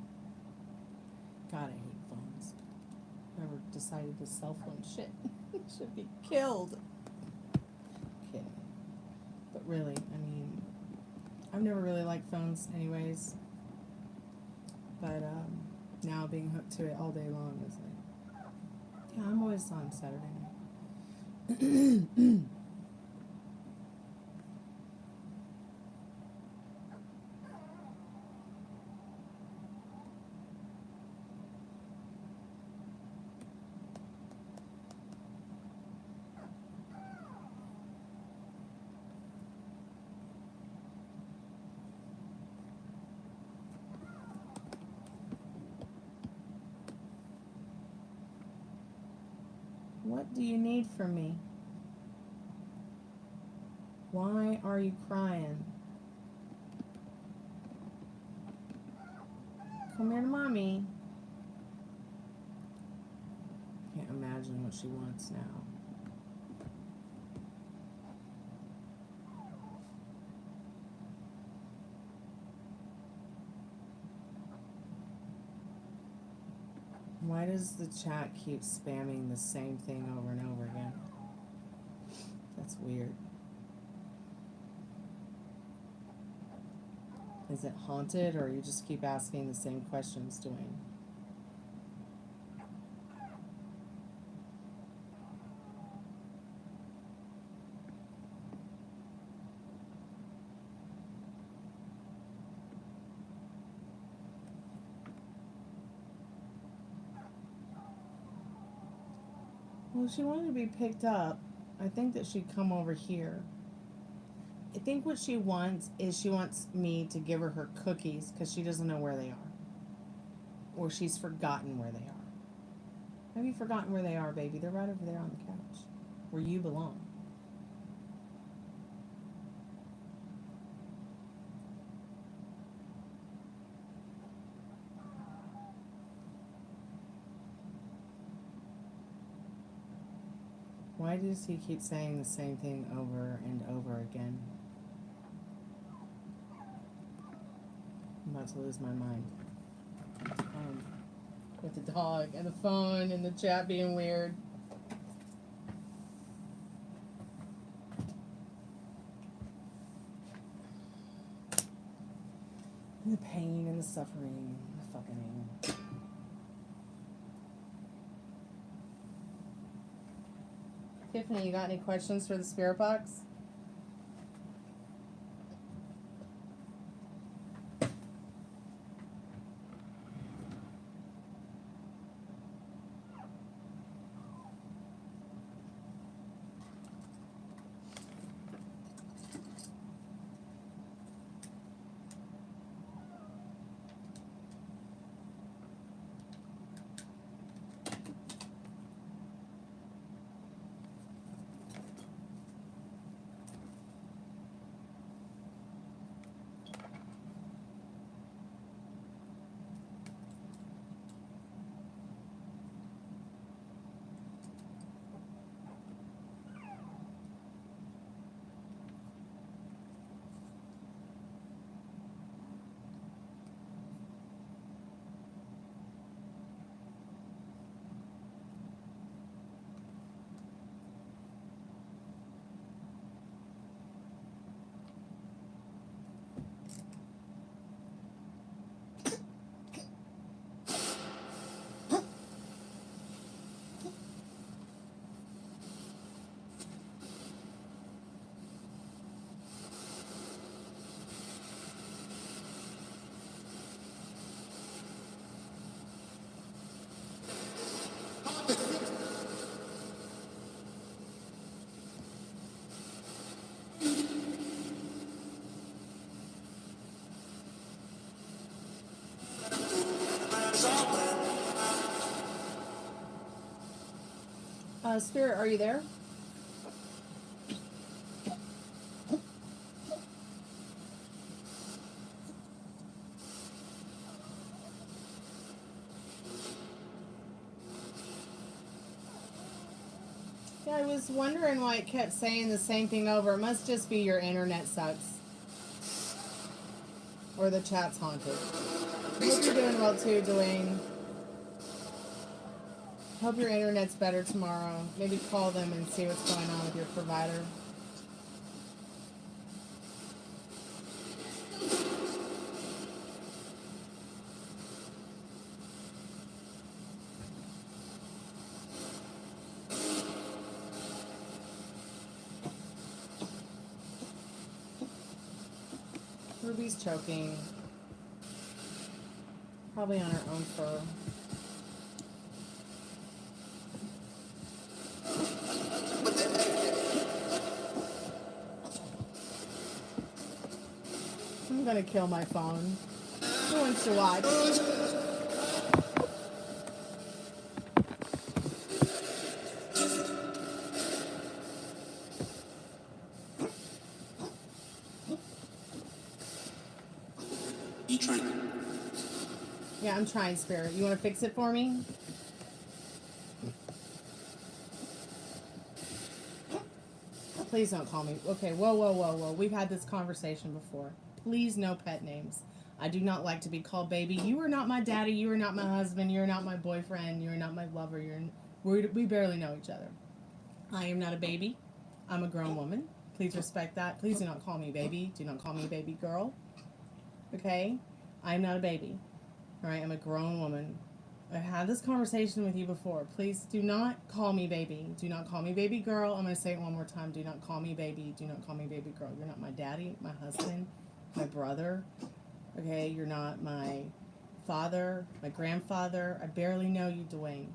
Speaker 1: God, I hate phones. Whoever decided to sell phone shit should be killed. Kidding. But really, I mean, I've never really liked phones anyways. But now being hooked to it all day long is like, yeah, I'm always on Saturday night. What do you need from me? Why are you crying? Come here to mommy. Can't imagine what she wants now. Why does the chat keep spamming the same thing over and over again? That's weird. Is it haunted, or you just keep asking the same questions, Dwayne? Well, if she wanted to be picked up, I think that she'd come over here. I think what she wants is she wants me to give her cookies because she doesn't know where they are. Or she's forgotten where they are. Have you forgotten where they are, baby? They're right over there on the couch, where you belong. Why does he keep saying the same thing over and over again? I'm about to lose my mind. With the dog and the phone and the chat being weird. And the pain and the suffering. The fucking... Tiffany, you got any questions for the spirit box? Spirit, are you there? Yeah, I was wondering why it kept saying the same thing over. It must just be your internet sucks. Or the chat's haunted. Hope you're doing well too, Dwayne. Hope your internet's better tomorrow. Maybe call them and see what's going on with your provider. Ruby's choking. Probably on her own fur. I'm gonna kill my phone. Who wants to watch?
Speaker 3: You trying?
Speaker 1: Yeah, I'm trying, Spirit. You want to fix it for me? Please don't call me. Okay, whoa, whoa, whoa, whoa. We've had this conversation before. Please, no pet names. I do not like to be called baby. You are not my daddy. You are not my husband. You are not my boyfriend. You are not my lover. We barely know each other. I am not a baby. I'm a grown woman. Please respect that. Please do not call me baby. Do not call me baby girl. Okay? I am not a baby. All right? I'm a grown woman. I've had this conversation with you before. Please do not call me baby. Do not call me baby girl. I'm going to say it one more time. Do not call me baby. Do not call me baby girl. You're not my daddy, my husband, my brother. Okay? You're not my father, my grandfather. I barely know you, Dwayne.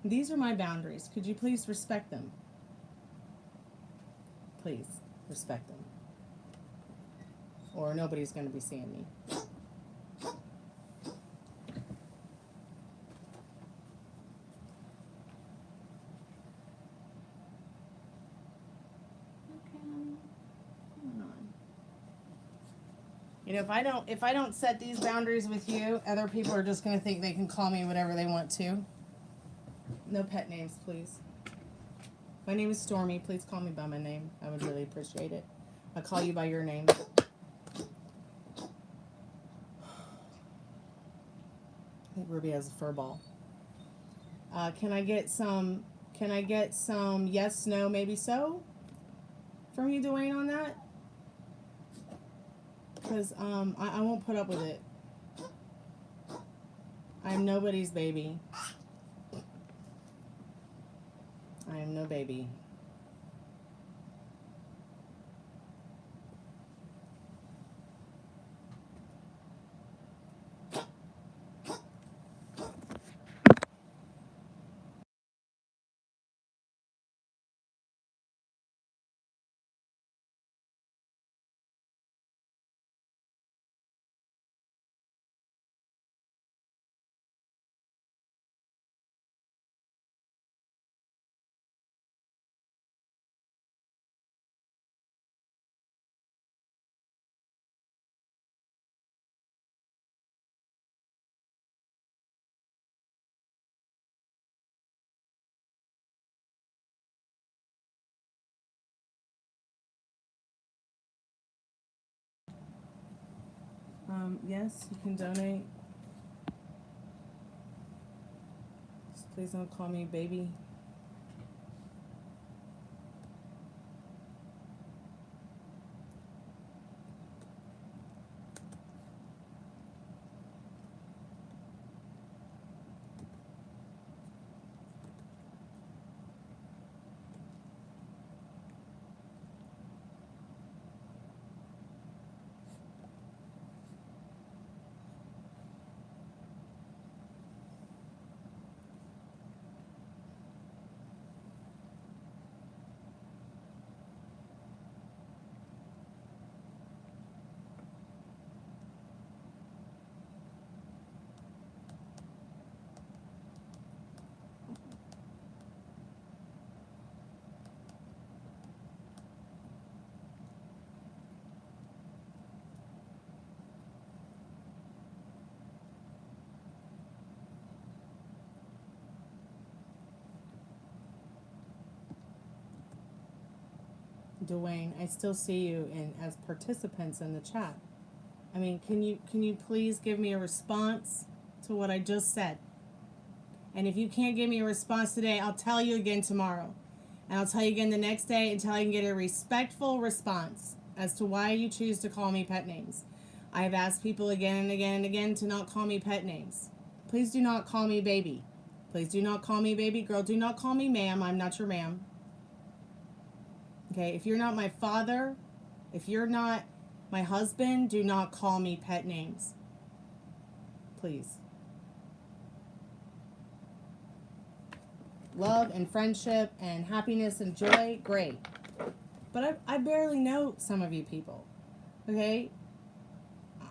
Speaker 1: These are my boundaries. Could you please respect them? Please respect them. Or nobody's going to be seeing me. You know, if I don't set these boundaries with you, other people are just going to think they can call me whatever they want to. No pet names, please. My name is Stormy. Please call me by my name. I would really appreciate it. I'll call you by your name. I think Ruby has a fur ball. Can I get some yes, no, maybe so from you, Dwayne, on that? Because I won't put up with it. I'm nobody's baby. I am no baby. Yes, you can donate. Just please don't call me baby. Dwayne, I still see you in as participants in the chat. I mean, can you please give me a response to what I just said? And if you can't give me a response today, I'll tell you again tomorrow. And I'll tell you again the next day until I can get a respectful response as to why you choose to call me pet names. I have asked people again and again and again to not call me pet names. Please do not call me baby. Please do not call me baby girl. Do not call me ma'am. I'm not your ma'am. Okay, if you're not my father, if you're not my husband, do not call me pet names. Please. Love and friendship and happiness and joy, great. But I barely know some of you people, okay?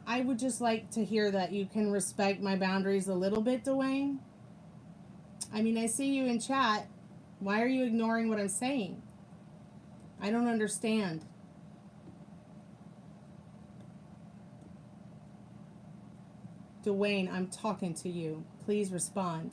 Speaker 1: I would just like to hear that you can respect my boundaries a little bit, Dwayne. I mean, I see you in chat. Why are you ignoring what I'm saying? I don't understand. Dwayne, I'm talking to you. Please respond.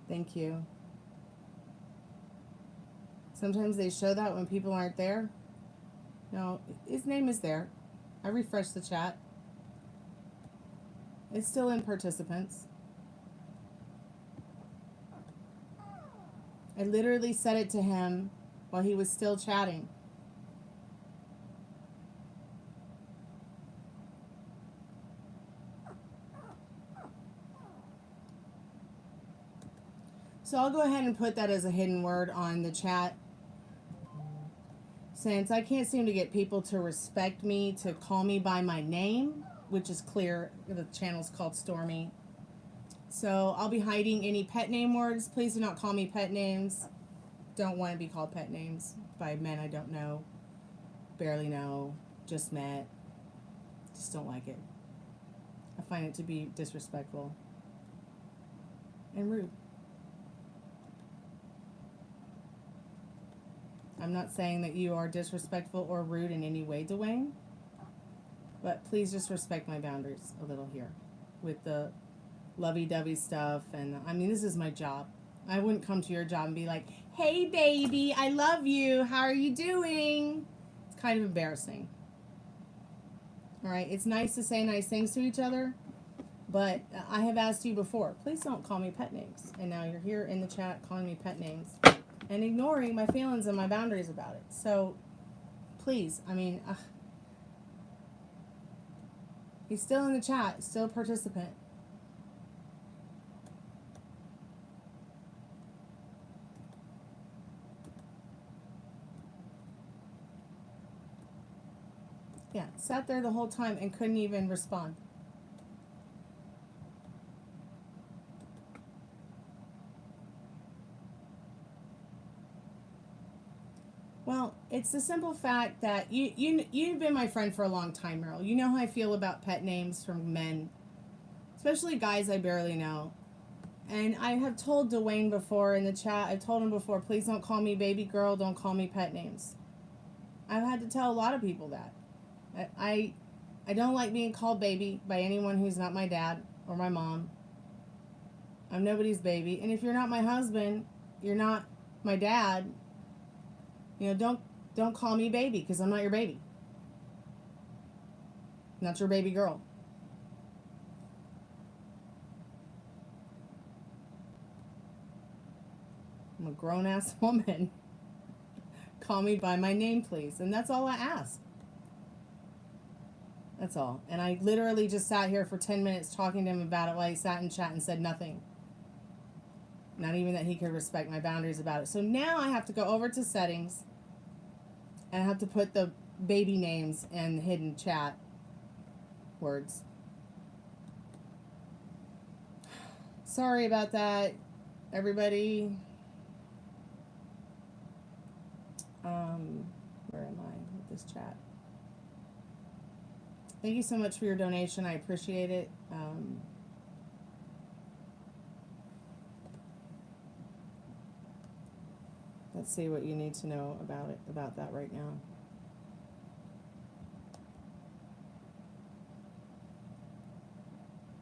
Speaker 1: Thank you. Sometimes they show that when people aren't there. No, his name is there. I refreshed the chat. It's still in participants. I literally said it to him while he was still chatting. So I'll go ahead and put that as a hidden word on the chat. Since I can't seem to get people to respect me, to call me by my name, which is clear, the channel's called Stormy. So I'll be hiding any pet name words. Please do not call me pet names. Don't want to be called pet names by men I don't know, barely know, just met. Just don't like it. I find it to be disrespectful and rude. I'm not saying that you are disrespectful or rude in any way, Dwayne, but please just respect my boundaries a little here with the lovey-dovey stuff. And I mean, this is my job. I wouldn't come to your job and be like, hey baby, I love you, how are you doing? It's kind of embarrassing. All right, it's nice to say nice things to each other, but I have asked you before, please don't call me pet names. And now you're here in the chat calling me pet names and ignoring my feelings and my boundaries about it. So, please, I mean, he's still in the chat, still a participant. Yeah, sat there the whole time and couldn't even respond. Well, it's the simple fact that you've been my friend for a long time, Meryl. You know how I feel about pet names from men, especially guys I barely know. And I have told Dwayne before in the chat, I've told him before, please don't call me baby girl, don't call me pet names. I've had to tell a lot of people that. I don't like being called baby by anyone who's not my dad or my mom. I'm nobody's baby. And if you're not my husband, you're not my dad, you know, don't call me baby, because I'm not your baby. Not your baby girl. I'm a grown-ass woman. Call me by my name, please. And that's all I ask. That's all. And I literally just sat here for 10 minutes talking to him about it while he sat in chat and said nothing. Not even that he could respect my boundaries about it. So now I have to go over to settings and I have to put the baby names and hidden chat words. Sorry about that, everybody. Where am I with this chat? Thank you so much for your donation. I appreciate it. Let's see what you need to know about that right now.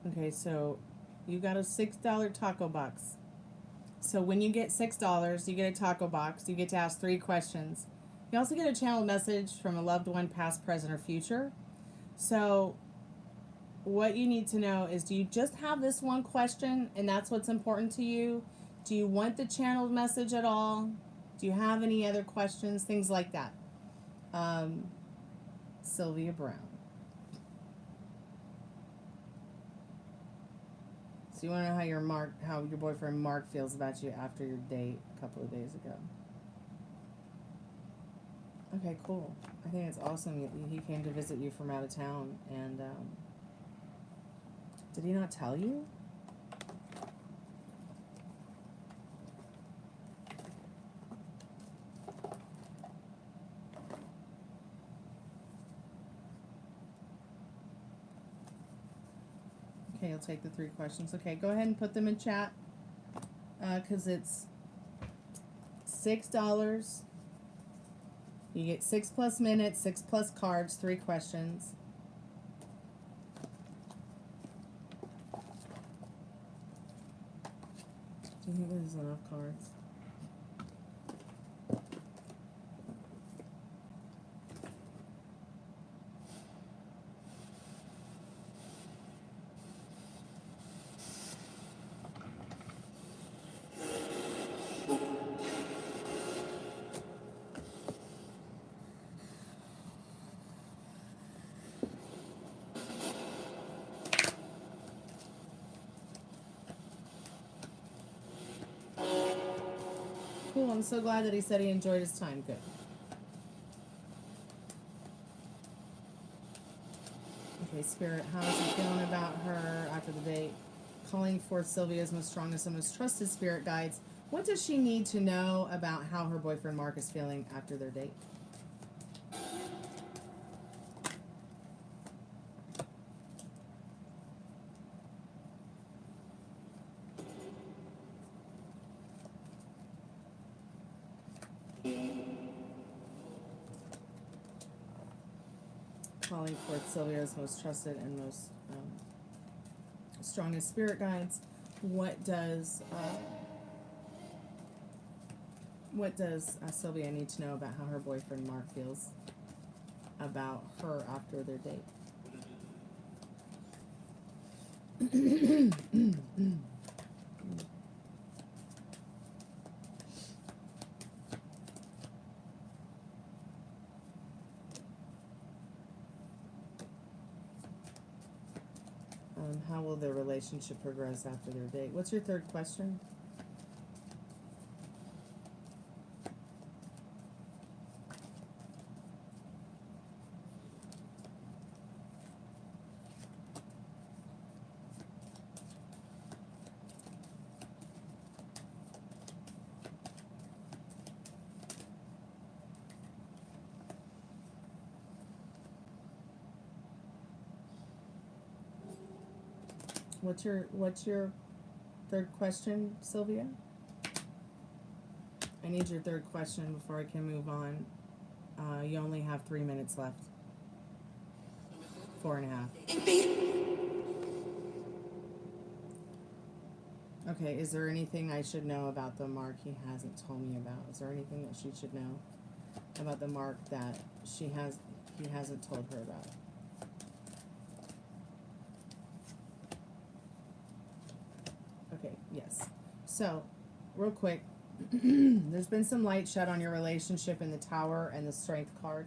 Speaker 1: Okay, so you got a $6 taco box. So when you get $6, you get a taco box. You get to ask 3 questions. You also get a channeled message from a loved one, past, present, or future. So what you need to know is, do you just have this one question and that's what's important to you? Do you want the channeled message at all? Do you have any other questions? Things like that. Sylvia Brown. So you want to know how your boyfriend Mark feels about you after your date a couple of days ago. Okay, cool. I think it's awesome. He came to visit you from out of town, and did he not tell you? Okay, you'll take the 3 questions. Okay, go ahead and put them in chat, because it's $6. You get 6 plus minutes, 6 plus cards, 3 questions. Do you think there's enough cards? Cool, I'm so glad that he said he enjoyed his time. Good. Okay, Spirit, how is he feeling about her after the date? Calling forth Sylvia's most strongest and most trusted spirit guides. What does she need to know about how her boyfriend Mark is feeling after their date? Calling forth Sylvia's most trusted and most strongest spirit guides. What does Sylvia need to know about how her boyfriend Mark feels about her after their date? How will their relationship progress after their date? What's your 3rd question? What's your 3rd question, Sylvia? I need your 3rd question before I can move on. You only have 3 minutes left. 4.5. Okay, is there anything I should know about the Mark he hasn't told me about? Is there anything that she should know about the Mark that he hasn't told her about? Okay, yes. So, real quick, there's been some light shed on your relationship in the Tower and the Strength card.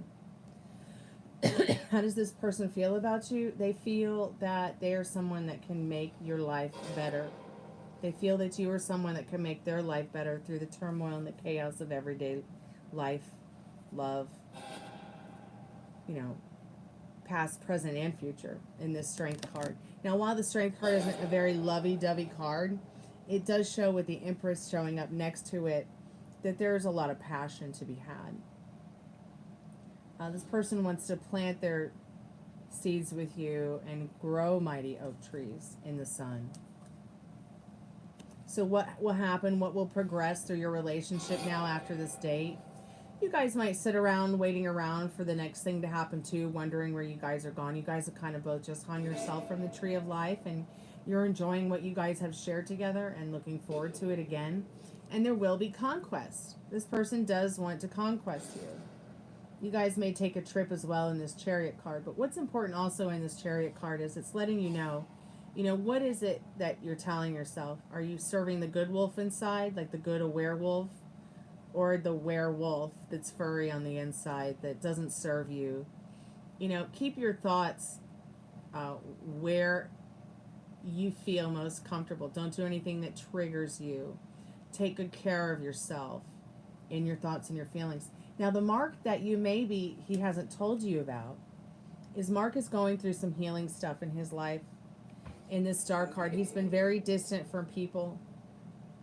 Speaker 1: How does this person feel about you? They feel that they are someone that can make your life better. They feel that you are someone that can make their life better through the turmoil and the chaos of everyday life, love, past, present, and future in this Strength card. Now, while the Strength card isn't a very lovey-dovey card, it does show with the Empress showing up next to it that there's a lot of passion to be had. This person wants to plant their seeds with you and grow mighty oak trees in the sun. So what will happen? What will progress through your relationship now after this date? You guys might sit around waiting around for the next thing to happen too, wondering where you guys are gone. You guys have kind of both just hung yourself from the tree of life, and you're enjoying what you guys have shared together and looking forward to it again. And there will be conquest. This person does want to conquest you. You guys may take a trip as well in this Chariot card, but what's important also in this Chariot card is it's letting you know, what is it that you're telling yourself? Are you serving the good wolf inside, like the good werewolf, or the werewolf that's furry on the inside that doesn't serve you? Keep your thoughts where you feel most comfortable. Don't do anything that triggers you. Take good care of yourself in your thoughts and your feelings. Now, the Mark that he hasn't told you about, is Mark is going through some healing stuff in his life. In this star card, he's been very distant from people.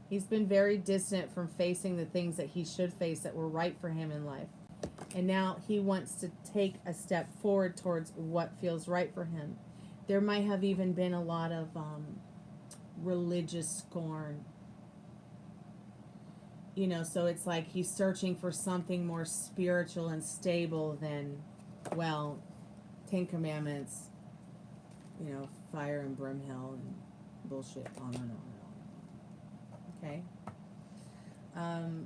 Speaker 1: He's been very distant from facing the things that he should face that were right for him in life. And now he wants to take a step forward towards what feels right for him. There might have even been a lot of religious scorn. So it's like he's searching for something more spiritual and stable than, well, 10 Commandments, fire and brimhill and bullshit, on and on and on. Okay?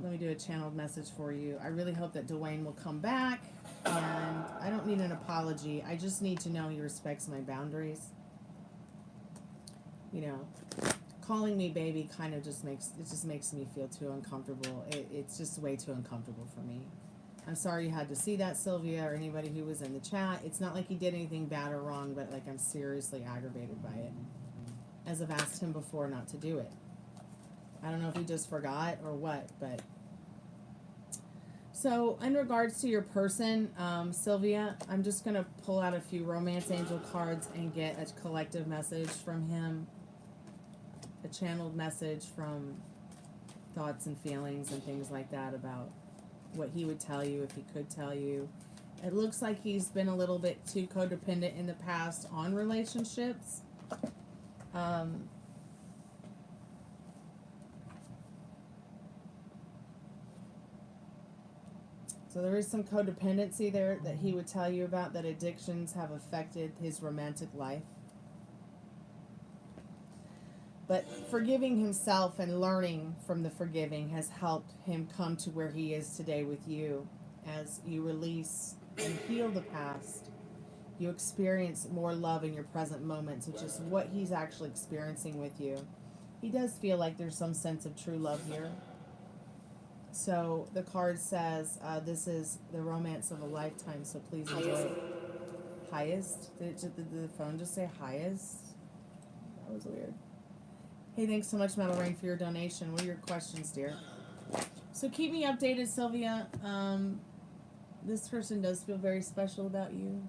Speaker 1: Let me do a channeled message for you. I really hope that Dwayne will come back, and I don't need an apology. I just need to know he respects my boundaries. Calling me baby kind of just makes me feel too uncomfortable. It's just way too uncomfortable for me. I'm sorry you had to see that, Sylvia, or anybody who was in the chat. It's not like he did anything bad or wrong, but like I'm seriously aggravated by it, as I've asked him before not to do it. I don't know if he just forgot or what, but so in regards to your person, Sylvia, I'm just gonna pull out a few romance angel cards and get a collective message from him. A channeled message from thoughts and feelings and things like that about what he would tell you if he could tell you. It looks like he's been a little bit too codependent in the past on relationships. So there is some codependency there that he would tell you about, that addictions have affected his romantic life. But forgiving himself and learning from the forgiving has helped him come to where he is today with you. As you release and heal the past, you experience more love in your present moments, which is what he's actually experiencing with you. He does feel like there's some sense of true love here. So the card says, this is the romance of a lifetime, so please enjoy it. Highest? Did the phone just say highest? That was weird. Hey, thanks so much, Metal Rain, for your donation. What are your questions, dear? So keep me updated, Sylvia. This person does feel very special about you.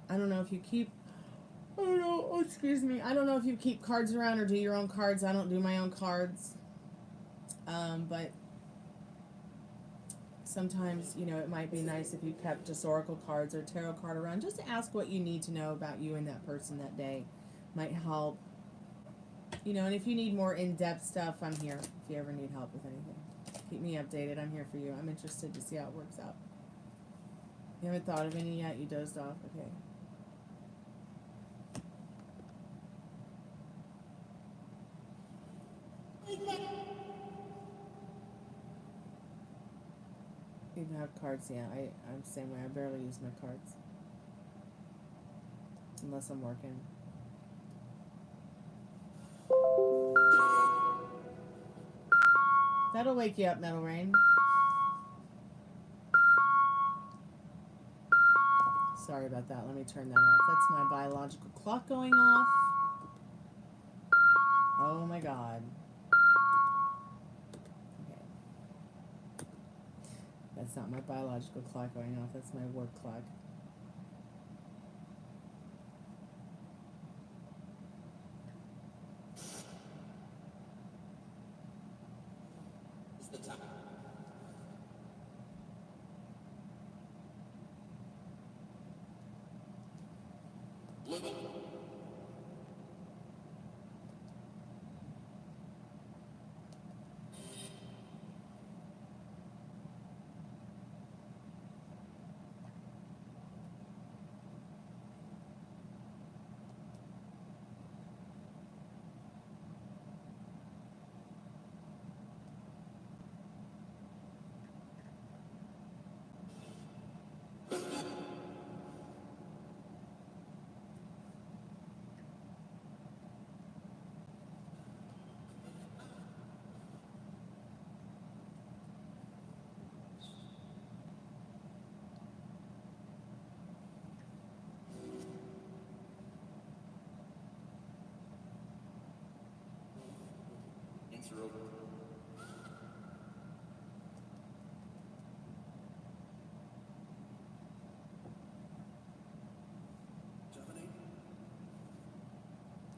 Speaker 1: I don't know if you keep... Oh, excuse me. I don't know if you keep cards around or do your own cards. I don't do my own cards. But sometimes, it might be nice if you kept just oracle cards or tarot card around just to ask what you need to know about you and that person that day. Might help. And if you need more in-depth stuff, I'm here. If you ever need help with anything, keep me updated. I'm here for you. I'm interested to see how it works out. You haven't thought of any yet? You dozed off? Okay. You have cards, yeah. I'm the same way. I barely use my cards. Unless I'm working. That'll wake you up, Metal Rain. Sorry about that. Let me turn that off. That's my biological clock going off. Oh my god. That's not my biological clock going off. That's my work clock.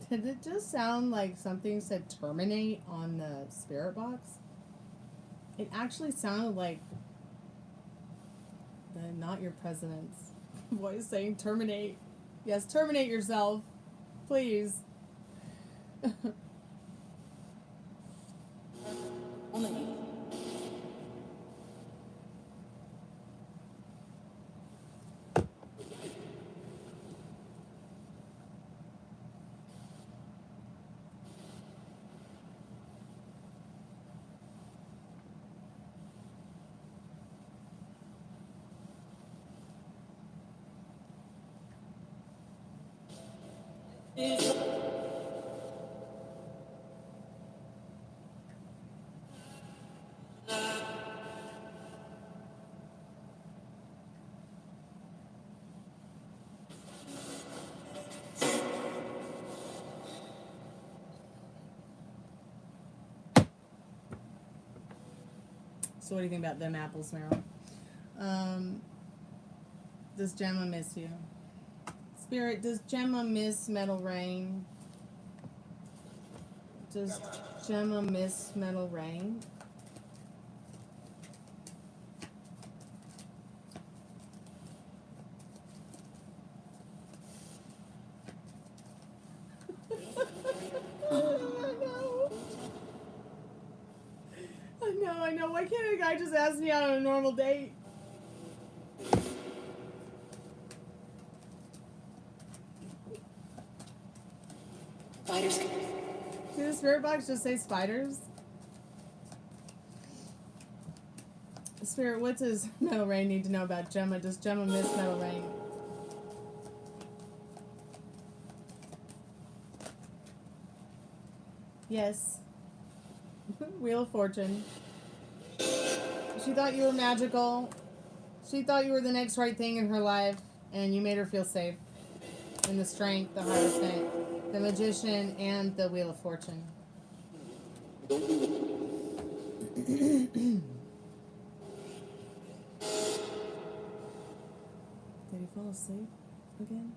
Speaker 1: Did it just sound like something said terminate on the spirit box? It actually sounded like the not your president's voice saying terminate. Yes, terminate yourself. Please. So what do you think about them apples, Meryl? Does Gemma miss you? Spirit, does Gemma miss Metal Rain? Does Gemma miss Metal Rain? I know. Why can't a guy just ask me out on a normal date?
Speaker 3: Spiders.
Speaker 1: Did the spirit box just say spiders? Spirit, what does Metal Rain need to know about Gemma? Does Gemma miss Metal Rain? Yes. Wheel of Fortune. She thought you were magical. She thought you were the next right thing in her life, and you made her feel safe. In the Strength, the Hierophant, the Magician, and the Wheel of Fortune. Did he fall asleep again?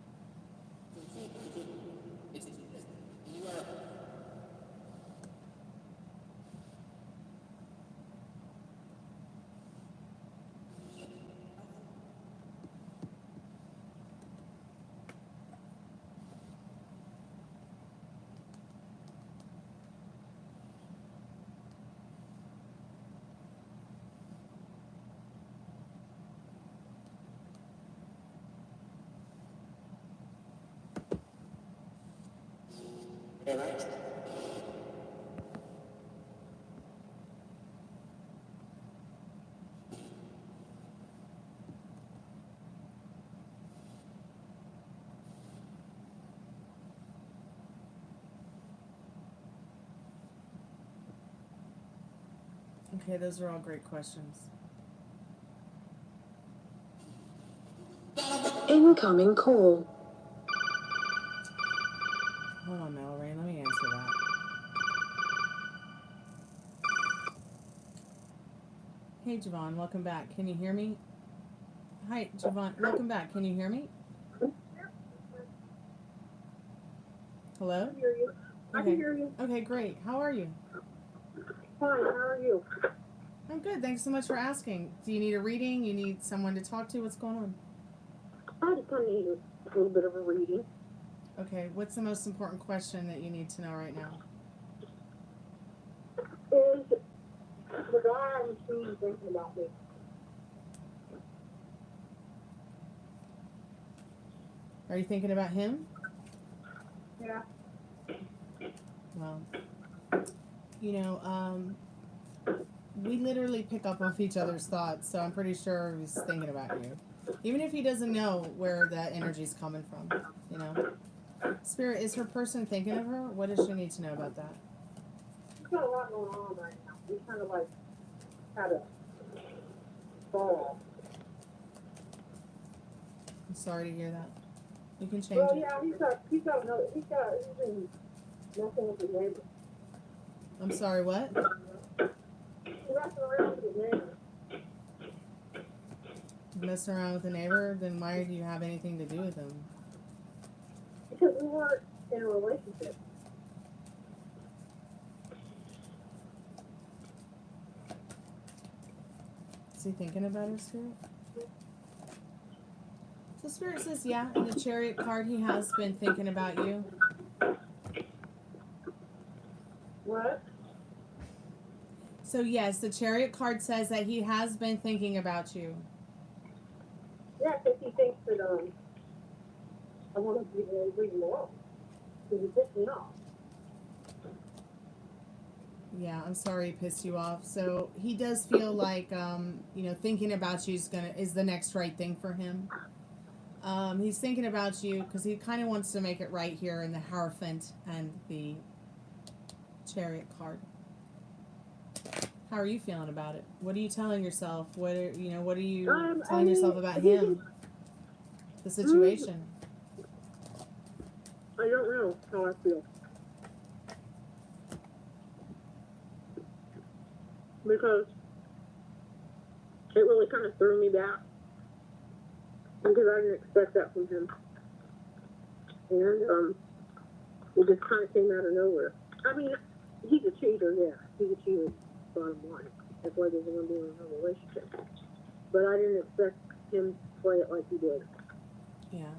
Speaker 1: Okay, those are all great questions.
Speaker 4: Incoming call.
Speaker 1: Hold on, Mallory, let me answer that. Hey, Javon, welcome back. Can you hear me? Hi, Javon, welcome back. Can you hear me? Hello?
Speaker 5: I can hear you. I can hear you.
Speaker 1: Okay, great. How are you?
Speaker 5: Fine, how are you?
Speaker 1: I'm good. Thanks so much for asking. Do you need a reading? You need someone to talk to? What's going on?
Speaker 5: I just kind of need a little bit of a reading.
Speaker 1: Okay, what's the most important question that you need to know right now?
Speaker 5: Is the guy I'm seeing thinking about me?
Speaker 1: Are you thinking about him?
Speaker 5: Yeah.
Speaker 1: Well, you know, we literally pick up off each other's thoughts, so I'm pretty sure he's thinking about you. Even if he doesn't know where that energy's coming from, you know. Spirit, is her person thinking of her? What does she need to know about that?
Speaker 5: She's got a lot going on right now. He's kind of like had a fall.
Speaker 1: I'm sorry to hear that. You can change
Speaker 5: Well,
Speaker 1: it.
Speaker 5: yeah, he's been messing with the neighbor.
Speaker 1: I'm sorry, what?
Speaker 5: You're messing around with his name.
Speaker 1: Messing around with a neighbor? Then why do you have anything to do with him?
Speaker 5: Because we weren't in a relationship.
Speaker 1: Is he thinking about her, Spirit? So Spirit says, yeah, in the Chariot card, he has been thinking about you.
Speaker 5: What?
Speaker 1: So yes, the Chariot card says that he has been thinking about you.
Speaker 5: Yeah, because he thinks that, I want to leave him alone. Because he pissed me off.
Speaker 1: Yeah, I'm sorry he pissed you off. So he does feel like, you know, thinking about you is the next right thing for him. He's thinking about you because he kind of wants to make it right here in the Hierophant and the Chariot card. How are you feeling about it? What are you telling yourself? What are you telling yourself about him? The situation.
Speaker 5: I don't know how I feel. Because it really kind of threw me back. Because I didn't expect that from him. And it just kind of came out of nowhere. I mean, he's a cheater, yeah. He's a cheater, bottom line. That's why he doesn't want to be in a relationship. But I didn't expect him to play it like he did.
Speaker 1: Yeah.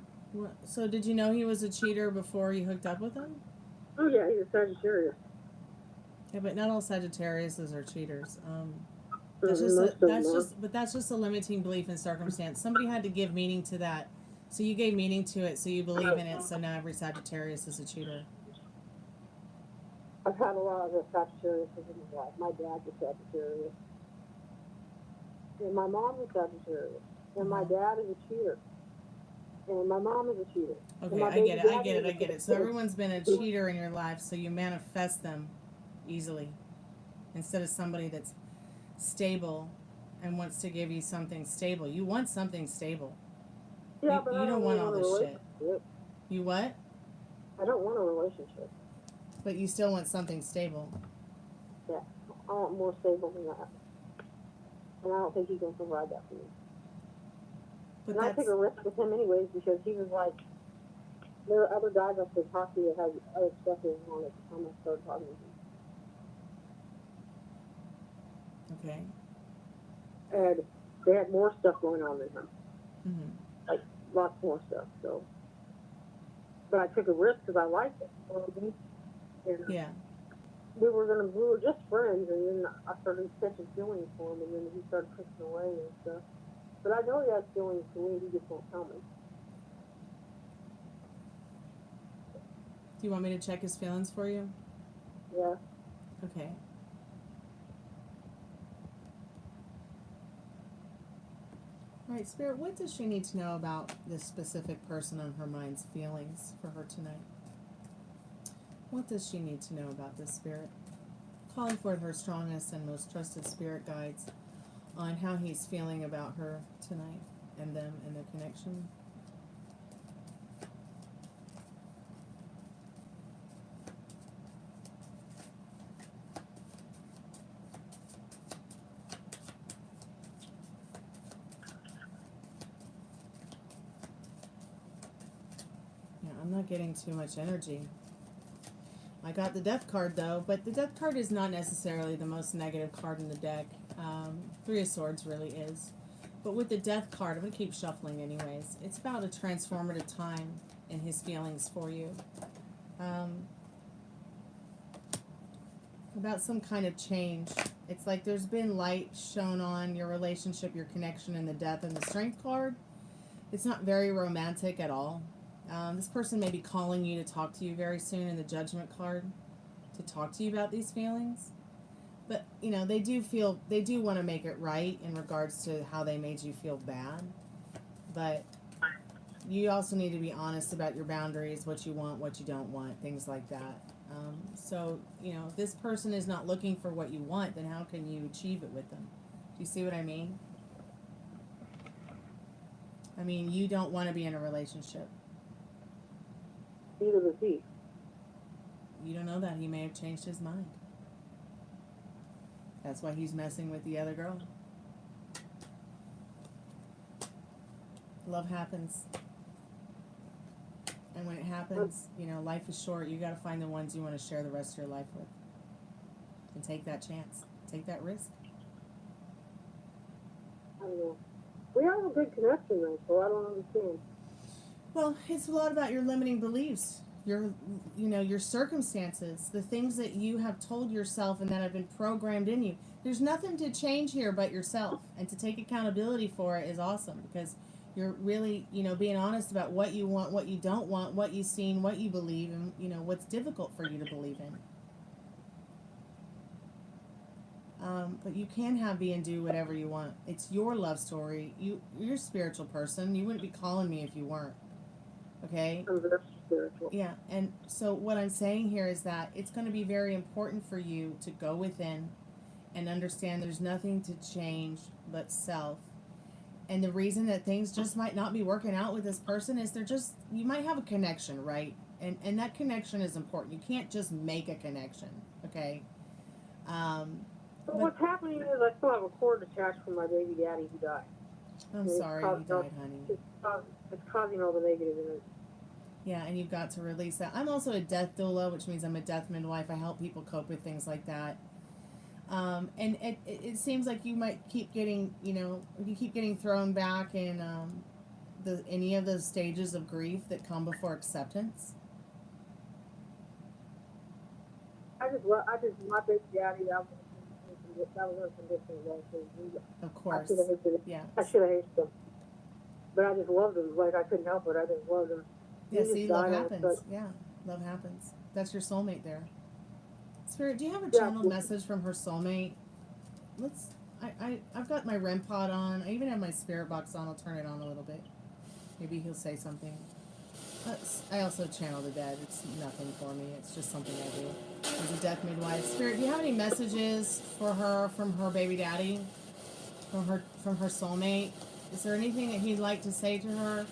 Speaker 1: So did you know he was a cheater before you hooked up with him?
Speaker 5: Oh, yeah, he's a Sagittarius.
Speaker 1: Yeah, but not all Sagittariuses are cheaters.
Speaker 5: Most of them are.
Speaker 1: That's just a limiting belief and circumstance. Somebody had to give meaning to that. So you gave meaning to it, so you believe in it, so now every Sagittarius is a cheater.
Speaker 5: I've had a lot of the Sagittarius in my life. My dad was Sagittarius. And my mom was Sagittarius. And my dad is a cheater. And my mom is a cheater.
Speaker 1: Okay, I get it. So everyone's been a cheater in your life, so you manifest them easily. Instead of somebody that's stable and wants to give you something stable. You want something stable.
Speaker 5: Yeah,
Speaker 1: you
Speaker 5: but I
Speaker 1: don't want all this shit. You what?
Speaker 5: I don't want a relationship.
Speaker 1: But you still want something stable.
Speaker 5: Yeah, I want more stable than that. And I don't think he can provide that for me.
Speaker 1: But
Speaker 5: and I took a risk with him anyways because he was like, there are other guys I could talk to that had other stuff going on at the time I started talking to him.
Speaker 1: Okay.
Speaker 5: And they had more stuff going on than him.
Speaker 1: Mm-hmm.
Speaker 5: Like, lots more stuff, so. But I took a risk because I liked it. And
Speaker 1: yeah.
Speaker 5: We were just friends, and then I started catching feelings for him, and then he started pushing away and stuff. But I know he has feelings for me, he just won't tell me.
Speaker 1: Do you want me to check his feelings for you?
Speaker 5: Yeah.
Speaker 1: Okay. All right, Spirit, what does she need to know about this specific person on her mind's feelings for her tonight? What does she need to know about this Spirit? Calling forth her strongest and most trusted spirit guides on how he's feeling about her tonight and them and their connection. Yeah, I'm not getting too much energy. I got the Death card though, but the Death card is not necessarily the most negative card in the deck. Three of Swords really is. But with the Death card, I'm going to keep shuffling anyways. It's about a transformative time in his feelings for you. About some kind of change. It's like there's been light shown on your relationship, your connection, and the Death. And the Strength card, it's not very romantic at all. This person may be calling you to talk to you very soon in the Judgment card to talk to you about these feelings. But, you know, they do want to make it right in regards to how they made you feel bad. But you also need to be honest about your boundaries, what you want, what you don't want, things like that. So, you know, if this person is not looking for what you want, then how can you achieve it with them? Do you see what I mean? I mean, you don't want to be in a relationship.
Speaker 5: Neither does he.
Speaker 1: You don't know that. He may have changed his mind. That's why he's messing with the other girl. Love happens. And when it happens, you know, life is short. You got to find the ones you want to share the rest of your life with. And take that chance. Take that risk.
Speaker 5: I don't know. We have a good connection though, so I don't understand.
Speaker 1: Well, it's a lot about your limiting beliefs. Your, you know, your circumstances, the things that you have told yourself and that have been programmed in you. There's nothing to change here but yourself, and to take accountability for it is awesome, because you're really, you know, being honest about what you want, what you don't want, what you've seen, what you believe, and, you know, what's difficult for you to believe in. But you can have, be, and do whatever you want. It's your love story. You're a spiritual person. You wouldn't be calling me if you weren't. Okay?
Speaker 5: I'm very spiritual.
Speaker 1: Yeah, and so what I'm saying here is that it's going to be very important for you to go within and understand there's nothing to change but self. And the reason that things just might not be working out with this person is you might have a connection, right? And that connection is important. You can't just make a connection, okay?
Speaker 5: But what's happening is I still have a cord attached from my baby daddy who died.
Speaker 1: I'm
Speaker 5: It's
Speaker 1: sorry he died, honey.
Speaker 5: It's causing all the negative in it.
Speaker 1: Yeah, and you've got to release that. I'm also a death doula, which means I'm a death midwife. I help people cope with things like that. And it seems like you might keep getting, you know, you keep getting thrown back in any of those stages of grief that come before acceptance.
Speaker 5: My baby daddy, that was unconditional love.
Speaker 1: Of course.
Speaker 5: I should have hated it.
Speaker 1: Yeah.
Speaker 5: I should have hated him. But I just loved him. Like, I couldn't help it. I just loved him.
Speaker 1: Yeah,
Speaker 5: He
Speaker 1: see,
Speaker 5: just
Speaker 1: love
Speaker 5: died on
Speaker 1: happens.
Speaker 5: the-
Speaker 1: Yeah, love happens. That's your soulmate there. Spirit, do you have a
Speaker 5: Yeah.
Speaker 1: channeled message from her soulmate? I've got my REM pod on. I even have my spirit box on. I'll turn it on a little bit. Maybe he'll say something. I also channel the dead. It's nothing for me. It's just something I do. As a death midwife. Spirit, do you have any messages for her from her baby daddy? From her soulmate? Is there anything that he'd like to say to her?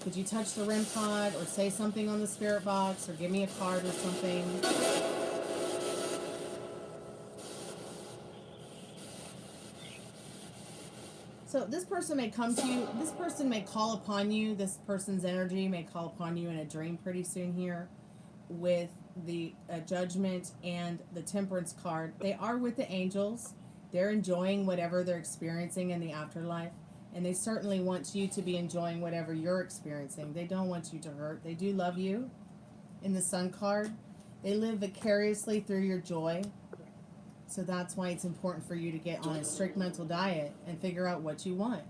Speaker 1: Could you touch the REM pod or say something on the spirit box or give me a card or something? So this person may come to you, this person may call upon you, this person's energy may call upon you in a dream pretty soon here with the Judgment and the Temperance card. They are with the angels. They're enjoying whatever they're experiencing in the afterlife. And they certainly want you to be enjoying whatever you're experiencing. They don't want you to hurt. They do love you. In the Sun card, they live vicariously through your joy. So that's why it's important for you to get on a strict mental diet and figure out what you want.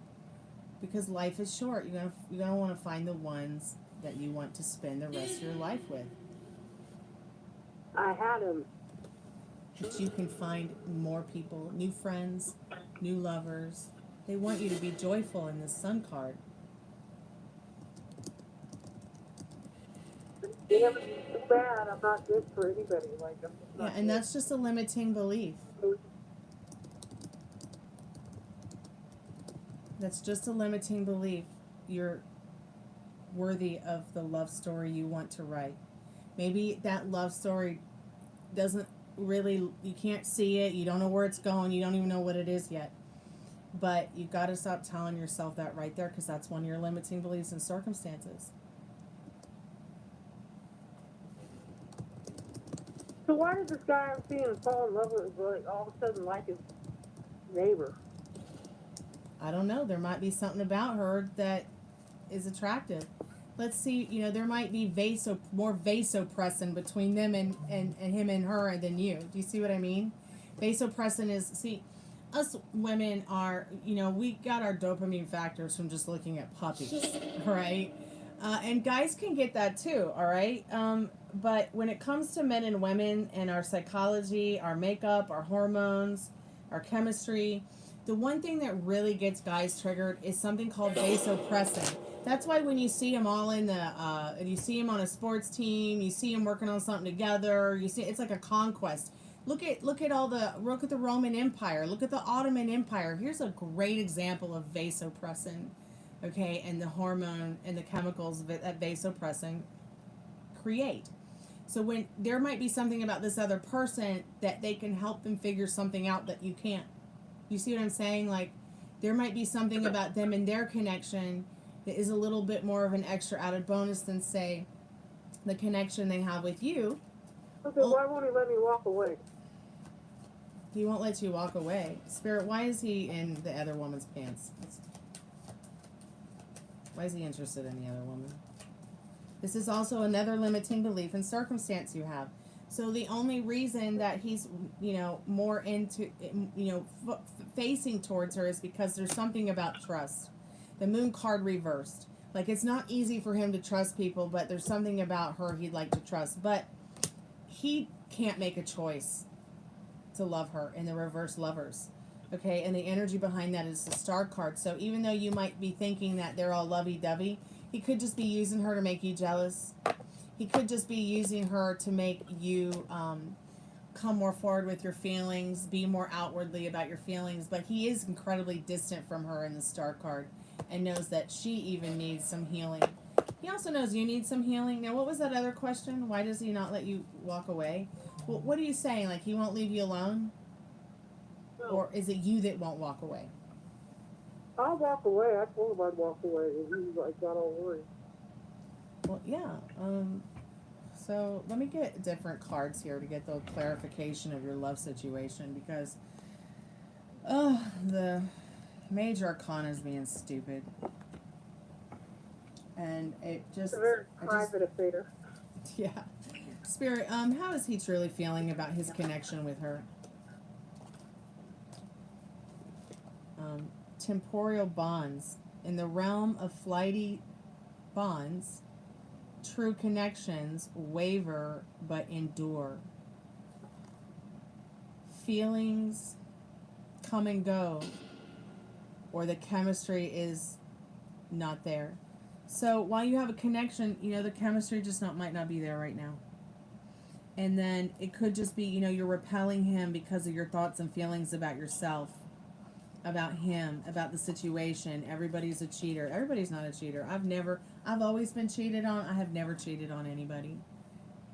Speaker 1: Because life is short. You're gonna want to find the ones that you want to spend the rest of your life with.
Speaker 5: I had him.
Speaker 1: That you can find more people, new friends, new lovers. They want you to be joyful in the Sun card.
Speaker 5: Yeah, but it's too bad. I'm not good for anybody. Like, I'm just
Speaker 1: Yeah,
Speaker 5: not
Speaker 1: and
Speaker 5: good.
Speaker 1: that's just a limiting belief. That's just a limiting belief. You're worthy of the love story you want to write. Maybe that love story doesn't really, you can't see it, you don't know where it's going, you don't even know what it is yet. But you've got to stop telling yourself that right there, because that's one of your limiting beliefs and circumstances.
Speaker 5: So why did this guy I'm seeing fall in love with, like, all of a sudden like his neighbor?
Speaker 1: I don't know. There might be something about her that is attractive. Let's see, you know, there might be more vasopressin between them and him and her than you. Do you see what I mean? Vasopressin is, see, us women are, you know, we got our dopamine factors from just looking at puppies, right? And guys can get that too, all right? But when it comes to men and women and our psychology, our makeup, our hormones, our chemistry, the one thing that really gets guys triggered is something called vasopressin. That's why when you see them all in you see them on a sports team, you see them working on something together, you see it's like a conquest. Look at the Roman Empire. Look at the Ottoman Empire. Here's a great example of vasopressin, okay, and the hormone and the chemicals that vasopressin create. So when there might be something about this other person that they can help them figure something out that you can't. You see what I'm saying? Like, there might be something about them and their connection that is a little bit more of an extra added bonus than, say, the connection they have with you.
Speaker 5: Okay, why won't he let me walk away?
Speaker 1: He won't let you walk away. Spirit, why is he in the other woman's pants? Why is he interested in the other woman? This is also another limiting belief and circumstance you have. So the only reason that he's, more into, facing towards her is because there's something about trust. The moon card reversed. Like, it's not easy for him to trust people, but there's something about her he'd like to trust. But he can't make a choice to love her in the reverse lovers. Okay, and the energy behind that is the star card. So even though you might be thinking that they're all lovey-dovey, he could just be using her to make you jealous. He could just be using her to make you come more forward with your feelings, be more outwardly about your feelings. But he is incredibly distant from her in the star card and knows that she even needs some healing. He also knows you need some healing. Now, what was that other question? Why does he not let you walk away? Well, what are you saying? Like, he won't leave you alone?
Speaker 5: No.
Speaker 1: Or is it you that won't walk away?
Speaker 5: I'll walk away. I told him I'd walk away, and he got all worried.
Speaker 1: Well, yeah. So let me get different cards here to get the clarification of your love situation, because the Major Arcana is being stupid, and it just
Speaker 5: It's a very private affair.
Speaker 1: Yeah. Spirit, how is he truly feeling about his connection with her? Temporal bonds. In the realm of flighty bonds, true connections waver but endure. Feelings come and go, or the chemistry is not there. So while you have a connection, the chemistry just might not be there right now. And then it could just be, you're repelling him because of your thoughts and feelings about yourself, about him, about the situation. Everybody's a cheater. Everybody's not a cheater. I've always been cheated on. I have never cheated on anybody.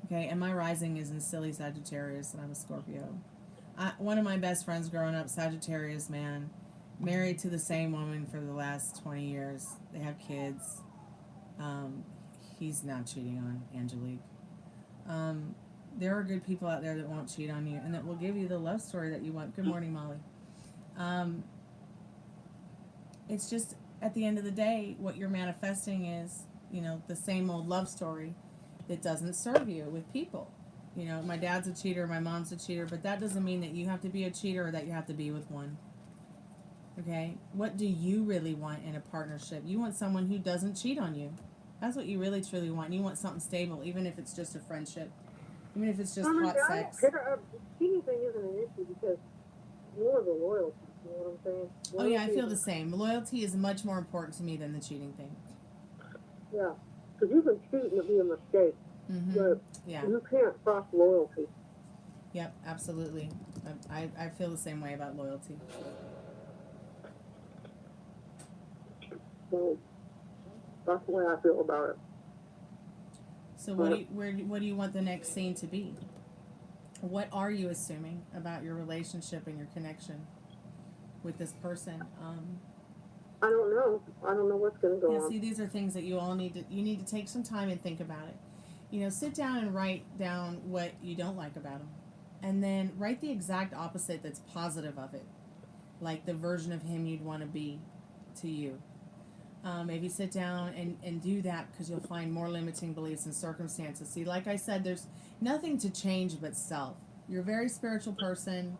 Speaker 1: Okay, and my rising is in silly Sagittarius, and I'm a Scorpio. One of my best friends growing up, Sagittarius man, married to the same woman for the last 20 years. They have kids. He's not cheating on Angelique. There are good people out there that won't cheat on you and that will give you the love story that you want. Good morning, Molly. It's just, at the end of the day, what you're manifesting is, the same old love story that doesn't serve you with people. My dad's a cheater, my mom's a cheater, but that doesn't mean that you have to be a cheater or that you have to be with one. Okay? What do you really want in a partnership? You want someone who doesn't cheat on you. That's what you really, truly want. You want something stable, even if it's just a friendship. Even if it's just hot sex.
Speaker 5: Cheating thing isn't an issue because more of the loyalty. You know what I'm saying?
Speaker 1: Oh yeah, I feel the same. Loyalty is much more important to me than the cheating thing.
Speaker 5: Yeah, because you can cheat and it be a mistake, but you can't cross loyalty.
Speaker 1: Yep, absolutely. I feel the same way about loyalty.
Speaker 5: So that's the way I feel about it.
Speaker 1: So what do you want the next scene to be? What are you assuming about your relationship and your connection with this person?
Speaker 5: I don't know. I don't know what's going to go on.
Speaker 1: See, these are things that you need to take some time and think about it. Sit down and write down what you don't like about him. And then write the exact opposite that's positive of it. Like the version of him you'd want to be to you. Maybe sit down and do that, because you'll find more limiting beliefs and circumstances. See, like I said, there's nothing to change but self. You're a very spiritual person,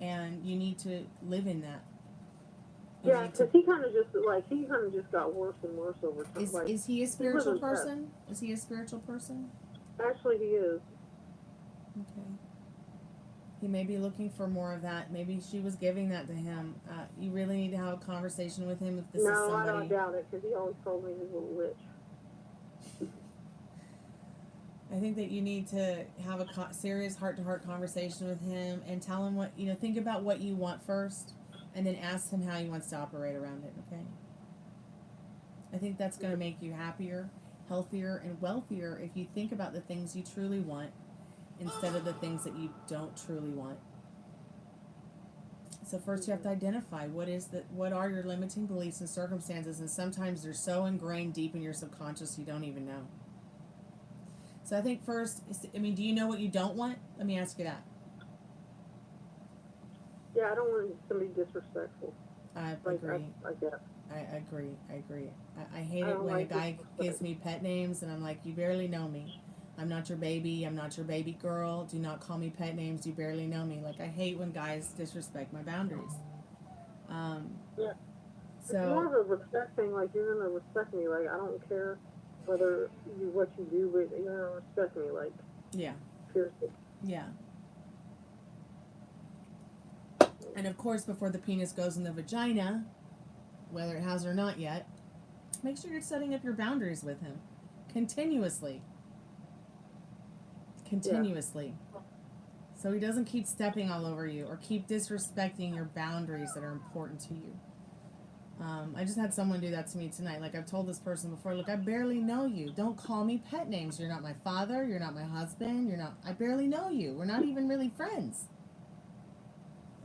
Speaker 1: and you need to live in that.
Speaker 5: Yeah, because he kind of just got worse and worse over time.
Speaker 1: Is he a spiritual person? Is he a spiritual person?
Speaker 5: Actually, he is.
Speaker 1: Okay. He may be looking for more of that. Maybe she was giving that to him. You really need to have a conversation with him if this is somebody.
Speaker 5: No, I don't doubt it, because he always told me he's a little witch.
Speaker 1: I think that you need to have a serious heart-to-heart conversation with him and tell him think about what you want first, and then ask him how he wants to operate around it, okay? I think that's going to make you happier. healthier and wealthier if you think about the things you truly want instead of the things that you don't truly want. So first you have to identify what are your limiting beliefs and circumstances, and sometimes they're so ingrained deep in your subconscious you don't even know. So I think first, do you know what you don't want? Let me ask you that.
Speaker 5: Yeah, I don't want somebody disrespectful.
Speaker 1: I
Speaker 5: Like,
Speaker 1: agree.
Speaker 5: like that.
Speaker 1: I agree. I hate
Speaker 5: I
Speaker 1: it
Speaker 5: don't
Speaker 1: when
Speaker 5: like
Speaker 1: a guy
Speaker 5: disrespect.
Speaker 1: gives me pet names and I'm like, you barely know me. I'm not your baby. I'm not your baby girl. Do not call me pet names. You barely know me. Like, I hate when guys disrespect my boundaries.
Speaker 5: Yeah. It's more
Speaker 1: So,
Speaker 5: of a respect thing. Like, you're gonna respect me. Like, I don't care whether what you do, but you're gonna respect me. Like,
Speaker 1: yeah.
Speaker 5: seriously.
Speaker 1: Yeah. And of course, before the penis goes in the vagina, whether it has or not yet, make sure you're setting up your boundaries with him. Continuously. So he doesn't keep stepping all over you or keep disrespecting your boundaries that are important to you. I just had someone do that to me tonight. Like, I've told this person before, look, I barely know you. Don't call me pet names. You're not my father. You're not my husband. I barely know you. We're not even really friends.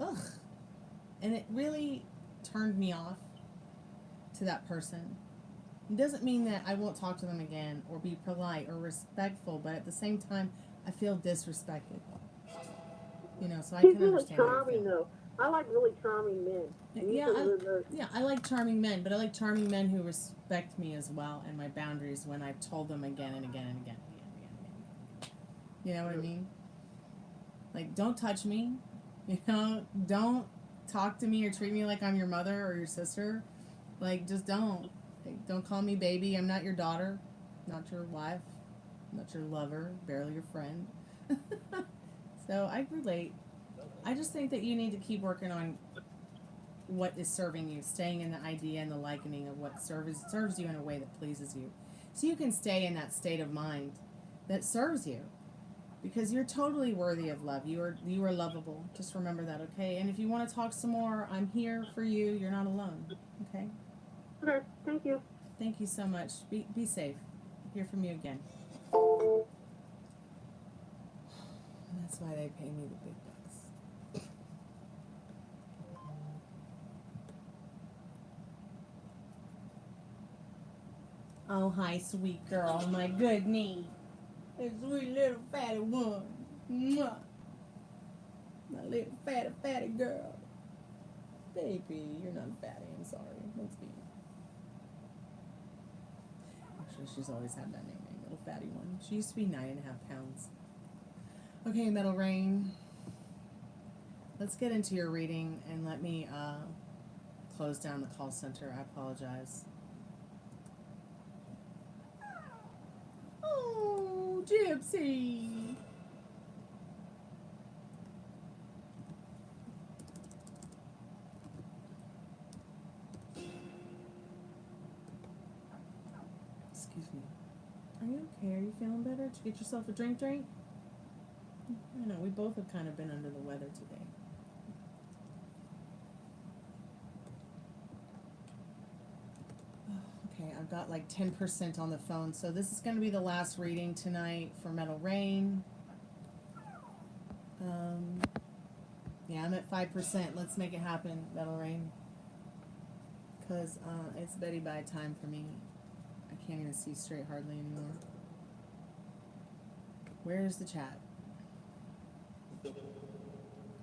Speaker 1: Ugh. And it really turned me off to that person. It doesn't mean that I won't talk to them again or be polite or respectful, but at the same time, I feel disrespected. So I
Speaker 5: He's
Speaker 1: can
Speaker 5: really
Speaker 1: understand how you
Speaker 5: charming,
Speaker 1: feel.
Speaker 5: though. I like really charming men.
Speaker 1: I like charming men, but I like charming men who respect me as well and my boundaries when I've told them again and again and again and again and again. You know what I mean? Like, don't touch me. Don't talk to me or treat me like I'm your mother or your sister. Like, just don't. Like, don't call me baby. I'm not your daughter, not your wife, not your lover, barely your friend. So I relate. I just think that you need to keep working on what is serving you, staying in the idea and the likening of what serves you in a way that pleases you. So you can stay in that state of mind that serves you. Because you're totally worthy of love. You are lovable. Just remember that, okay? And if you want to talk some more, I'm here for you. You're not alone. Okay?
Speaker 5: Okay, thank you.
Speaker 1: Thank you so much. Be safe. Hear from you again. And that's why they pay me the big bucks. Oh, hi, sweet girl. My good knee. A sweet little fatty one. Mwah. My little fatty girl. Baby, you're not fatty. I'm sorry. That's me. Actually, she's always had that nickname, little fatty one. She used to be 9.5 pounds. Okay, Metal Rain. Let's get into your reading and let me close down the call center. I apologize. Oh, Gypsy. Excuse me. Are you okay? Are you feeling better? Did you get yourself a drink? I know, we both have kind of been under the weather today. Okay, I've got like 10% on the phone, so this is going to be the last reading tonight for Metal Rain. Yeah, I'm at 5%. Let's make it happen, Metal Rain. Because it's Betty Bye time for me. I can't even see straight hardly anymore. Where is the chat?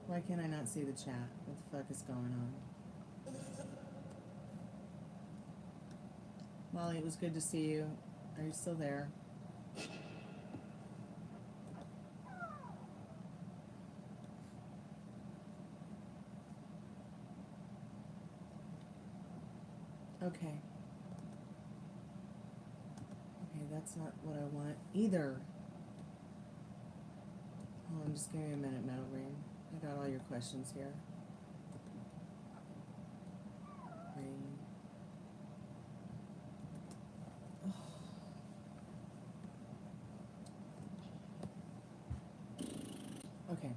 Speaker 1: Why can't I not see the chat? What the fuck is going on? Molly, it was good to see you. Are you still there? Okay. Okay, that's not what I want either. Hold on, just give me a minute, Metal Rain. I got all your questions here. Rain. Okay.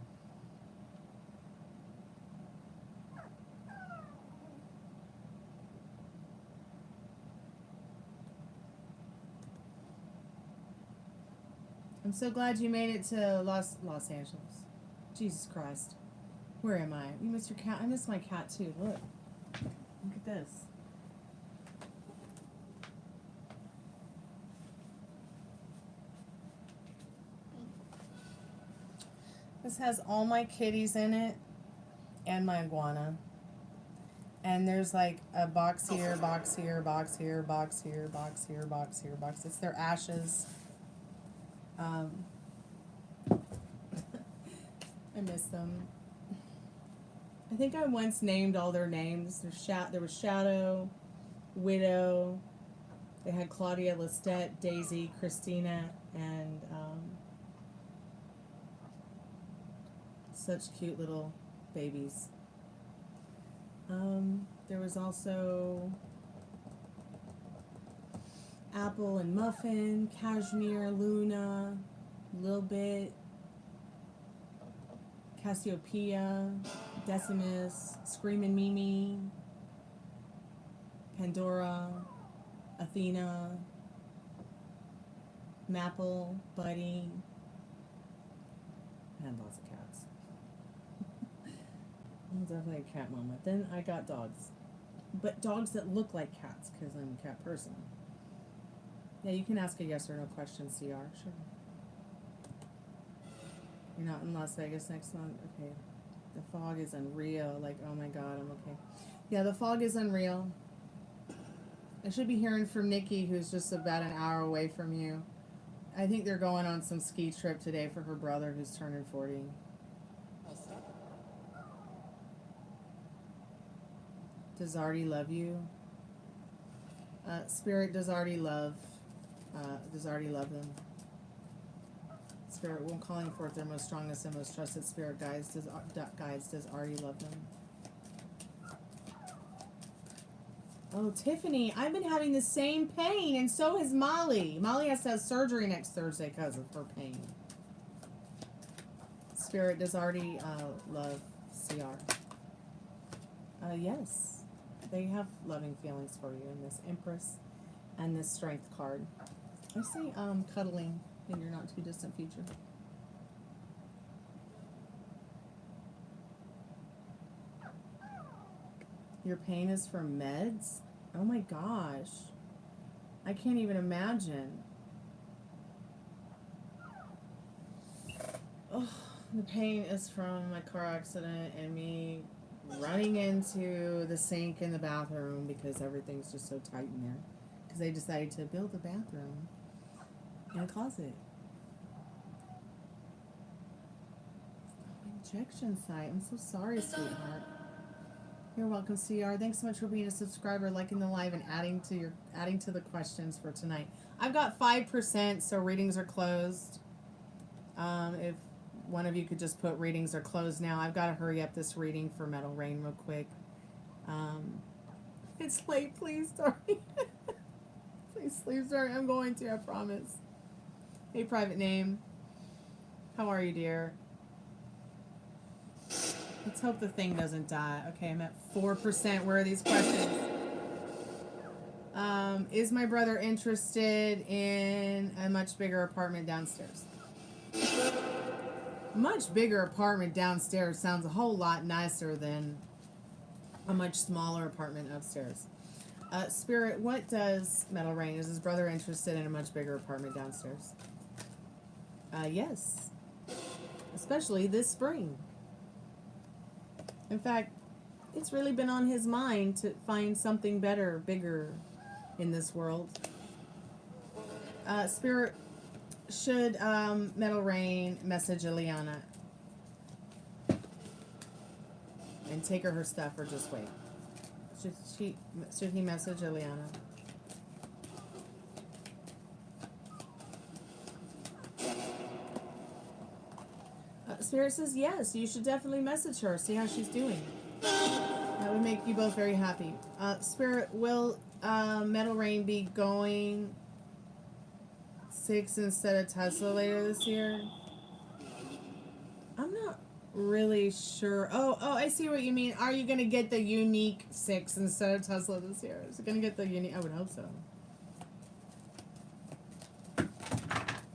Speaker 1: I'm so glad you made it to Los Angeles. Jesus Christ. Where am I? You missed your cat. I missed my cat too. Look. Look at this. This has all my kitties in it and my iguana. And there's like a box here, box here, box here, box here, box here, box here, box. It's their ashes. I miss them. I think I once named all their names. There was Shadow, Widow. They had Claudia, Lestat, Daisy, Christina, and such cute little babies. There was also Apple and Muffin, Cashmere, Luna, Lil Bit, Cassiopeia, Decimus, Screamin' Mimi, Pandora, Athena, Maple, Buddy. I had lots of cats. I'm definitely a cat mama. Then I got dogs. But dogs that look like cats, because I'm a cat person. Yeah, you can ask a yes or no question, CR. Sure. You're not in Las Vegas next month? Okay. The fog is unreal. Like, oh my god, I'm okay. Yeah, the fog is unreal. I should be hearing from Nikki, who's just about an hour away from you. I think they're going on some ski trip today for her brother, who's turning 40. Does Artie love you? Spirit, does Artie love them? Spirit, when calling forth their most strongest and most trusted spirit guides, does Artie love them? Oh, Tiffany, I've been having the same pain, and so has Molly. Molly has to have surgery next Thursday because of her pain. Spirit, does Artie love CR? Yes. They have loving feelings for you in this Empress and this Strength card. I see cuddling in your not too distant future. Your pain is from meds? Oh my gosh. I can't even imagine. Oh, the pain is from my car accident and me running into the sink in the bathroom because everything's just so tight in there. Because they decided to build a bathroom in a closet. Injection site. I'm so sorry, sweetheart. You're welcome, CR. Thanks so much for being a subscriber, liking the live, and adding to the questions for tonight. I've got 5%, so readings are closed. If one of you could just put readings are closed now. I've got to hurry up this reading for Metal Rain real quick. It's late, please, sorry. Please sleep, sorry. I'm going to, I promise. Hey, private name. How are you, dear? Let's hope the thing doesn't die. Okay, I'm at 4%. Where are these questions? Is my brother interested in a much bigger apartment downstairs? Much bigger apartment downstairs sounds a whole lot nicer than a much smaller apartment upstairs. Spirit, what does Metal Rain? Is his brother interested in a much bigger apartment downstairs? Yes. Especially this spring. In fact, it's really been on his mind to find something better, bigger in this world. Spirit, should Metal Rain message Ileana and take her stuff, or just wait? Should he message Ileana? Spirit says yes, you should definitely message her, see how she's doing. That would make you both very happy. Spirit, will Metal Rain be going 6 instead of Tesla later this year? I'm not really sure. Oh, I see what you mean. Are you going to get the unique 6 instead of Tesla this year? Is it going to get the unique? I would hope so.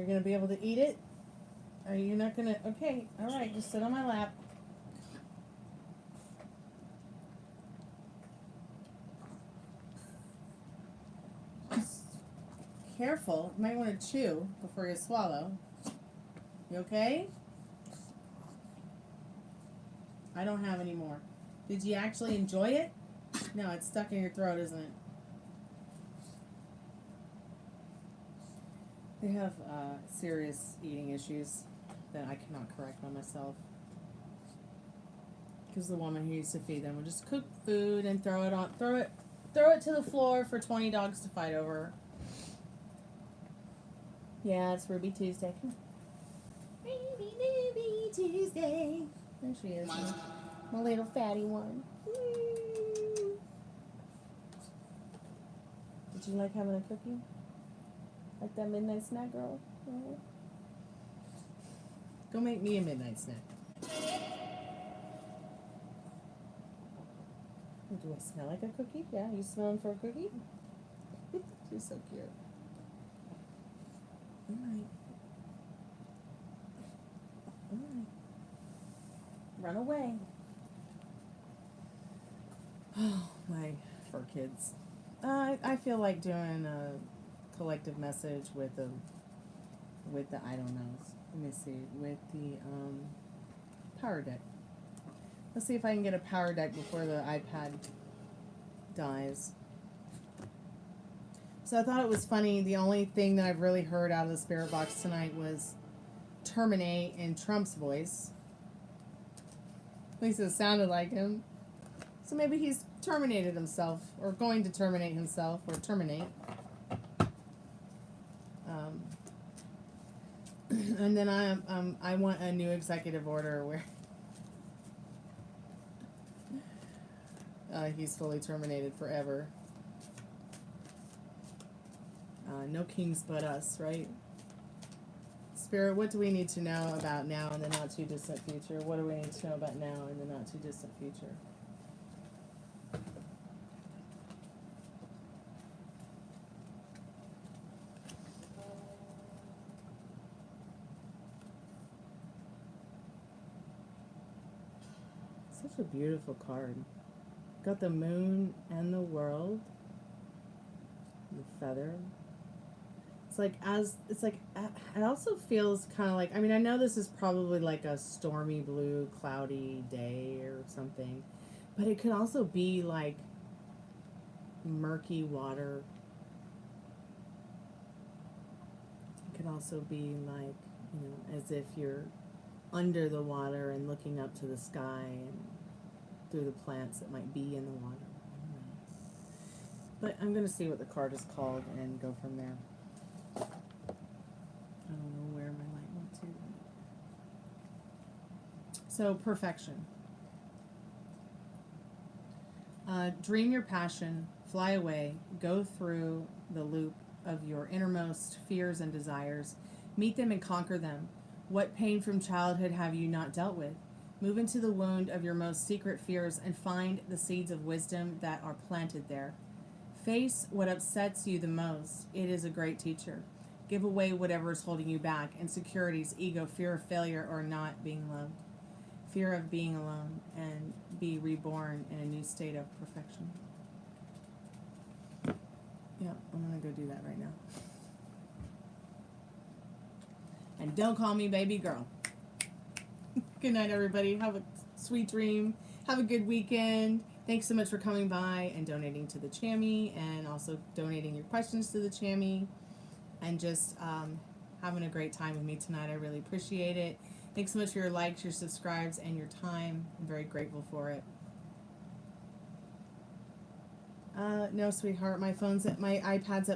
Speaker 1: Are you gonna be able to eat it? Are you not gonna? Okay, all right. Just sit on my lap. Just careful. You might want to chew before you swallow. You okay? I don't have any more. Did you actually enjoy it? No, it's stuck in your throat, isn't it? They have serious eating issues that I cannot correct by myself. Because the woman who used to feed them would just cook food and throw it to the floor for 20 dogs to fight over. Yeah, it's Ruby Tuesday. Ruby Tuesday. There she is. My little fatty one. Did you like having a cookie? Like that midnight snack, girl? Oh. Go make me a midnight snack. Do I smell like a cookie? Yeah, you smelling for a cookie? She's so cute. Alright. Alright. Run away. Oh, my fur kids. I feel like doing a collective message with the I don't know. Let me see. With the power deck. Let's see if I can get a power deck before the iPad dies. So I thought it was funny. The only thing that I've really heard out of the spirit box tonight was terminate in Trump's voice. At least it sounded like him. So maybe he's terminated himself, or going to terminate himself, or terminate. And then I want a new executive order where he's fully terminated forever. No kings but us, right? Spirit, what do we need to know about now in the not too distant future? What do we need to know about now in the not too distant future? Such a beautiful card. Got the moon and the world. The feather. It also feels kind of like, I mean, I know this is probably like a stormy blue, cloudy day or something, but it could also be like murky water. It could also be like, you know, as if you're under the water and looking up to the sky and through the plants that might be in the water. I don't know. But I'm going to see what the card is called and go from there. I don't know where my light went to. So, perfection. Dream your passion, fly away, go through the loop of your innermost fears and desires, meet them and conquer them. What pain from childhood have you not dealt with? Move into the wound of your most secret fears and find the seeds of wisdom that are planted there. Face what upsets you the most. It is a great teacher. Give away whatever is holding you back, insecurities, ego, fear of failure, or not being loved. Fear of being alone, and be reborn in a new state of perfection. Yeah, I'm going to go do that right now. And don't call me baby girl. Good night, everybody. Have a sweet dream. Have a good weekend. Thanks so much for coming by and donating to the Chammy, and also donating your questions to the Chammy, and just having a great time with me tonight. I really appreciate it. Thanks so much for your likes, your subscribes, and your time. I'm very grateful for it. No, sweetheart. My iPad's at